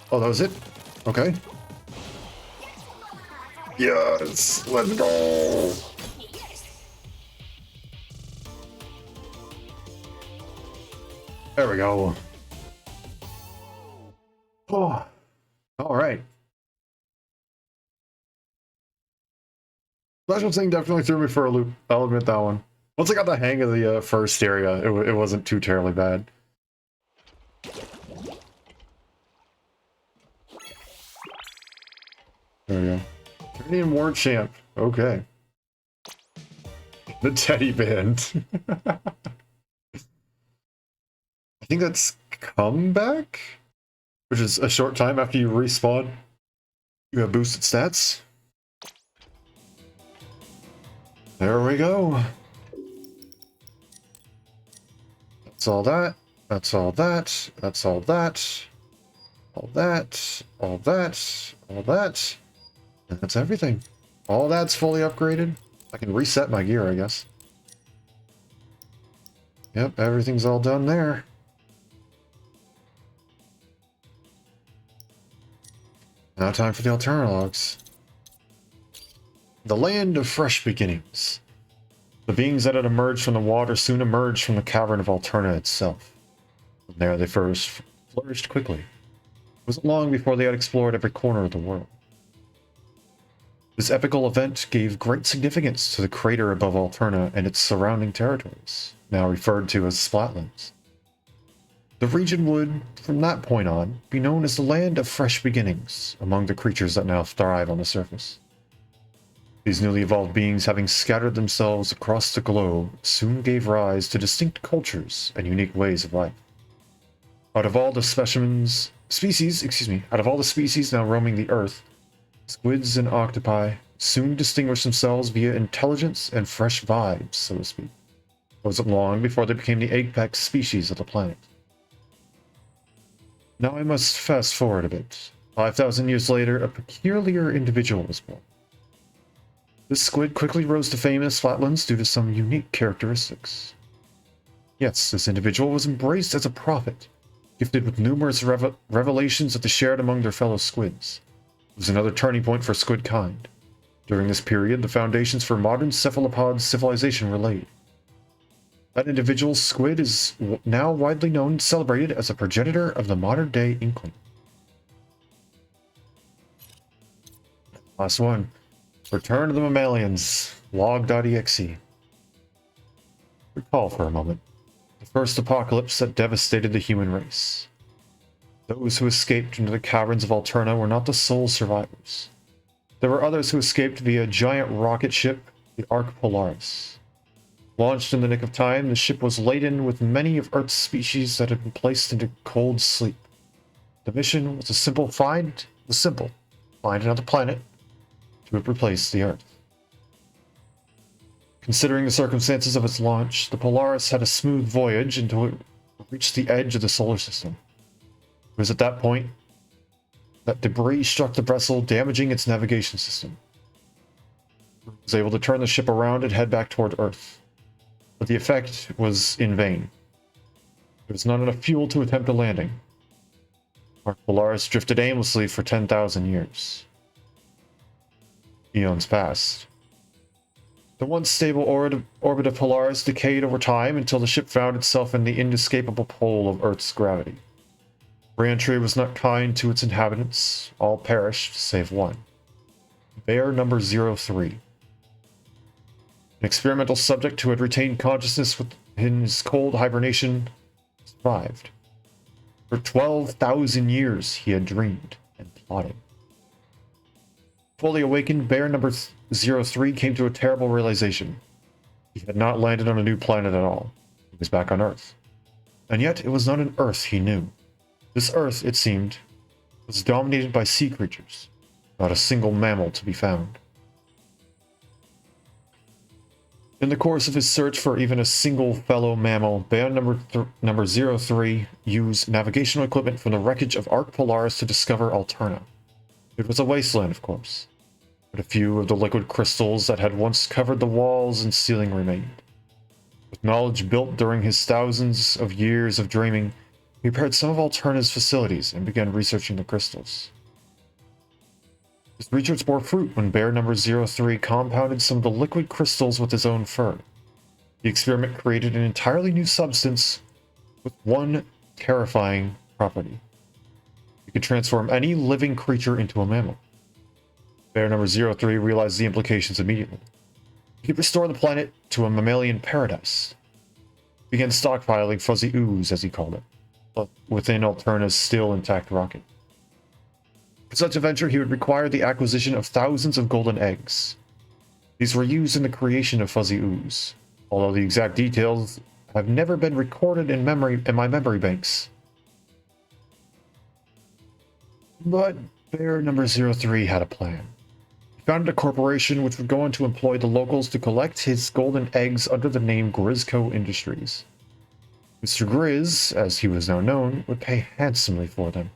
Oh, that was it? Okay. Yes! Let's go! There we go. Oh. Alright. Special thing definitely threw me for a loop. I'll admit that one. Once I got the hang of the first area, it wasn't too terribly bad. There we go. Turnian War Champ. Okay. The Teddy Band. I think that's comeback? Which is a short time after you respawn. You have boosted stats. There we go. That's all that. That's all that. That's all that. All that. All that. All that. And that's everything. All that's fully upgraded. I can reset my gear, I guess. Yep, everything's all done there. Now time for the Alterna logs. The land of fresh beginnings. The beings that had emerged from the water soon emerged from the cavern of Alterna itself. And there they first flourished quickly. It wasn't long before they had explored every corner of the world. This epical event gave great significance to the crater above Alterna and its surrounding territories, now referred to as Splatlands. The region would, from that point on, be known as the Land of Fresh Beginnings among the creatures that now thrive on the surface. These newly evolved beings, having scattered themselves across the globe, soon gave rise to distinct cultures and unique ways of life. Out of all the species now roaming the Earth, squids and octopi soon distinguished themselves via intelligence and fresh vibes, so to speak. It wasn't long before they became the apex species of the planet. Now I must fast forward a bit. 5,000 years later, a peculiar individual was born. This squid quickly rose to fame in Flatlands due to some unique characteristics. Yes, this individual was embraced as a prophet, gifted with numerous revelations that they shared among their fellow squids. It was another turning point for squid kind. During this period, the foundations for modern cephalopod civilization were laid. That individual squid is now widely known and celebrated as a progenitor of the modern-day inkling. Last one. Return of the Mammalians. Log.exe. Recall for a moment. The first apocalypse that devastated the human race. Those who escaped into the caverns of Alterna were not the sole survivors. There were others who escaped via a giant rocket ship, the Ark Polaris. Launched in the nick of time, the ship was laden with many of Earth's species that had been placed into cold sleep. The mission was find another planet to replace the Earth. Considering the circumstances of its launch, the Polaris had a smooth voyage until it reached the edge of the solar system. It was at that point that debris struck the vessel, damaging its navigation system. It was able to turn the ship around and head back toward Earth. But the effect was in vain. There was not enough fuel to attempt a landing. Ark Polaris drifted aimlessly for 10,000 years. Eons passed. The once stable orbit of Polaris decayed over time until the ship found itself in the inescapable pull of Earth's gravity. Re-entry was not kind to its inhabitants. All perished, save one. Bear number 03. An experimental subject who had retained consciousness within his cold hibernation survived. For 12,000 years he had dreamed and plotted. Fully awakened, Bear number 03 came to a terrible realization. He had not landed on a new planet at all. He was back on Earth. And yet it was not an Earth he knew. This Earth, it seemed, was dominated by sea creatures. Not a single mammal to be found. In the course of his search for even a single fellow mammal, Bear number 03 used navigational equipment from the wreckage of Ark Polaris to discover Alterna. It was a wasteland, of course, but a few of the liquid crystals that had once covered the walls and ceiling remained. With knowledge built during his thousands of years of dreaming, he repaired some of Alterna's facilities and began researching the crystals. His research bore fruit when Bear number 03 compounded some of the liquid crystals with his own fur. The experiment created an entirely new substance with one terrifying property. It could transform any living creature into a mammal. Bear number 03 realized the implications immediately. He could restore the planet to a mammalian paradise. He began stockpiling fuzzy ooze, as he called it, but within Alterna's still intact rocket. For such a venture, he would require the acquisition of thousands of golden eggs. These were used in the creation of fuzzy ooze, although the exact details have never been recorded in my memory banks. But Bear number 03 had a plan. He founded a corporation which would go on to employ the locals to collect his golden eggs under the name Grizzco Industries. Mr. Grizz, as he was now known, would pay handsomely for them.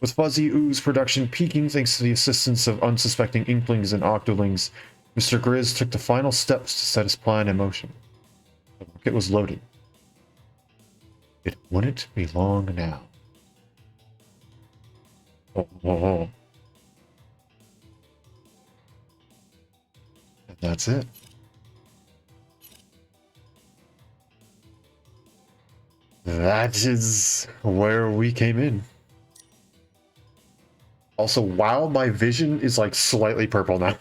With fuzzy ooze production peaking thanks to the assistance of unsuspecting inklings and octolings, Mr. Grizz took the final steps to set his plan in motion. The rocket was loaded. It wouldn't be long now. Oh. And that's it. That is where we came in. Also, wow, my vision is like slightly purple now.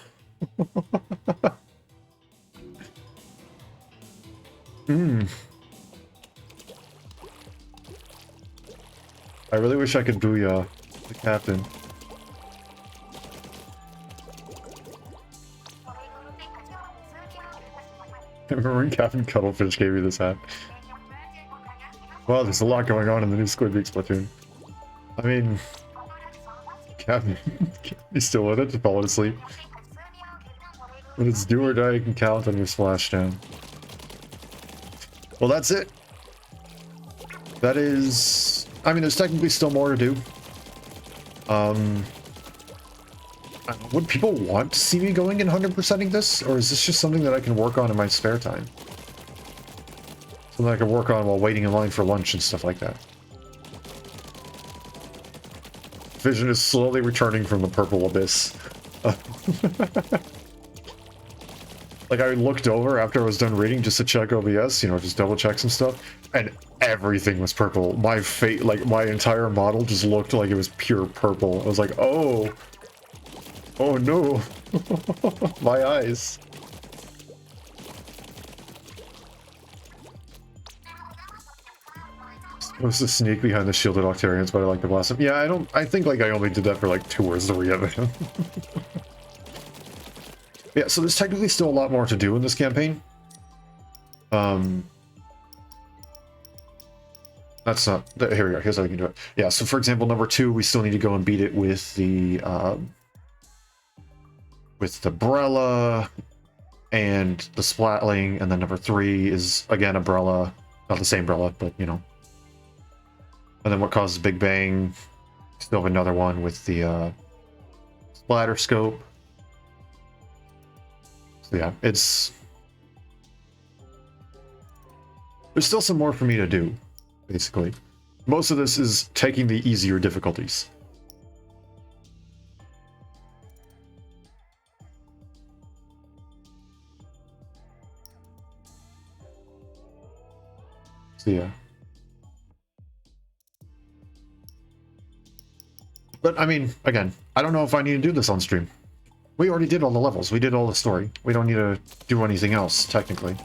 I really wish I could booyah the captain. I remember when Captain Cuttlefish gave you this hat. Well, there's a lot going on in the new Squid Week Splatoon. I mean, Captain, he's still with it to fall asleep. When it's do or die, you can count on your splashdown. Well, that's it. That is... I mean, there's technically still more to do. Would people want to see me going and 100%ing this? Or is this just something that I can work on in my spare time? Something I can work on while waiting in line for lunch and stuff like that. Vision is slowly returning from the purple abyss. Like, I looked over after I was done reading just to check OBS, you know, just double check some stuff, and everything was purple. My face, like, my entire model just looked like it was pure purple. I was like, oh. Oh no. My eyes. Supposed to sneak behind the shielded Octarians, but I like to blast them. Yeah, I think like I only did that for like 2 or 3 of them. Yeah, so there's technically still a lot more to do in this campaign. That's not... Here we go. Here's how we can do it. Yeah, so for example, number 2, we still need to go and beat it with the Brella and the Splatling, and then number 3 is, again, a Brella. Not the same Brella, but, you know. And then what causes Big Bang? Still have another one with the Splatter Scope. So yeah, it's... There's still some more for me to do, basically. Most of this is taking the easier difficulties. So yeah. But I mean, again, I don't know if I need to do this on stream. We already did all the levels. We did all the story. We don't need to do anything else, technically.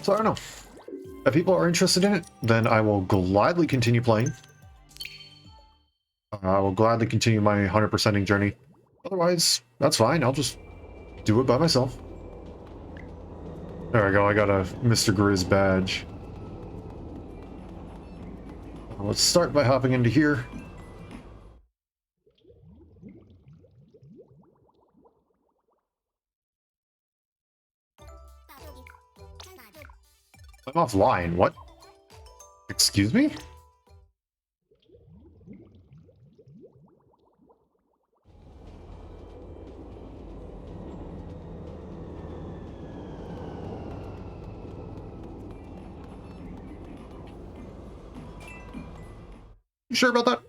So I don't know. If people are interested in it, then I will gladly continue playing. I will gladly continue my 100%ing journey. Otherwise, that's fine. I'll just do it by myself. There we go. I got a Mr. Grizz badge. Let's start by hopping into here. I'm offline. What? Excuse me? You sure about that?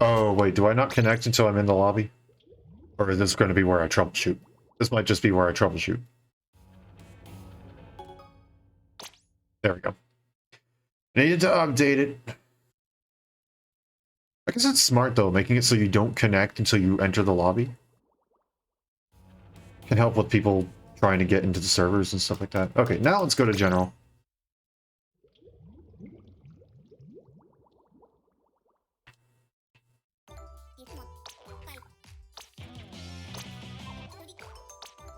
Oh, wait, do I not connect until I'm in the lobby? Or is this going to be where I troubleshoot? This might just be where I troubleshoot. There we go. Needed to update it. I guess it's smart though, making it so you don't connect until you enter the lobby. Can help with people trying to get into the servers and stuff like that. Okay, now let's go to general.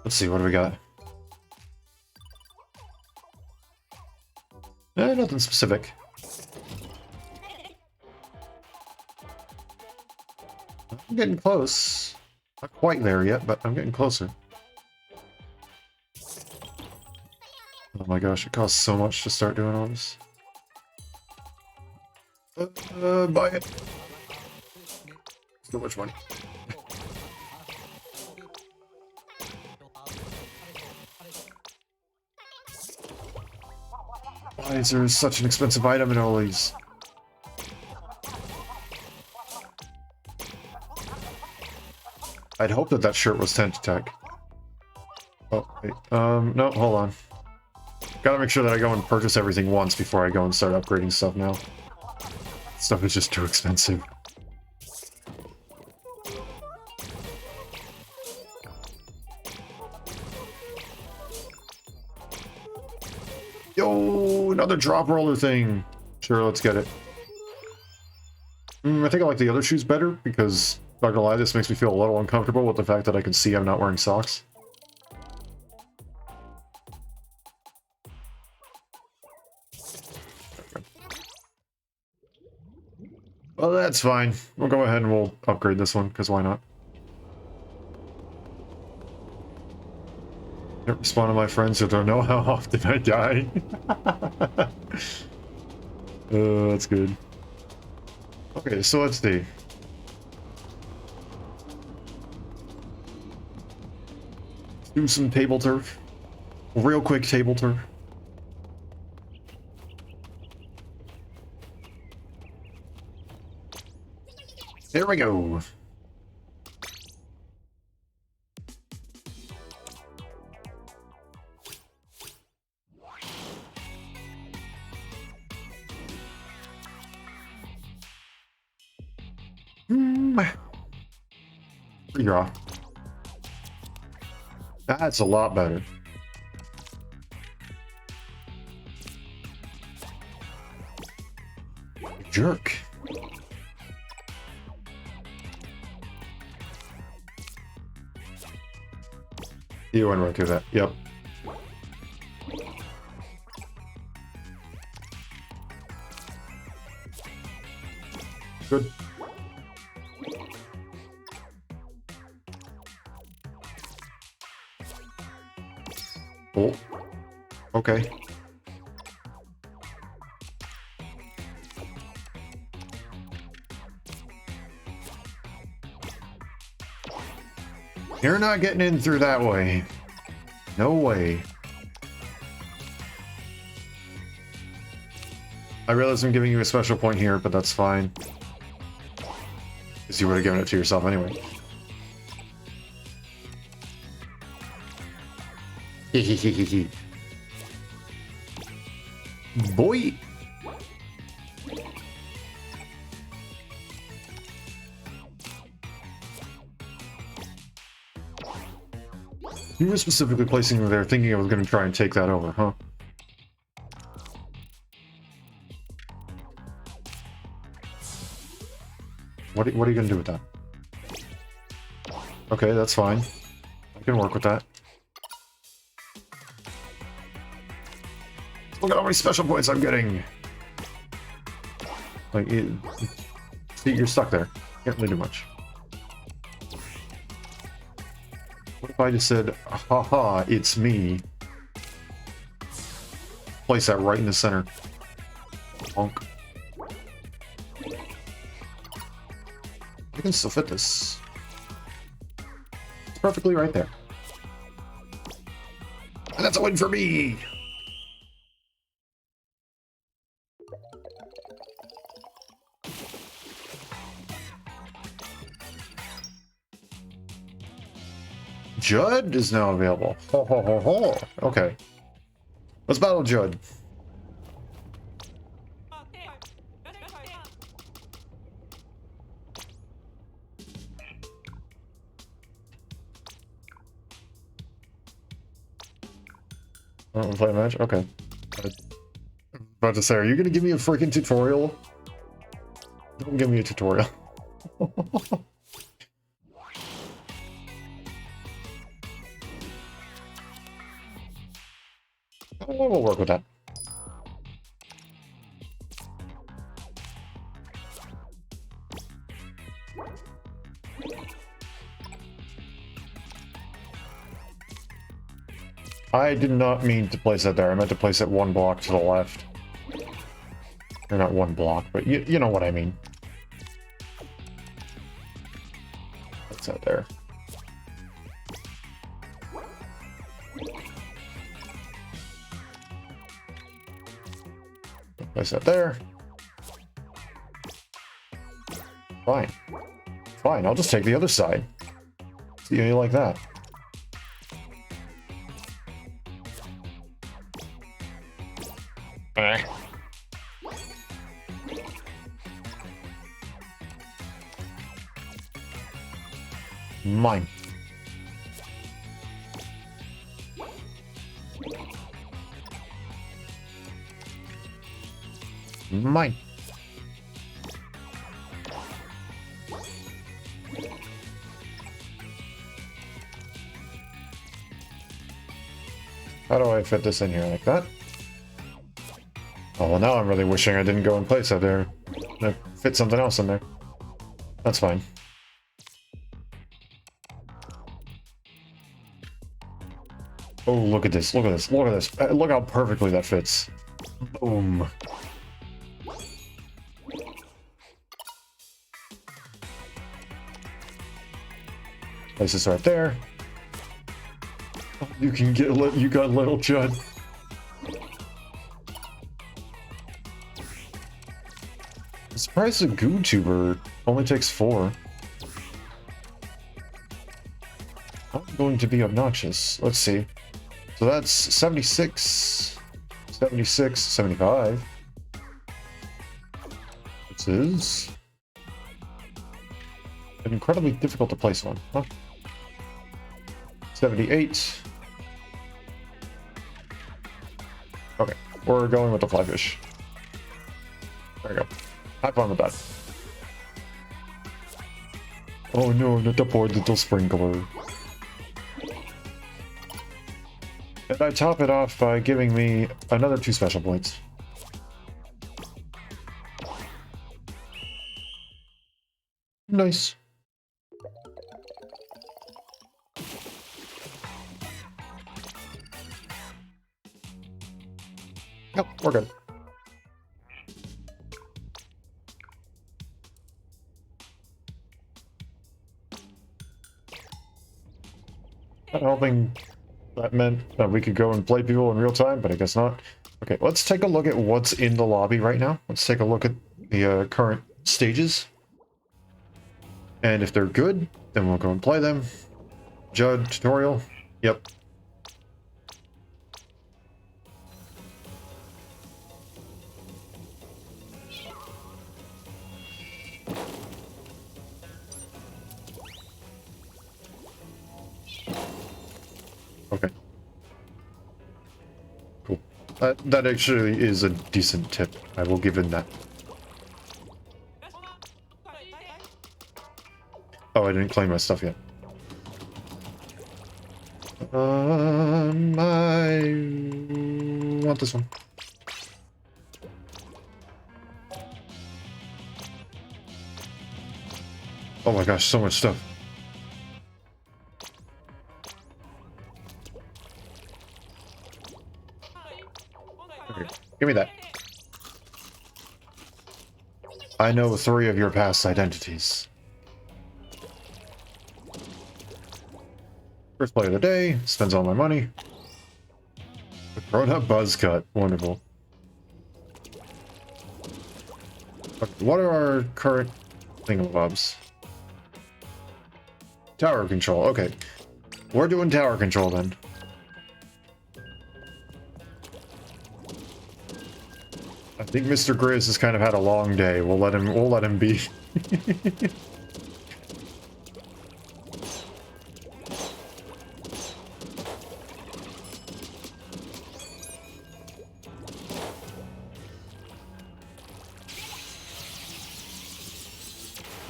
Let's see, what do we got? Nothing specific. I'm getting close. Not quite there yet, but I'm getting closer. Oh my gosh, it costs so much to start doing all this. Buy it. So much money. Why is there such an expensive item in all these? I'd hope that that shirt was tent attack. Oh, wait. No, hold on. Gotta make sure that I go and purchase everything once before I go and start upgrading stuff now. Stuff is just too expensive. Yo, another drop roller thing. Sure, let's get it. I think I like the other shoes better because, not gonna lie, this makes me feel a little uncomfortable with the fact that I can see I'm not wearing socks. Well, that's fine. We'll go ahead and we'll upgrade this one, because why not? Can't respond to my friends who don't know how often I die. That's good. Okay, so let's see. Let's do some table turf. Real quick table turf. There we go. Redraw. That's a lot better. Jerk. You went right through that. Yep. Good. Oh. Okay. You're not getting in through that way. No way. I realize I'm giving you a special point here, but that's fine. Because you would have given it to yourself anyway. Hehehehe. Boy! You were specifically placing me there thinking I was going to try and take that over, huh? What are you going to do with that? Okay, that's fine. I can work with that. Look at how many special points I'm getting! Like, see, you're stuck there. Can't really do much. What if I just said, haha, it's me? Place that right in the center. Bonk. I can still fit this. It's perfectly right there. And that's a win for me! Judd is now available. Ho ho ho ho. Okay. Let's battle Judd. Oh, play a match? Okay. I was about to say, are you gonna give me a freaking tutorial? Don't give me a tutorial. We'll work with that. I did not mean to place it there. I meant to place it one block to the left. Or not one block, but you know what I mean. Place that there. Place that there. Fine. Fine, I'll just take the other side. See how you like that. Mine. Mine. How do I fit this in here like that? Oh, well, now I'm really wishing I didn't go and place that there. I fit something else in there. That's fine. Oh, look at this, look at this, look at this. Look how perfectly that fits. Boom. Place this right there. You can get, you got little Judd. I'm surprised a GooTuber only takes 4. I'm going to be obnoxious. Let's see. So that's 76, 76, 75. This is an incredibly difficult to place one, huh? 78. Okay, we're going with the fly fish. There you go. Have fun with that. Oh no, not the poor little sprinkler. And I top it off by giving me another 2 special points. Nice. Yep, we're good. Not helping. That meant that we could go and play people in real time, but I guess not. Okay, let's take a look at what's in the lobby right now. Let's take a look at the current stages. And if they're good, then we'll go and play them. Judd, tutorial. Yep. Okay. Cool. That actually is a decent tip. I will give him that. Oh, I didn't claim my stuff yet. I want this one. Oh my gosh, so much stuff. Okay, give me that. I know 3 of your past identities. First play of the day, spends all my money. Grown-up buzz cut, wonderful. Okay, what are our current thingamabobs? Tower control, okay. We're doing tower control then. I think Mr. Grizz has kind of had a long day. We'll let him be.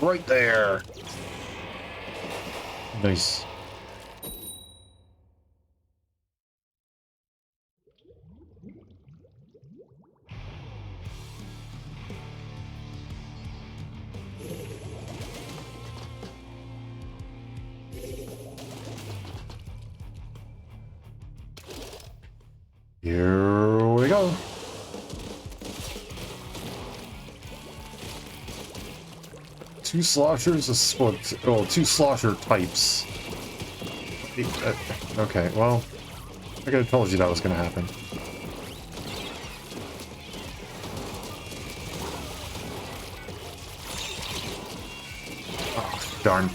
Right there. Nice. Here we go. Two sloshers, a split. Oh, two slosher types. Okay, well, I could have told you that was going to happen. Oh, darn.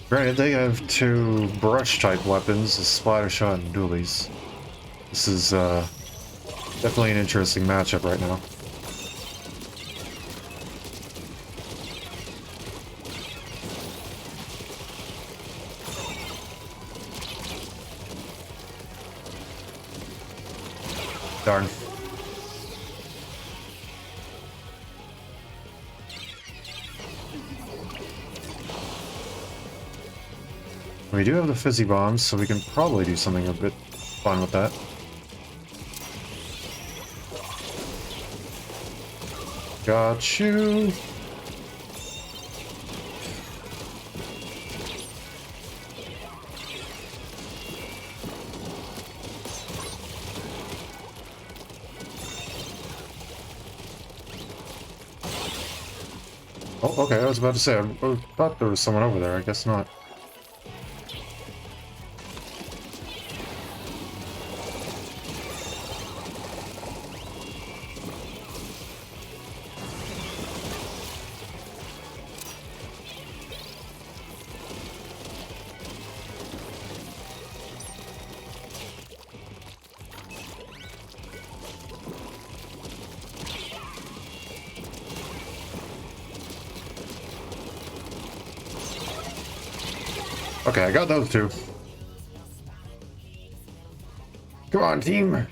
Granted, they have two brush-type weapons, a splatter shot and dualies. This is, definitely an interesting matchup right now. Darn. We do have the fizzy bombs, so we can probably do something a bit fun with that. Got you. Oh, okay, I was about to say, I thought there was someone over there, I guess not. Okay, I got those two. Come on, team.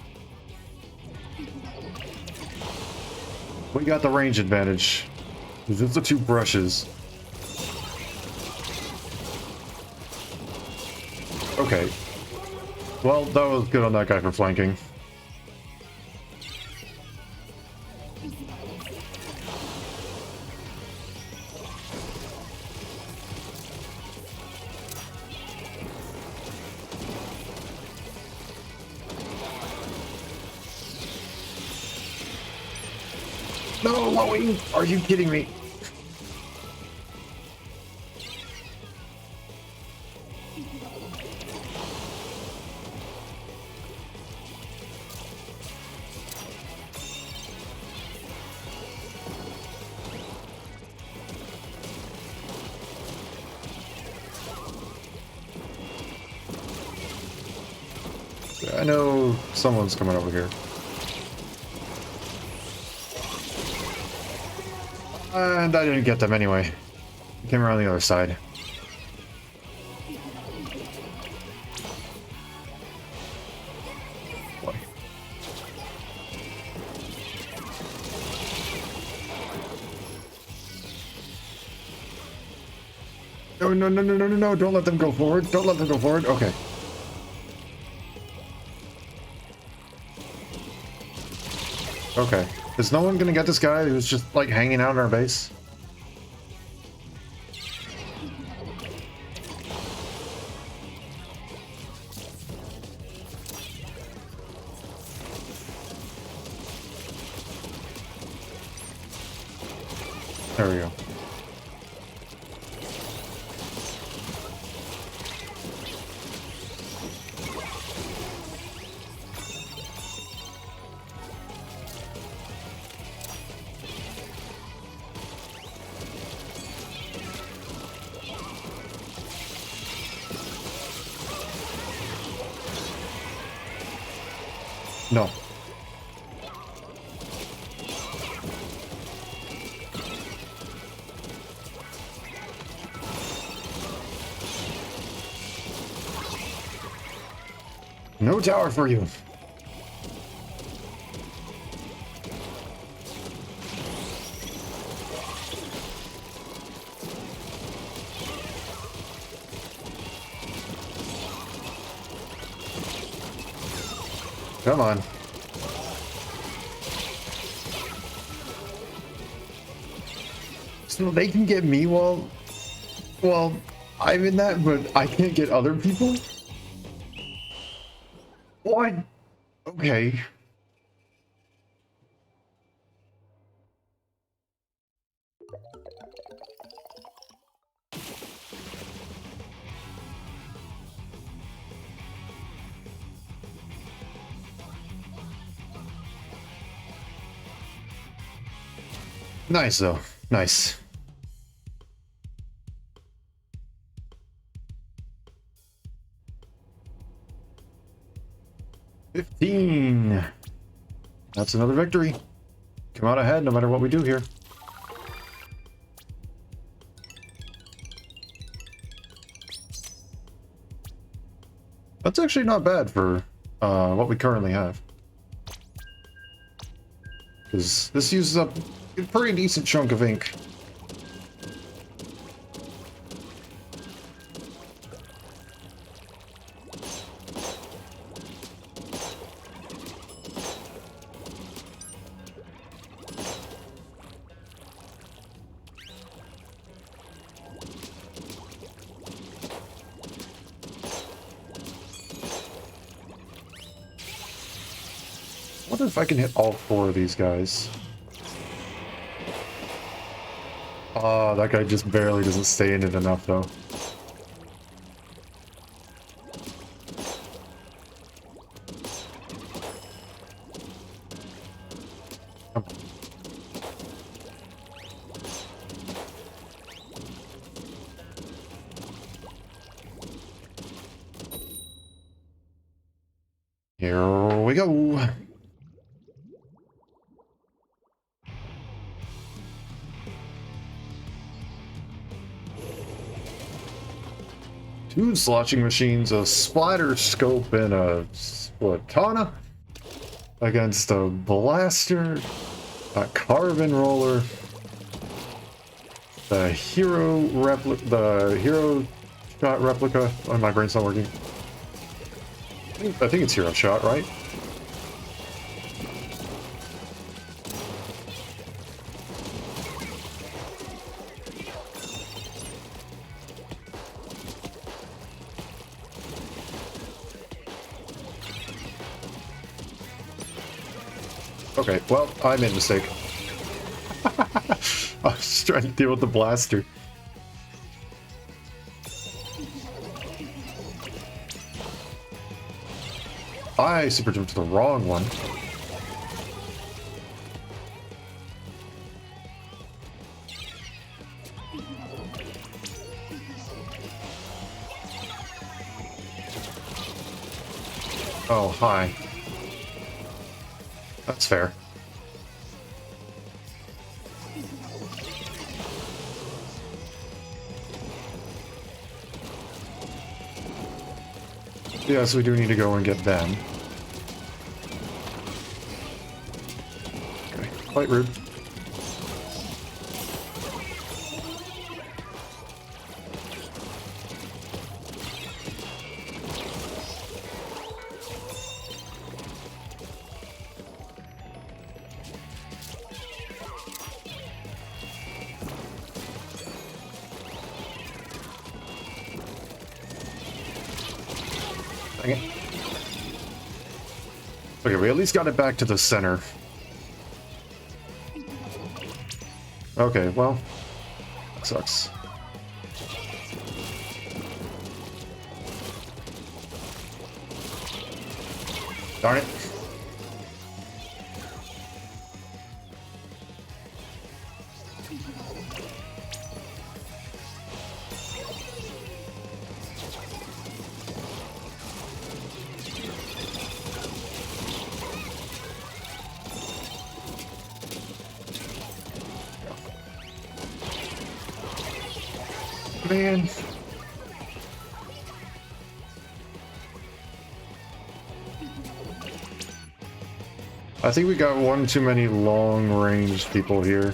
We got the range advantage. It's the two brushes. Okay. Well, that was good on that guy for flanking. No, Loey! Are you kidding me? I know someone's coming over here. And I didn't get them anyway. Came around the other side. Boy. No, no, no, no, no, no, no. Don't let them go forward. Don't let them go forward. Okay. Okay. Is no one gonna get this guy who's just, like, hanging out in our base? There we go. No. No tower for you. Come on. So they can get me while I'm in that, but I can't get other people? What? Okay. Nice though. Nice. $15. That's another victory. Come out ahead no matter what we do here. That's actually not bad for what we currently have. Because this uses up a pretty decent chunk of ink. I wonder if I can hit all 4 of these guys. Oh, that guy just barely doesn't stay in it enough, though. Here we go. Two sloshing machines, a splatter scope, and a katana against a blaster, a carbon roller, the hero shot replica. Oh, my brain's not working. I think it's hero shot, right? Okay, well, I made a mistake. I was trying to deal with the blaster. I super jumped to the wrong one. Oh, hi. That's fair. Yes, we do need to go and get them. Okay, quite rude. Okay, we at least got it back to the center. Okay, well, that sucks. Darn it. Man. I think we got one too many long-range people here.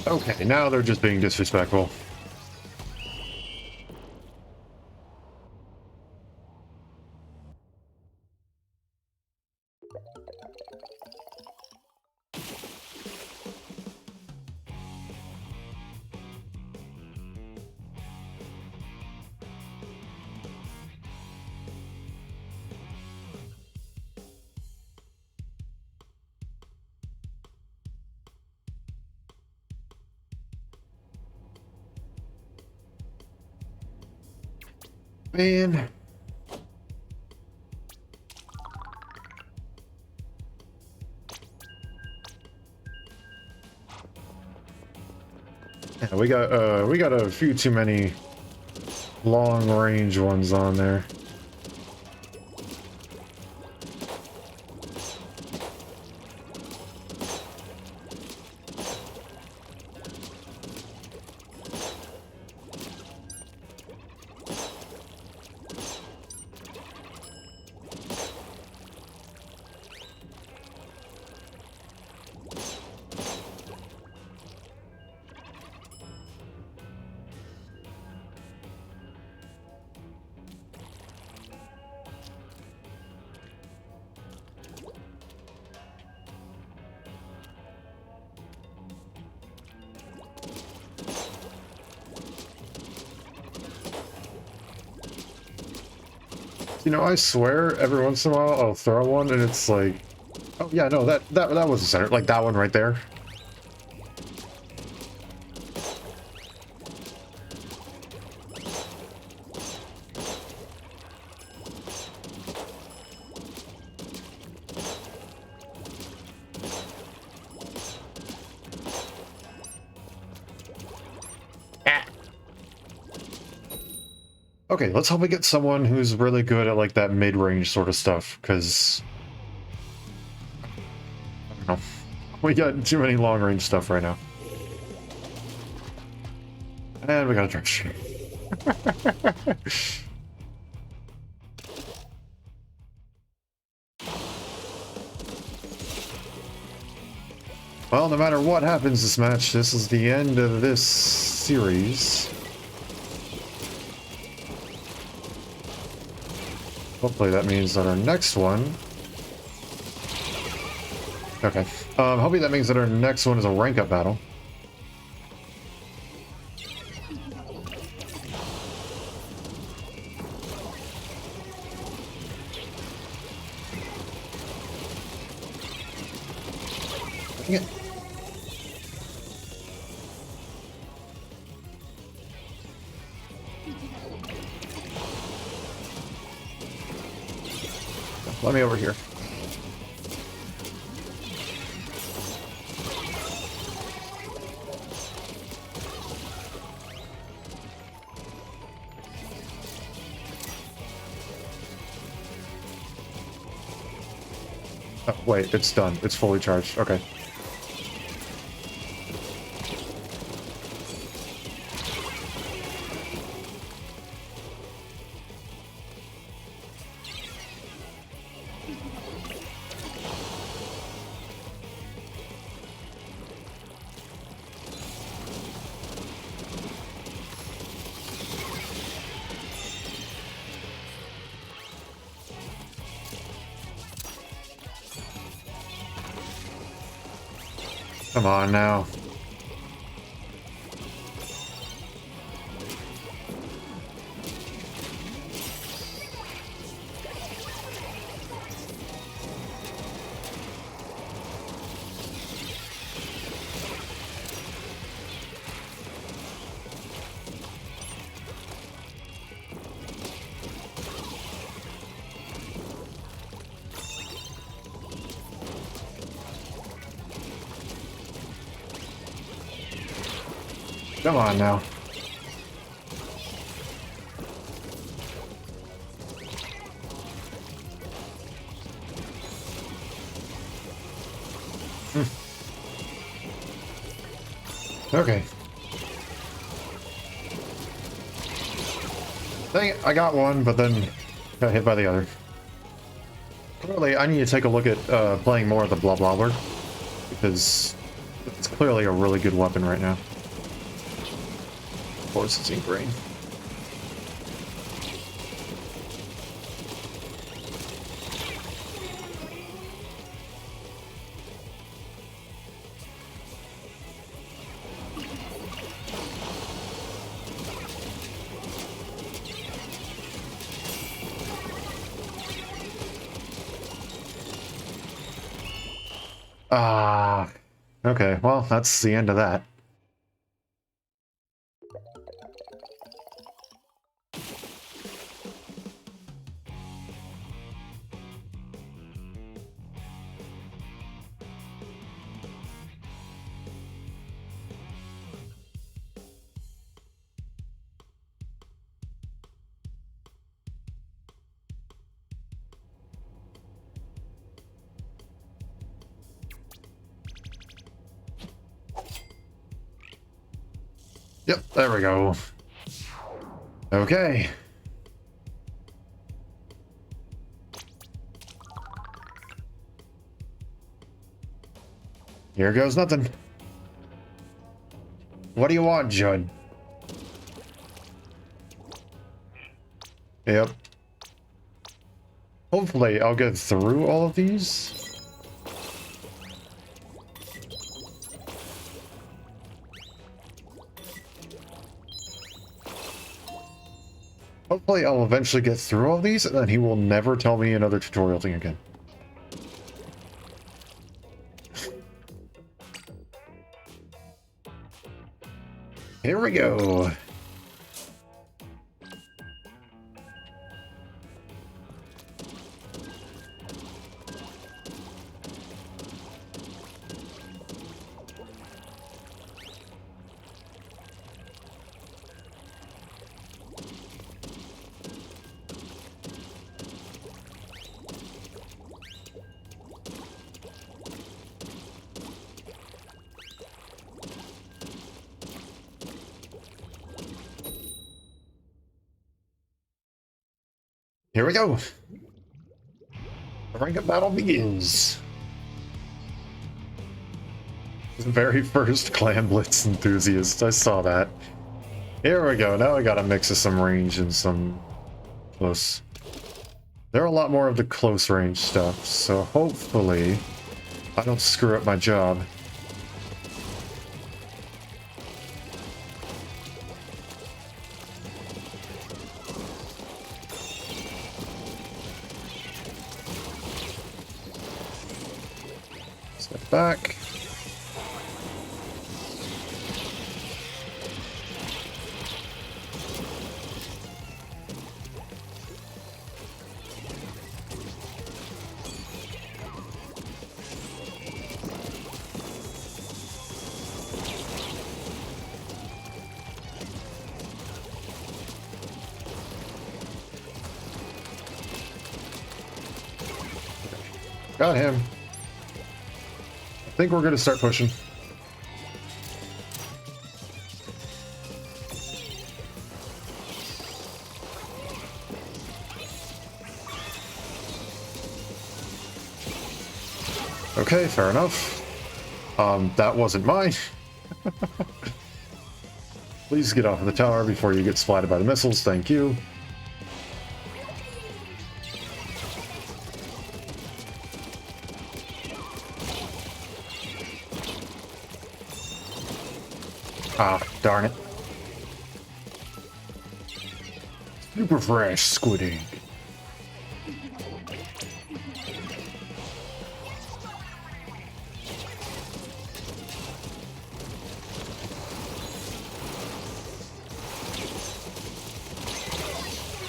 Okay, now they're just being disrespectful. Man. Yeah, we got a few too many long range ones on there. You know, I swear every once in a while I'll throw one and it's like, oh yeah, no, that was the center, like that one right there. Okay, let's hope we get someone who's really good at like that mid-range sort of stuff, because I don't know. We got too many long-range stuff right now. And we got a trench. Well, no matter what happens this match, this is the end of this series. Hopefully that means that our next one... Okay. Hopefully that means that our next one is a rank-up battle. Dang it. Let me over here. Oh, wait, it's done. It's fully charged. Okay. Come on now. Come on now. Okay. Dang it, I got one, but then got hit by the other. Clearly, I need to take a look at playing more of the blah blah word, because it's It's clearly a really good weapon right now. Of course, it's ingrained. Ah, okay, well, that's the end of that. Yep, there we go. Okay. Here goes nothing. What do you want, Judd? Yep. Hopefully I'll get through all of these. Hopefully I'll eventually get through all these, and then he will never tell me another tutorial thing again. Here we go. Here we go. The rank up battle begins. The very first Clan Blitz enthusiast. I saw that. Here we go. Now I got a mix of some range and some close. There are a lot more of the close range stuff, so hopefully I don't screw up my job. Step back. Got him. I think we're gonna start pushing. Okay, fair enough. That wasn't mine. Please get off of the tower before you get splatted by the missiles, thank you. Ah, darn it. Super fresh squid egg.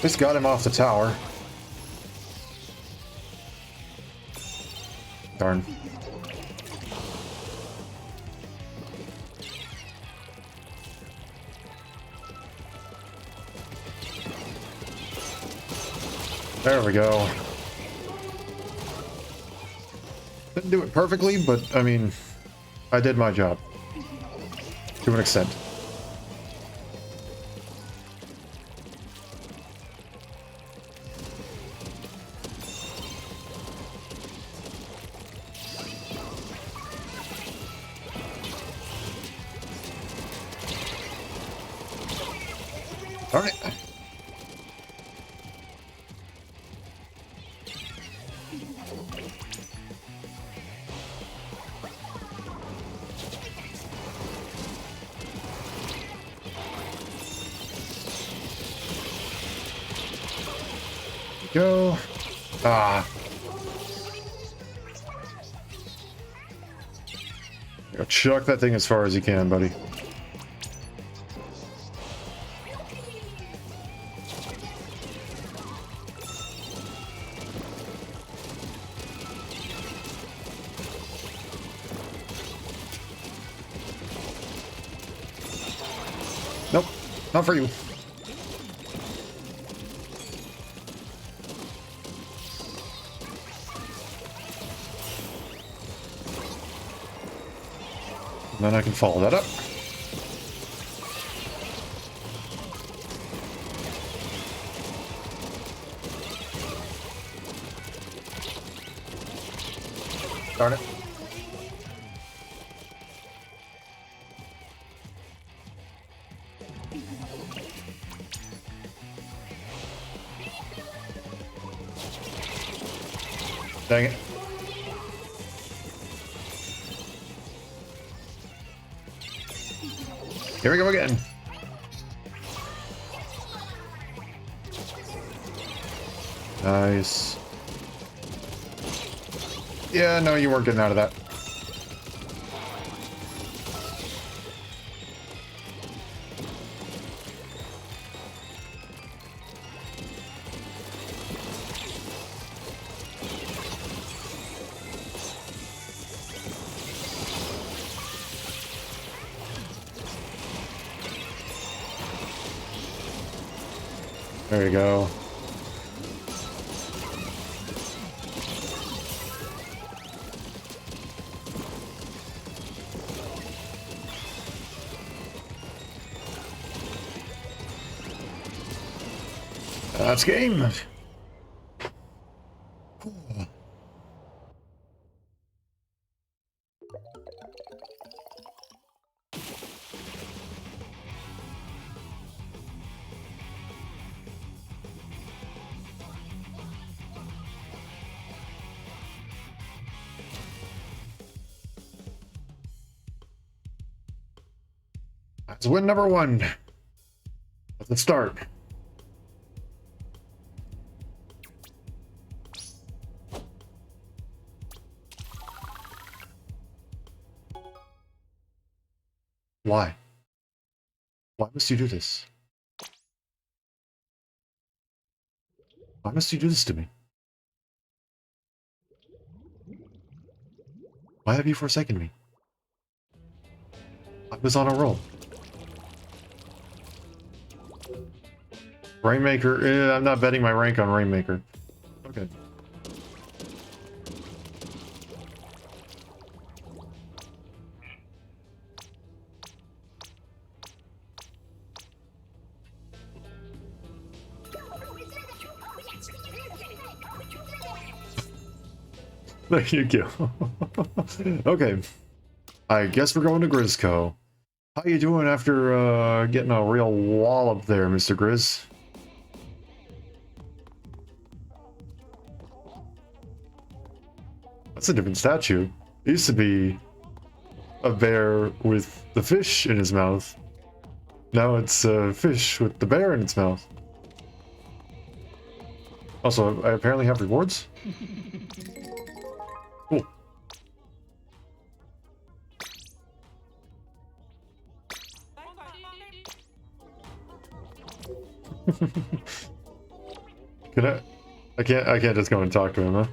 Just got him off the tower. Darn. There we go. Didn't do it perfectly, but I mean, I did my job. To an extent. Darn it. Go. Ah. Chuck that thing as far as you can, buddy. Nope, not for you. And then I can follow that up. Darn it. Dang it. Here we go again. Nice. Yeah, no, you weren't getting out of that. There you go. That's game. That's win number 1. Let's start. Why? Why must you do this? Why must you do this to me? Why have you forsaken me? I was on a roll. Rainmaker, I'm not betting my rank on Rainmaker. Okay. There you go. Okay. I guess we're going to Grizzco. How you doing after getting a real wallop there, Mr. Grizz? That's a different statue. It used to be a bear with the fish in his mouth. Now it's a fish with the bear in its mouth. Also, I apparently have rewards? Cool. Can I can't just go and talk to him, huh?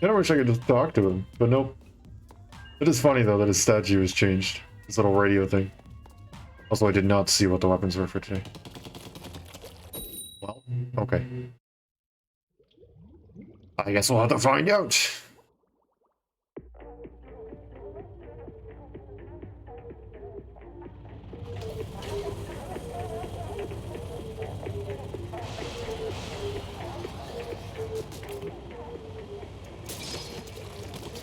I wish I could just talk to him, but nope. It is funny though that his statue has changed. His little radio thing. Also, I did not see what the weapons were for today. Well, okay. I guess we'll have to find out.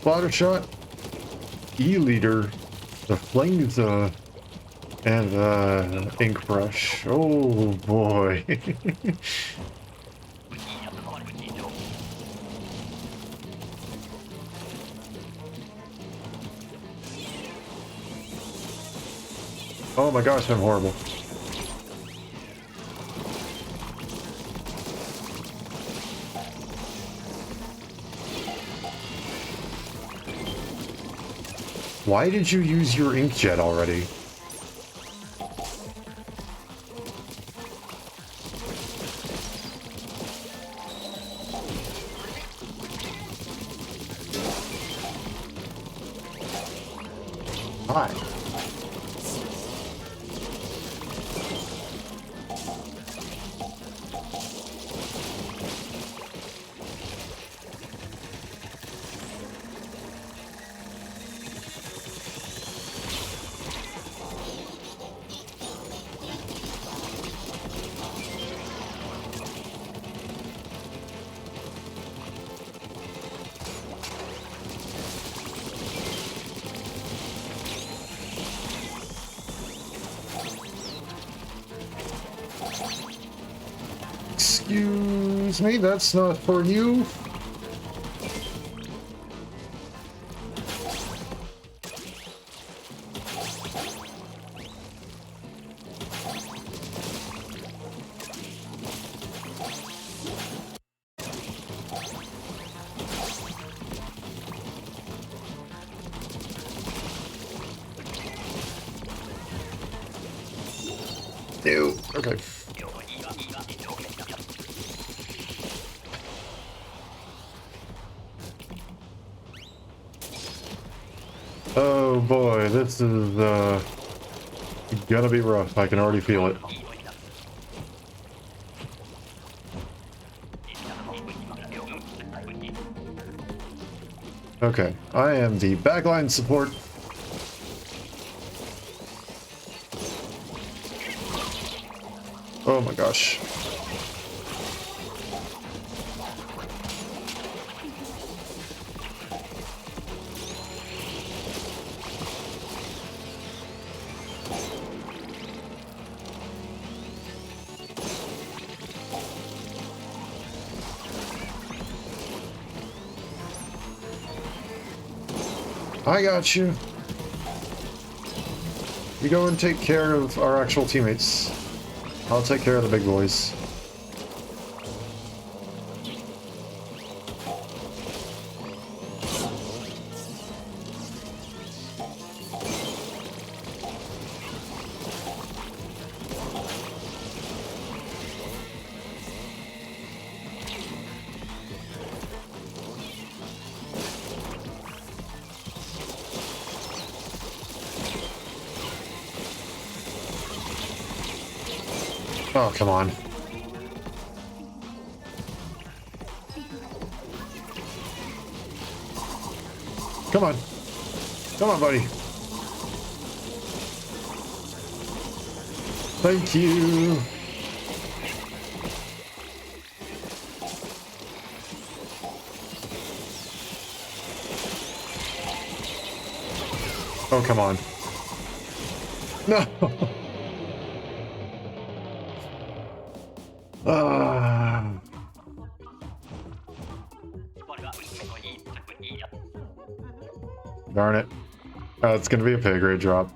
Spotter shot. E-leader. the flames and the ink brush. Oh boy. Oh my gosh, I'm horrible. Why did you use your inkjet already? Hi. Excuse me, that's not for you. Ew. Okay. Oh boy, this is gonna be rough. I can already feel it. Okay, I am the backline support. Oh my gosh. I got you. You go and take care of our actual teammates. I'll take care of the big boys. Oh, come on. Come on. Come on, buddy. Thank you. Oh, come on. No. Darn it. It's gonna be a pay grade drop.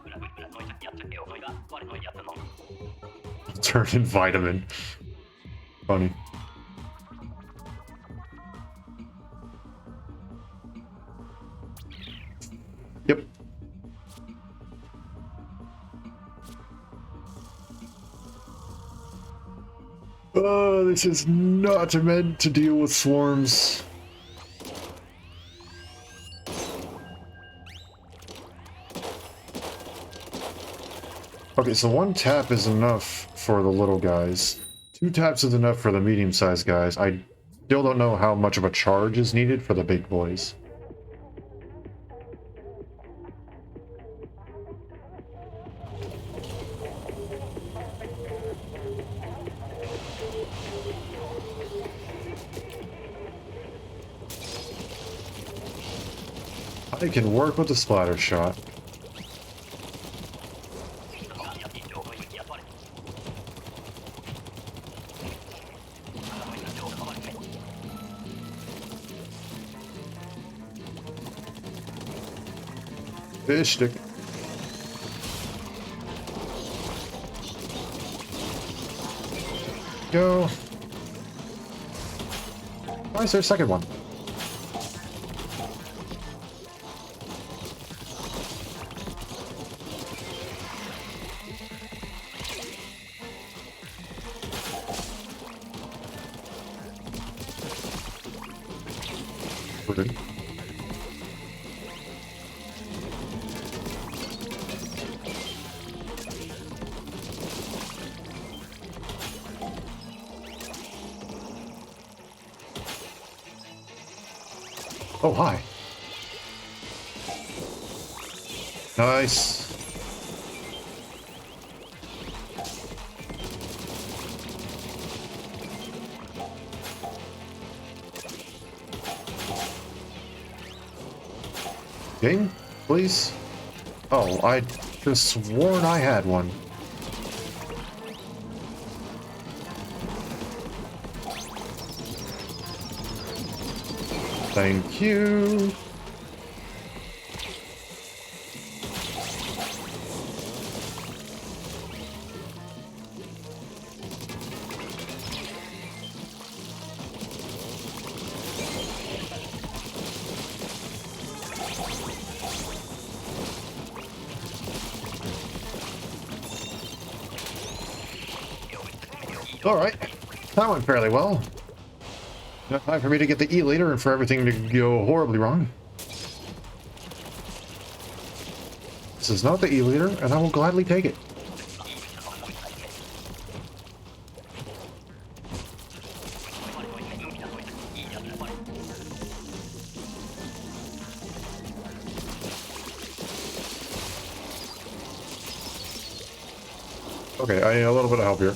Turn in vitamin. Funny. Yep. Oh, this is not meant to deal with swarms. Okay, so one tap is enough for the little guys. 2 taps is enough for the medium-sized guys. I still don't know how much of a charge is needed for the big boys. I can work with the splatter shot. Fish stick. Go. Why is there a second one? We're good. Oh, hi. Nice. Game, please. Oh, I just sworn I had one. Thank you. All right, that went fairly well. No time for me to get the E-liter and for everything to go horribly wrong. This is not the E-liter, and I will gladly take it. Okay, I need a little bit of help here.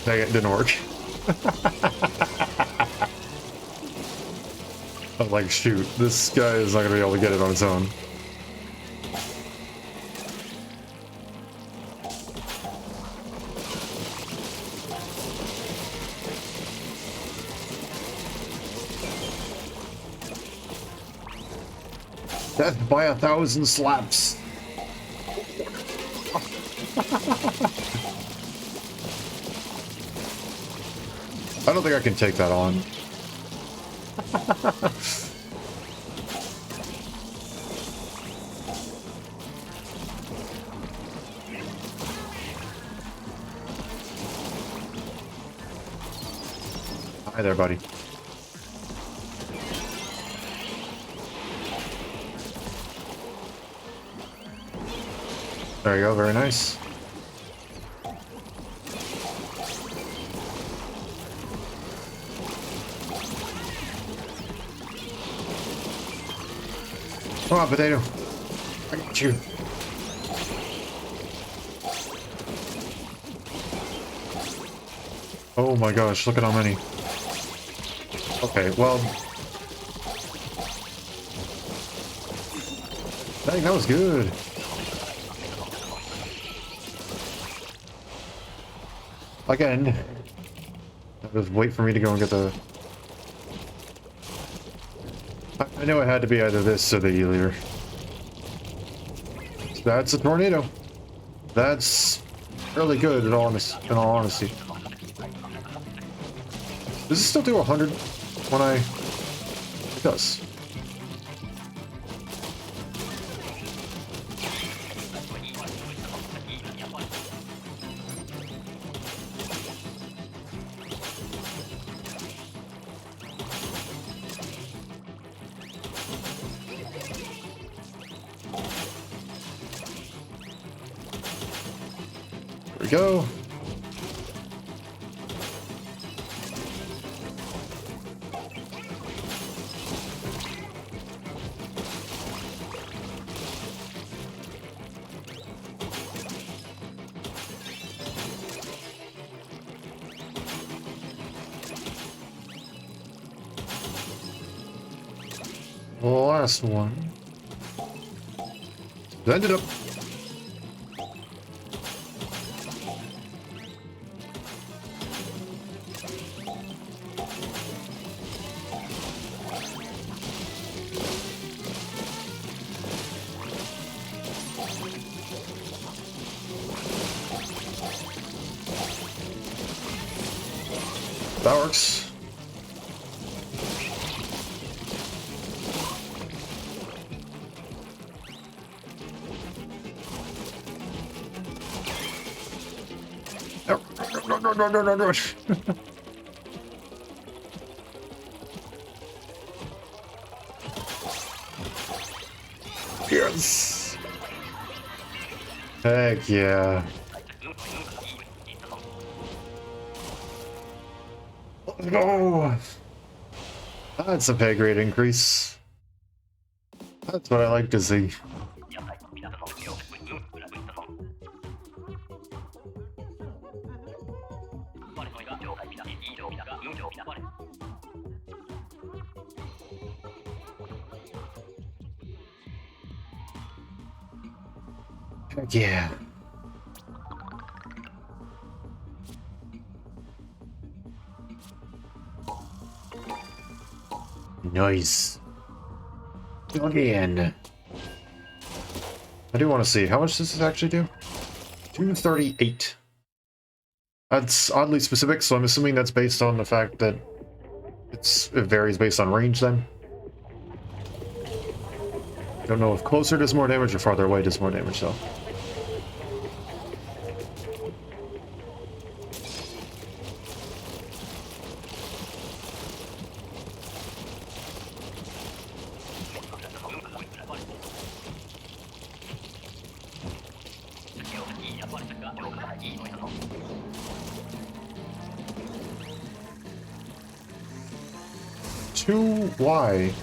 Dang it, didn't work. I'm like, shoot, this guy is not gonna be able to get it on his own. Death by 1,000 slaps. I don't think I can take that on. Hi there, buddy. There you go, very nice. Come on, potato. I got you. Oh my gosh, look at how many. Okay, well. Dang, that was good. Again. Just wait for me to go and get the... I knew it had to be either this or the E-liter. That's a tornado. That's really good in all honesty. Does it still do 100 when I... It does. There we go. The last one. Send it up. That works. No. Yes. Heck yeah. Let's go. That's a pay grade increase. That's what I like to see. Heck yeah. Nice. Again. I do want to see how much this actually do. 238. That's oddly specific, so I'm assuming that's based on the fact that it varies based on range then. I don't know if closer does more damage or farther away does more damage though. Why?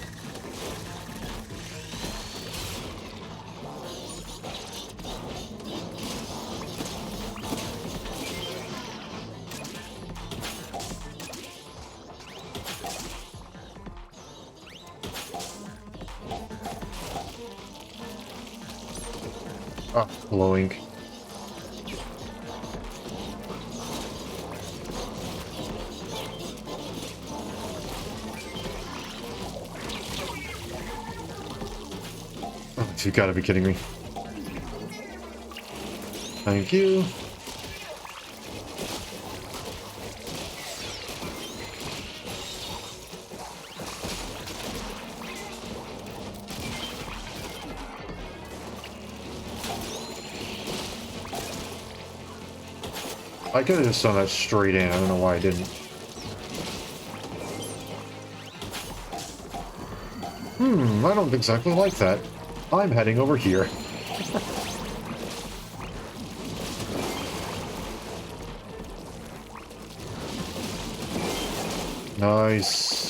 Ah, glowing. You gotta be kidding me. Thank you. I could have just done that straight in. I don't know why I didn't. I don't exactly like that. I'm heading over here. Nice.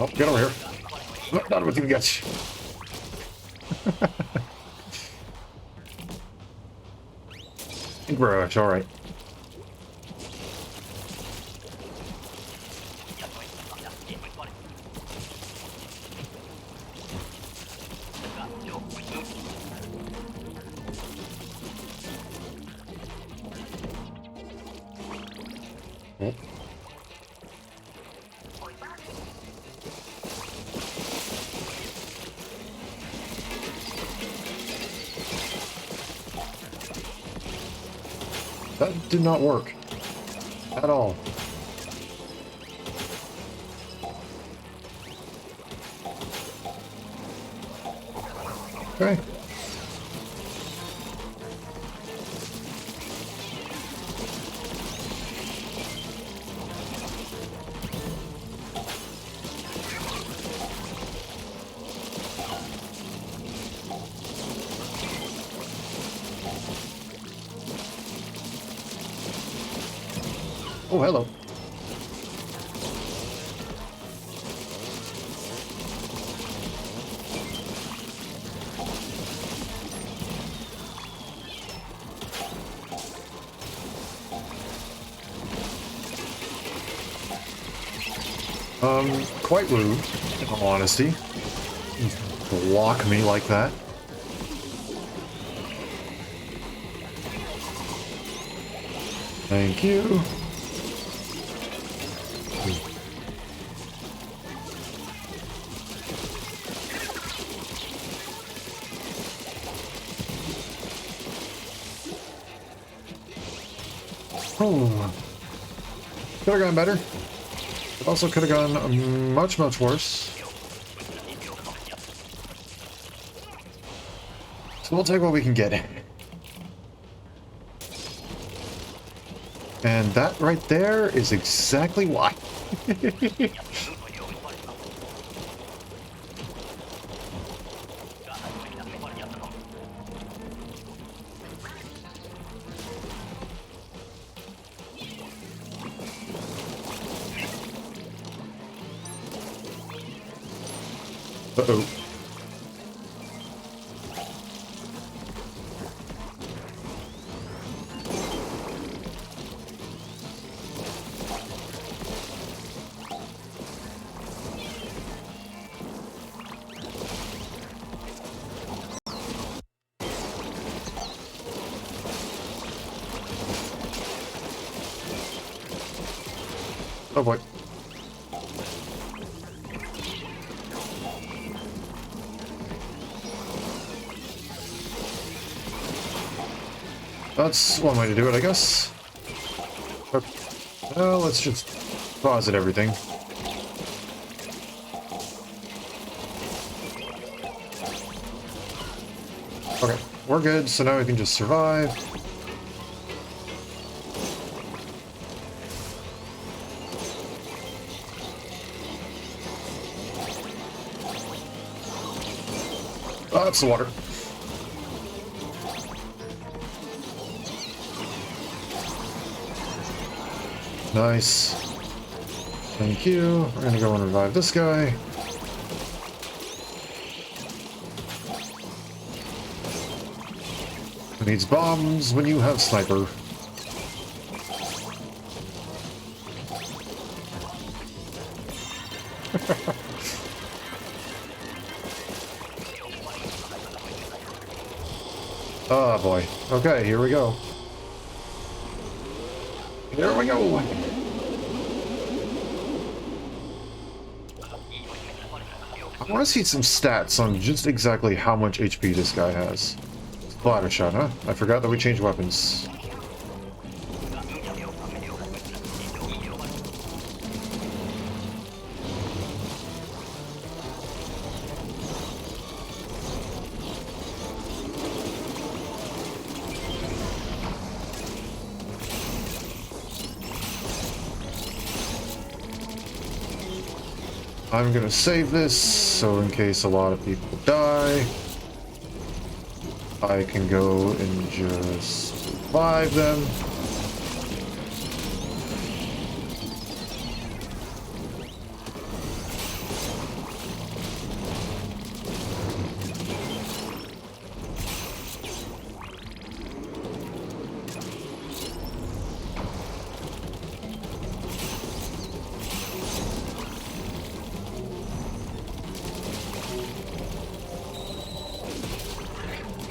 Oh, get over here. Not with you guys. Garage, alright. That did not work. At all. Okay. Oh, hello. Quite rude, in all honesty. Block me like that. Thank you. Oh, could have gone better. It also could have gone much, much worse. So we'll take what we can get. And that right there is exactly why. Uh-oh. Oh boy. That's one way to do it, I guess. Okay. Well, let's just posit everything. Okay, we're good, so now we can just survive. Oh, that's the water. Nice. Thank you. We're gonna go and revive this guy. Who needs bombs when you have sniper? Oh boy. Okay, here we go. Here we go. I want to see some stats on just exactly how much HP this guy has. Splatter shot, huh? I forgot that we changed weapons. I'm gonna save this, so in case a lot of people die, I can go and just revive them.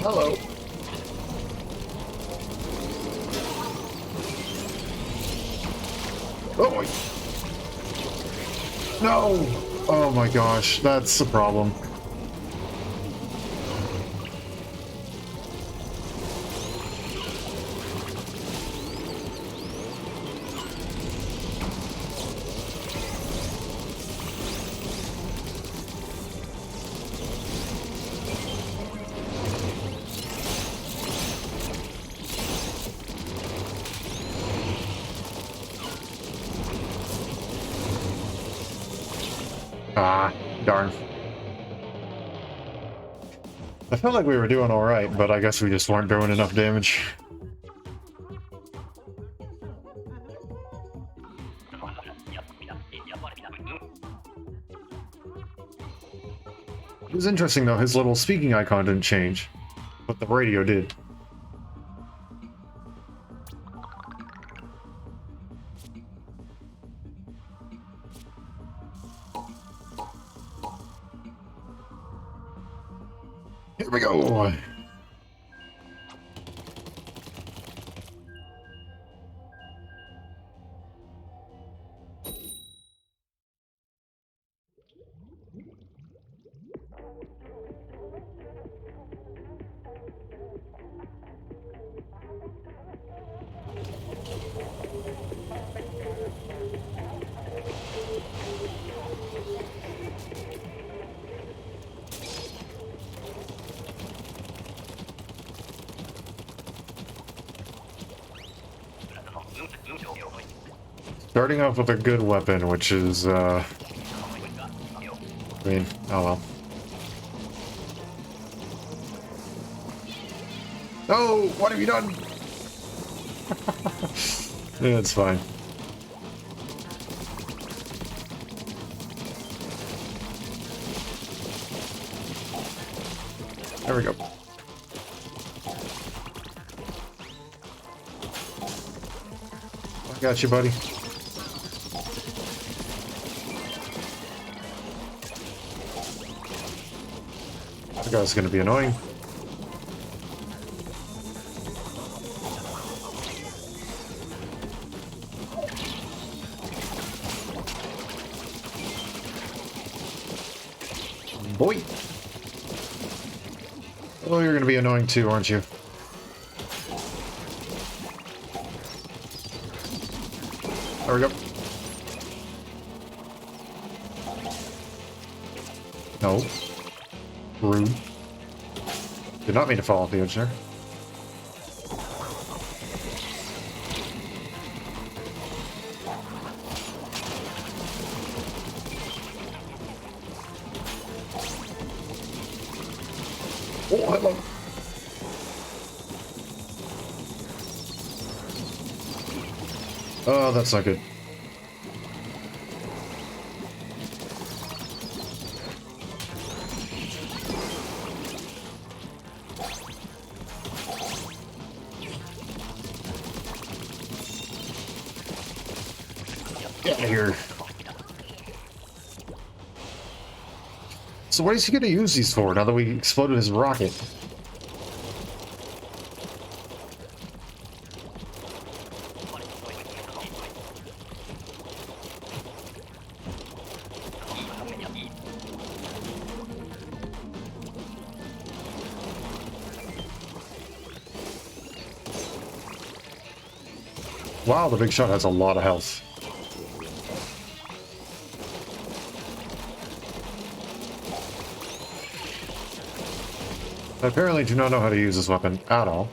Hello. Oh boy. No! Oh my gosh, that's the problem. Ah, darn. I felt like we were doing alright, but I guess we just weren't doing enough damage. It was interesting though, his little speaking icon didn't change, but the radio did. Here we go. Starting off with a good weapon, which is, I mean, oh well. Oh, what have you done? Yeah, it's fine. There we go. I got you, buddy. That guy's gonna be annoying. Boy! Oh, you're gonna be annoying too, aren't you? There we go. No. Rude. Did not mean to fall off the edge there. Oh, hello. Oh, that's not good. Get out of here. So what is he going to use these for now that we exploded his rocket? Wow, the big shot has a lot of health. I apparently do not know how to use this weapon at all.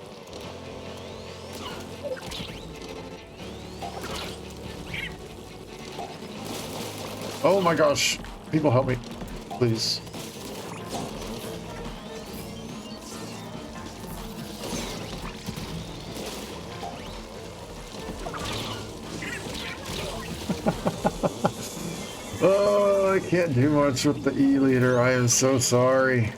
Oh my gosh. People help me. Please. Oh, I can't do much with the E-liter. I am so sorry.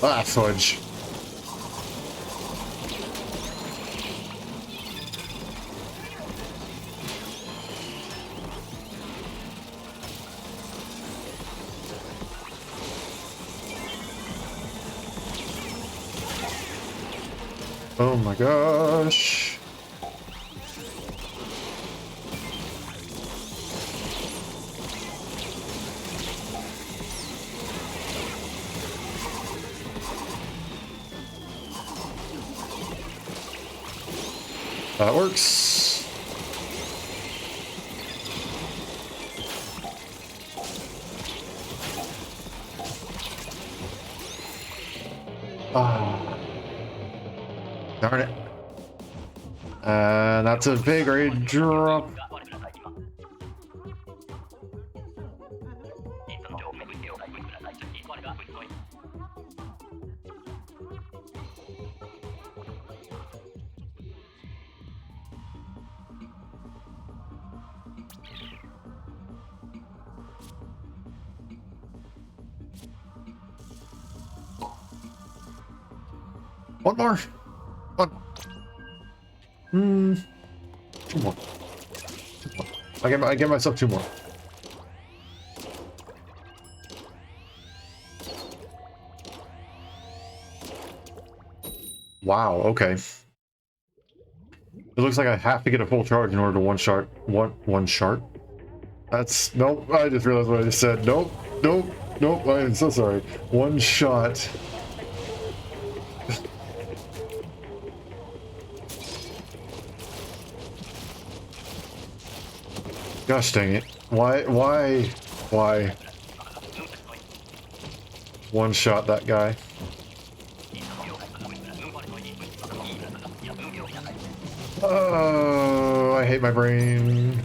Ah, fudge. Oh my gosh. That works. Ah. Darn it. That's a big rate drop. One more. One. Two more. Two more. I get myself two more. Wow, okay. It looks like I have to get a full charge in order to one shot. One shot? That's... Nope, I just realized what I just said. Nope, nope, nope, I am so sorry. One shot. Gosh dang it. Why? One shot that guy. Oh, I hate my brain.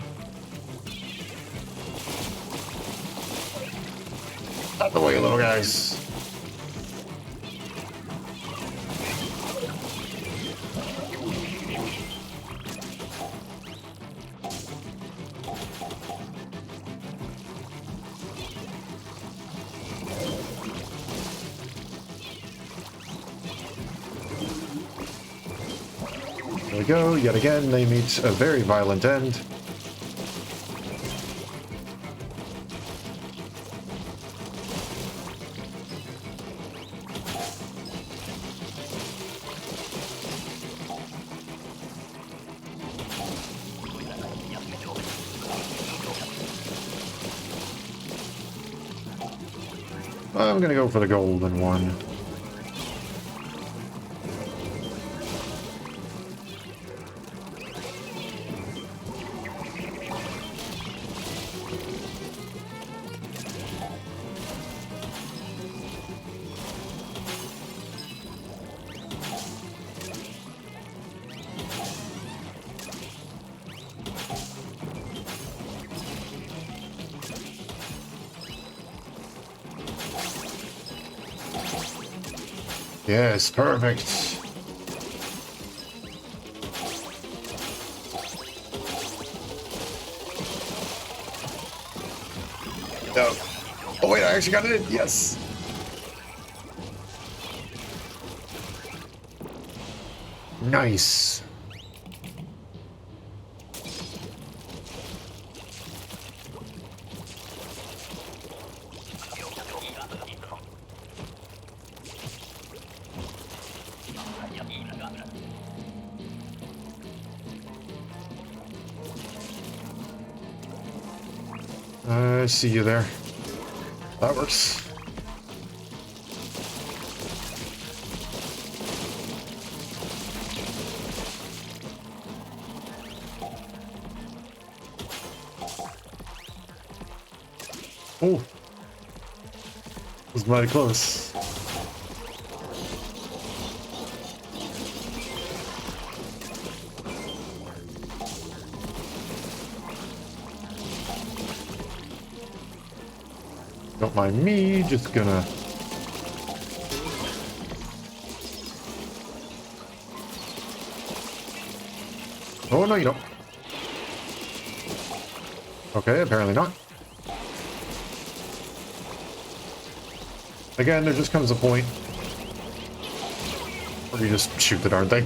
Out the way, little guys. There we go, yet again, they meet a very violent end. I'm gonna go for the golden one. Yes, perfect. No. Oh wait, I actually got it in. Yes. Nice. I see you there. That works. Oh, was mighty close. Don't mind me, just gonna... Oh, no, you don't. Okay, apparently not. Again, there just comes a point where you just shoot the darn thing.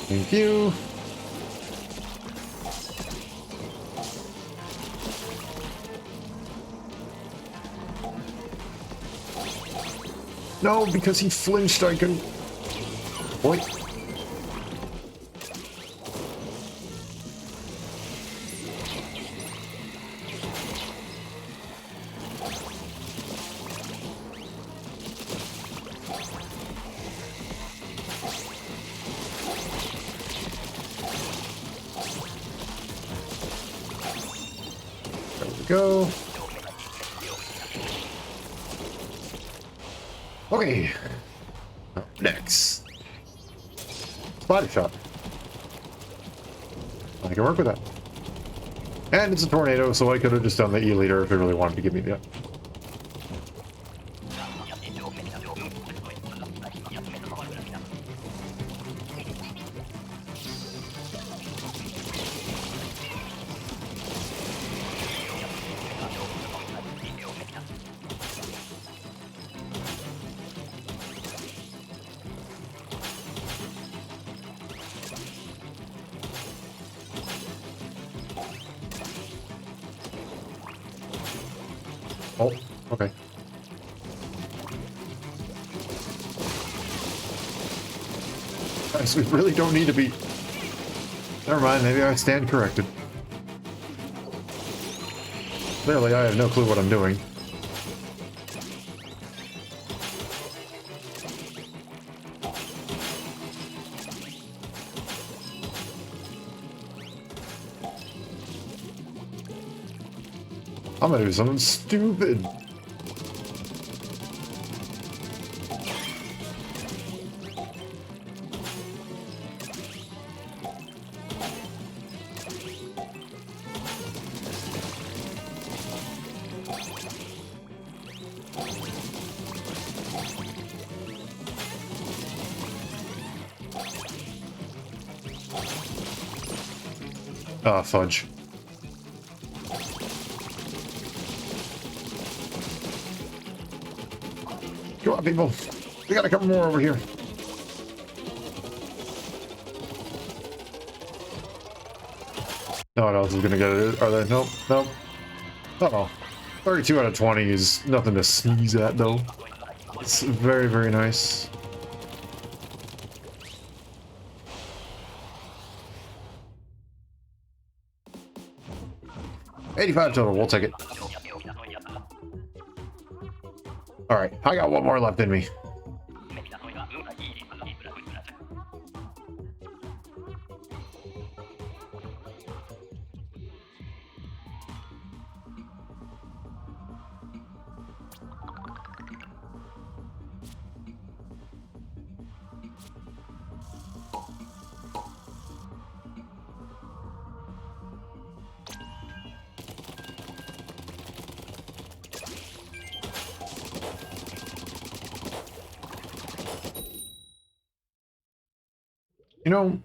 Thank you. No, because he flinched, I can... Boy. There we go. Okay. Up next. Body shot. I can work with that. And it's a tornado, so I could have just done the E-liter if it really wanted to give me the... Oh, okay. Guys, we really don't need to be... Never mind, maybe I stand corrected. Clearly, I have no clue what I'm doing. I'm gonna do something stupid. Ah, fudge. Come on, people. We got a couple more over here. No one else is gonna get it, are they? Nope, nope. Uh-oh. 32 out of 20 is nothing to sneeze at, though. It's very, very nice. $85 total, we'll take it. Alright, I got one more left in me. You know,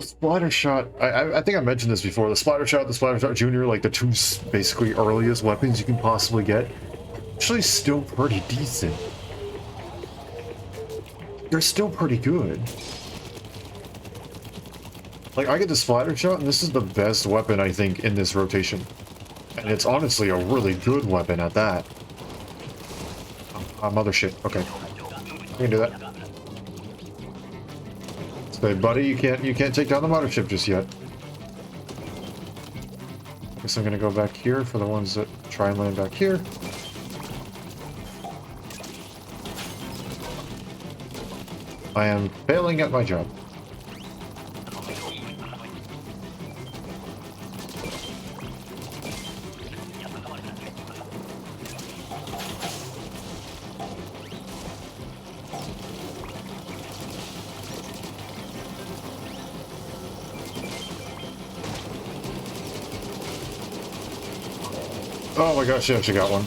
Splatter Shot, I think I mentioned this before, the Splatter Shot Junior, like the two basically earliest weapons you can possibly get, actually still pretty decent. They're still pretty good. Like, I get the Splatter Shot, and this is the best weapon, I think, in this rotation. And it's honestly a really good weapon at that. Mothership, okay. I can do that. Hey, buddy, you can't take down the mothership just yet. Guess I'm gonna go back here for the ones that try and land back here. I am failing at my job. Oh my gosh, she actually got one.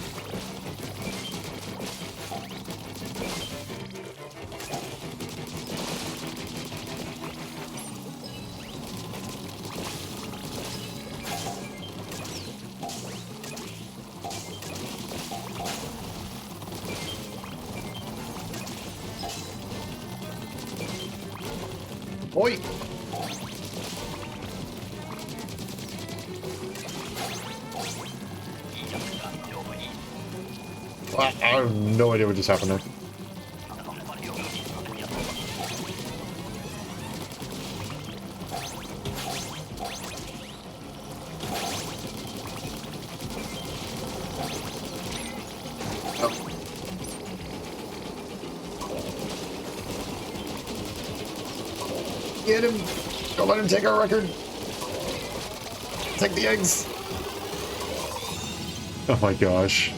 Oi! I have no idea what just happened there. Oh. Get him! Don't let him take our record! Take the eggs! Oh my gosh.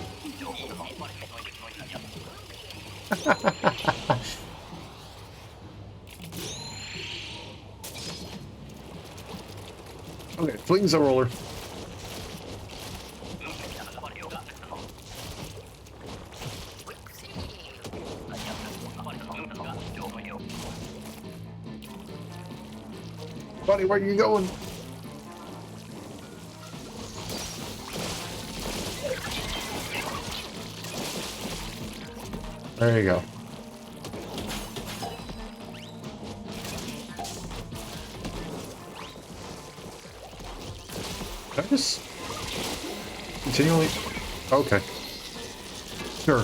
Okay, flings a roller. Buddy, where are you going? There you go. Can I just continually? Okay. Sure.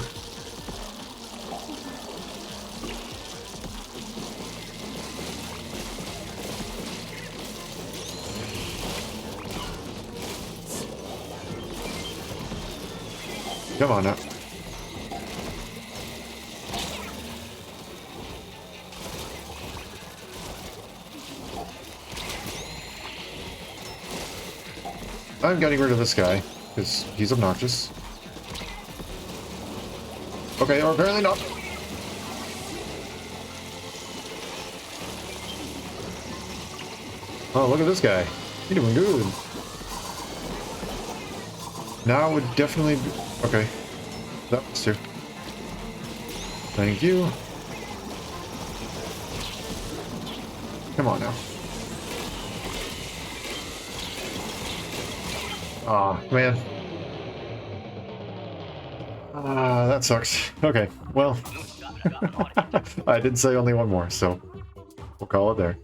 Come on now. I'm getting rid of this guy, because he's obnoxious. Okay, or apparently not. Oh, look at this guy. He's doing good. Now would definitely be... Okay. That was two. Thank you. Come on now. Aw, man. That sucks. Okay, well. I did say only one more, so we'll call it there.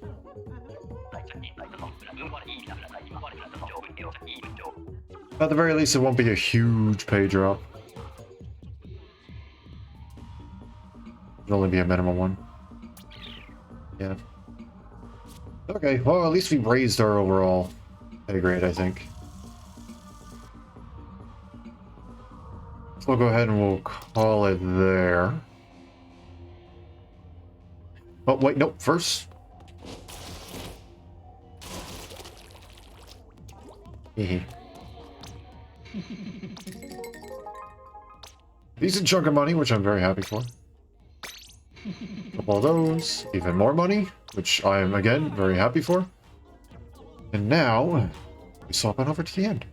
At the very least, it won't be a huge pay drop. It'll only be a minimum one. Yeah. Okay, well, at least we raised our overall pay grade, I think. So we'll go ahead and we'll call it there. Oh, wait, nope, first. Decent chunk of money, which I'm very happy for. Couple of those, even more money, which I am, again, very happy for. And now, we swap on over to the end.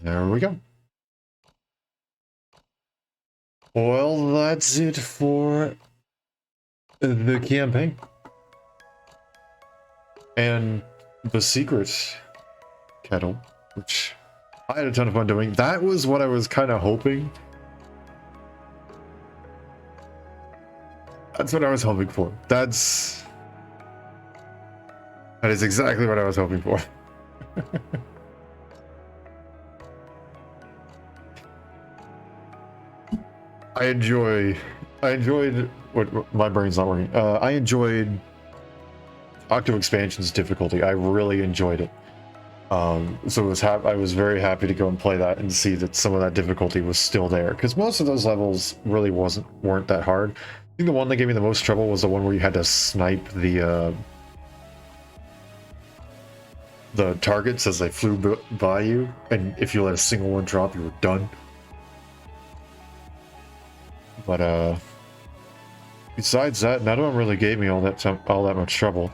There we go. Well, that's it for the campaign. And the secret kettle, which I had a ton of fun doing. That was what I was kind of hoping. That's what I was hoping for. That is exactly what I was hoping for. I enjoyed what my brain's not working. I enjoyed Octo Expansion's difficulty. I really enjoyed it. So I was very happy to go and play that and see that some of that difficulty was still there, because most of those levels really weren't that hard. I think the one that gave me the most trouble was the one where you had to snipe the targets as they flew by you, and if you let a single one drop, you were done. But besides that, none of them really gave me all that much trouble.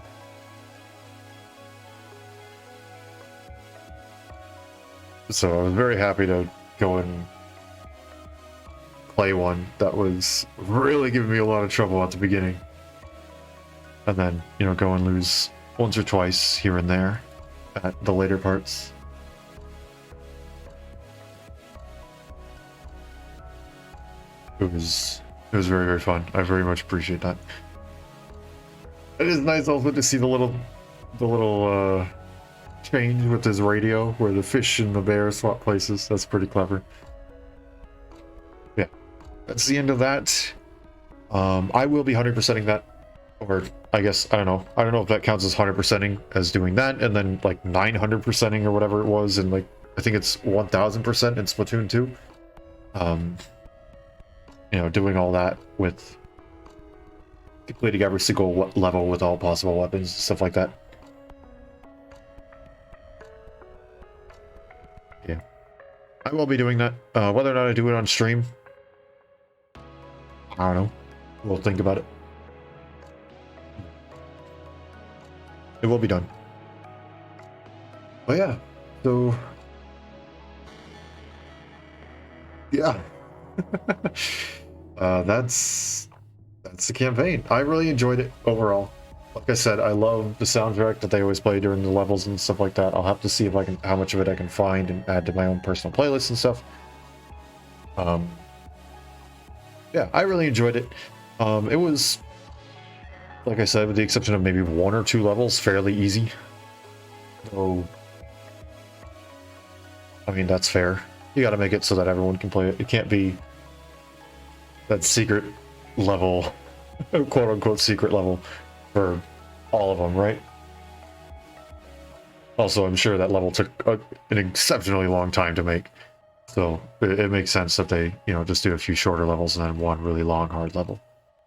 So I was very happy to go and play one that was really giving me a lot of trouble at the beginning. And then, you know, go and lose once or twice here and there at the later parts. It was very, very fun. I very much appreciate that. It is nice also to see the little change with his radio where the fish and the bear swap places. That's pretty clever. Yeah, that's the end of that. I will be 100%ing that, or I guess I don't know if that counts as 100%ing as doing that and then like 900%ing or whatever it was, and like I think it's 1000% in Splatoon 2. You know, doing all that with completing every single level with all possible weapons, stuff like that. Yeah, I will be doing that. Whether or not I do it on stream, I don't know. We'll think about it. It will be done. But yeah, so yeah. That's the campaign. I really enjoyed it overall. Like I said, I love the soundtrack that they always play during the levels and stuff like that. I'll have to see if how much of it I can find and add to my own personal playlists and stuff. Yeah, I really enjoyed it. It was, like I said, with the exception of maybe 1 or 2 levels, fairly easy. So, I mean, that's fair. You gotta make it so that everyone can play it. It can't be that secret level, quote-unquote secret level, for all of them, right? Also, I'm sure that level took an exceptionally long time to make, so it makes sense that they, you know, just do a few shorter levels and then one really long, hard level.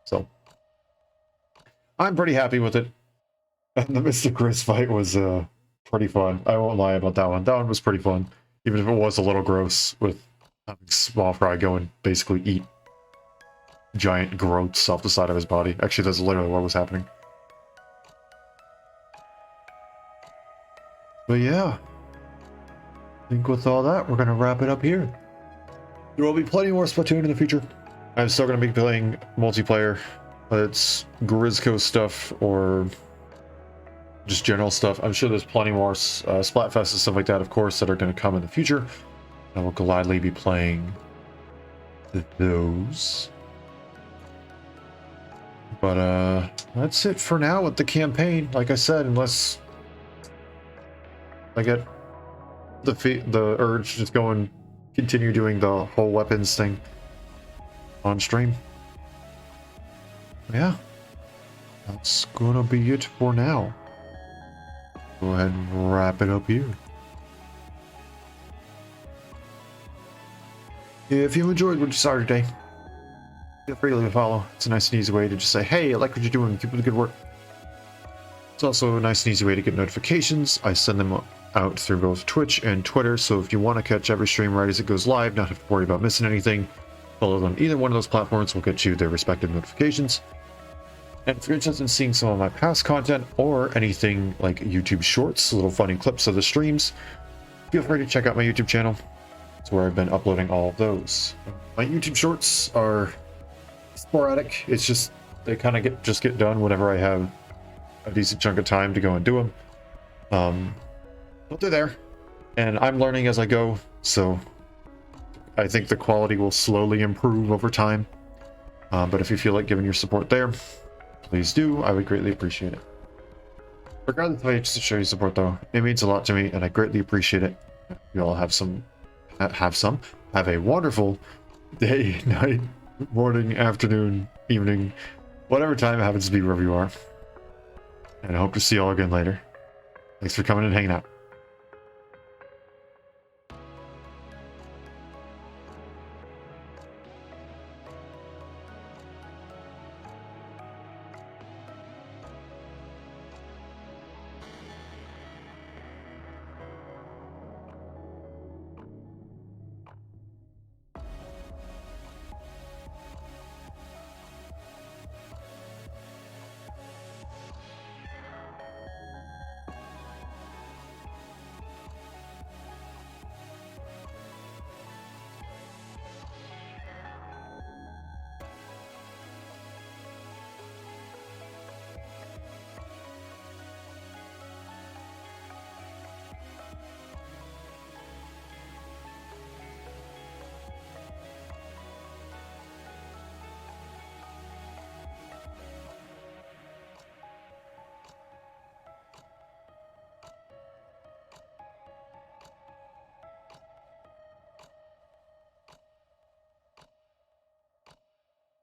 So, I'm pretty happy with it. And the Mr. Chris fight was pretty fun. I won't lie about that one. That one was pretty fun, even if it was a little gross with having Small Fry go and basically eat giant growths off the side of his body. Actually, that's literally what was happening. But yeah, I think with all that, we're going to wrap it up here. There will be plenty more Splatoon in the future. I'm still going to be playing multiplayer, whether it's Grisco stuff or just general stuff. I'm sure there's plenty more Splatfest and stuff like that, of course, that are going to come in the future. I will gladly be playing those. But that's it for now with the campaign. Like I said, unless I get the urge to just go and continue doing the whole weapons thing on stream. Yeah, that's gonna be it for now. Go ahead and wrap it up here. If you enjoyed what you saw today, feel free to leave a follow. It's a nice and easy way to just say, hey, I like what you're doing, keep up the good work. It's also a nice and easy way to get notifications. I send them out through both Twitch and Twitter, so if you want to catch every stream right as it goes live, not have to worry about missing anything, follow them. Either one of those platforms will get you their respective notifications. And if you're interested in seeing some of my past content or anything like YouTube shorts, little funny clips of the streams, feel free to check out my YouTube channel. It's where I've been uploading all of those. My YouTube shorts are sporadic. It's just they kind of get done whenever I have a decent chunk of time to go and do them. But they're there, and I'm learning as I go, so I think the quality will slowly improve over time. But if you feel like giving your support there, please do. I would greatly appreciate it. Regardless if I just show you support, though, it means a lot to me, and I greatly appreciate it. You all have a wonderful day, night, morning, afternoon, evening, whatever time it happens to be wherever you are. And I hope to see you all again later. Thanks for coming and hanging out.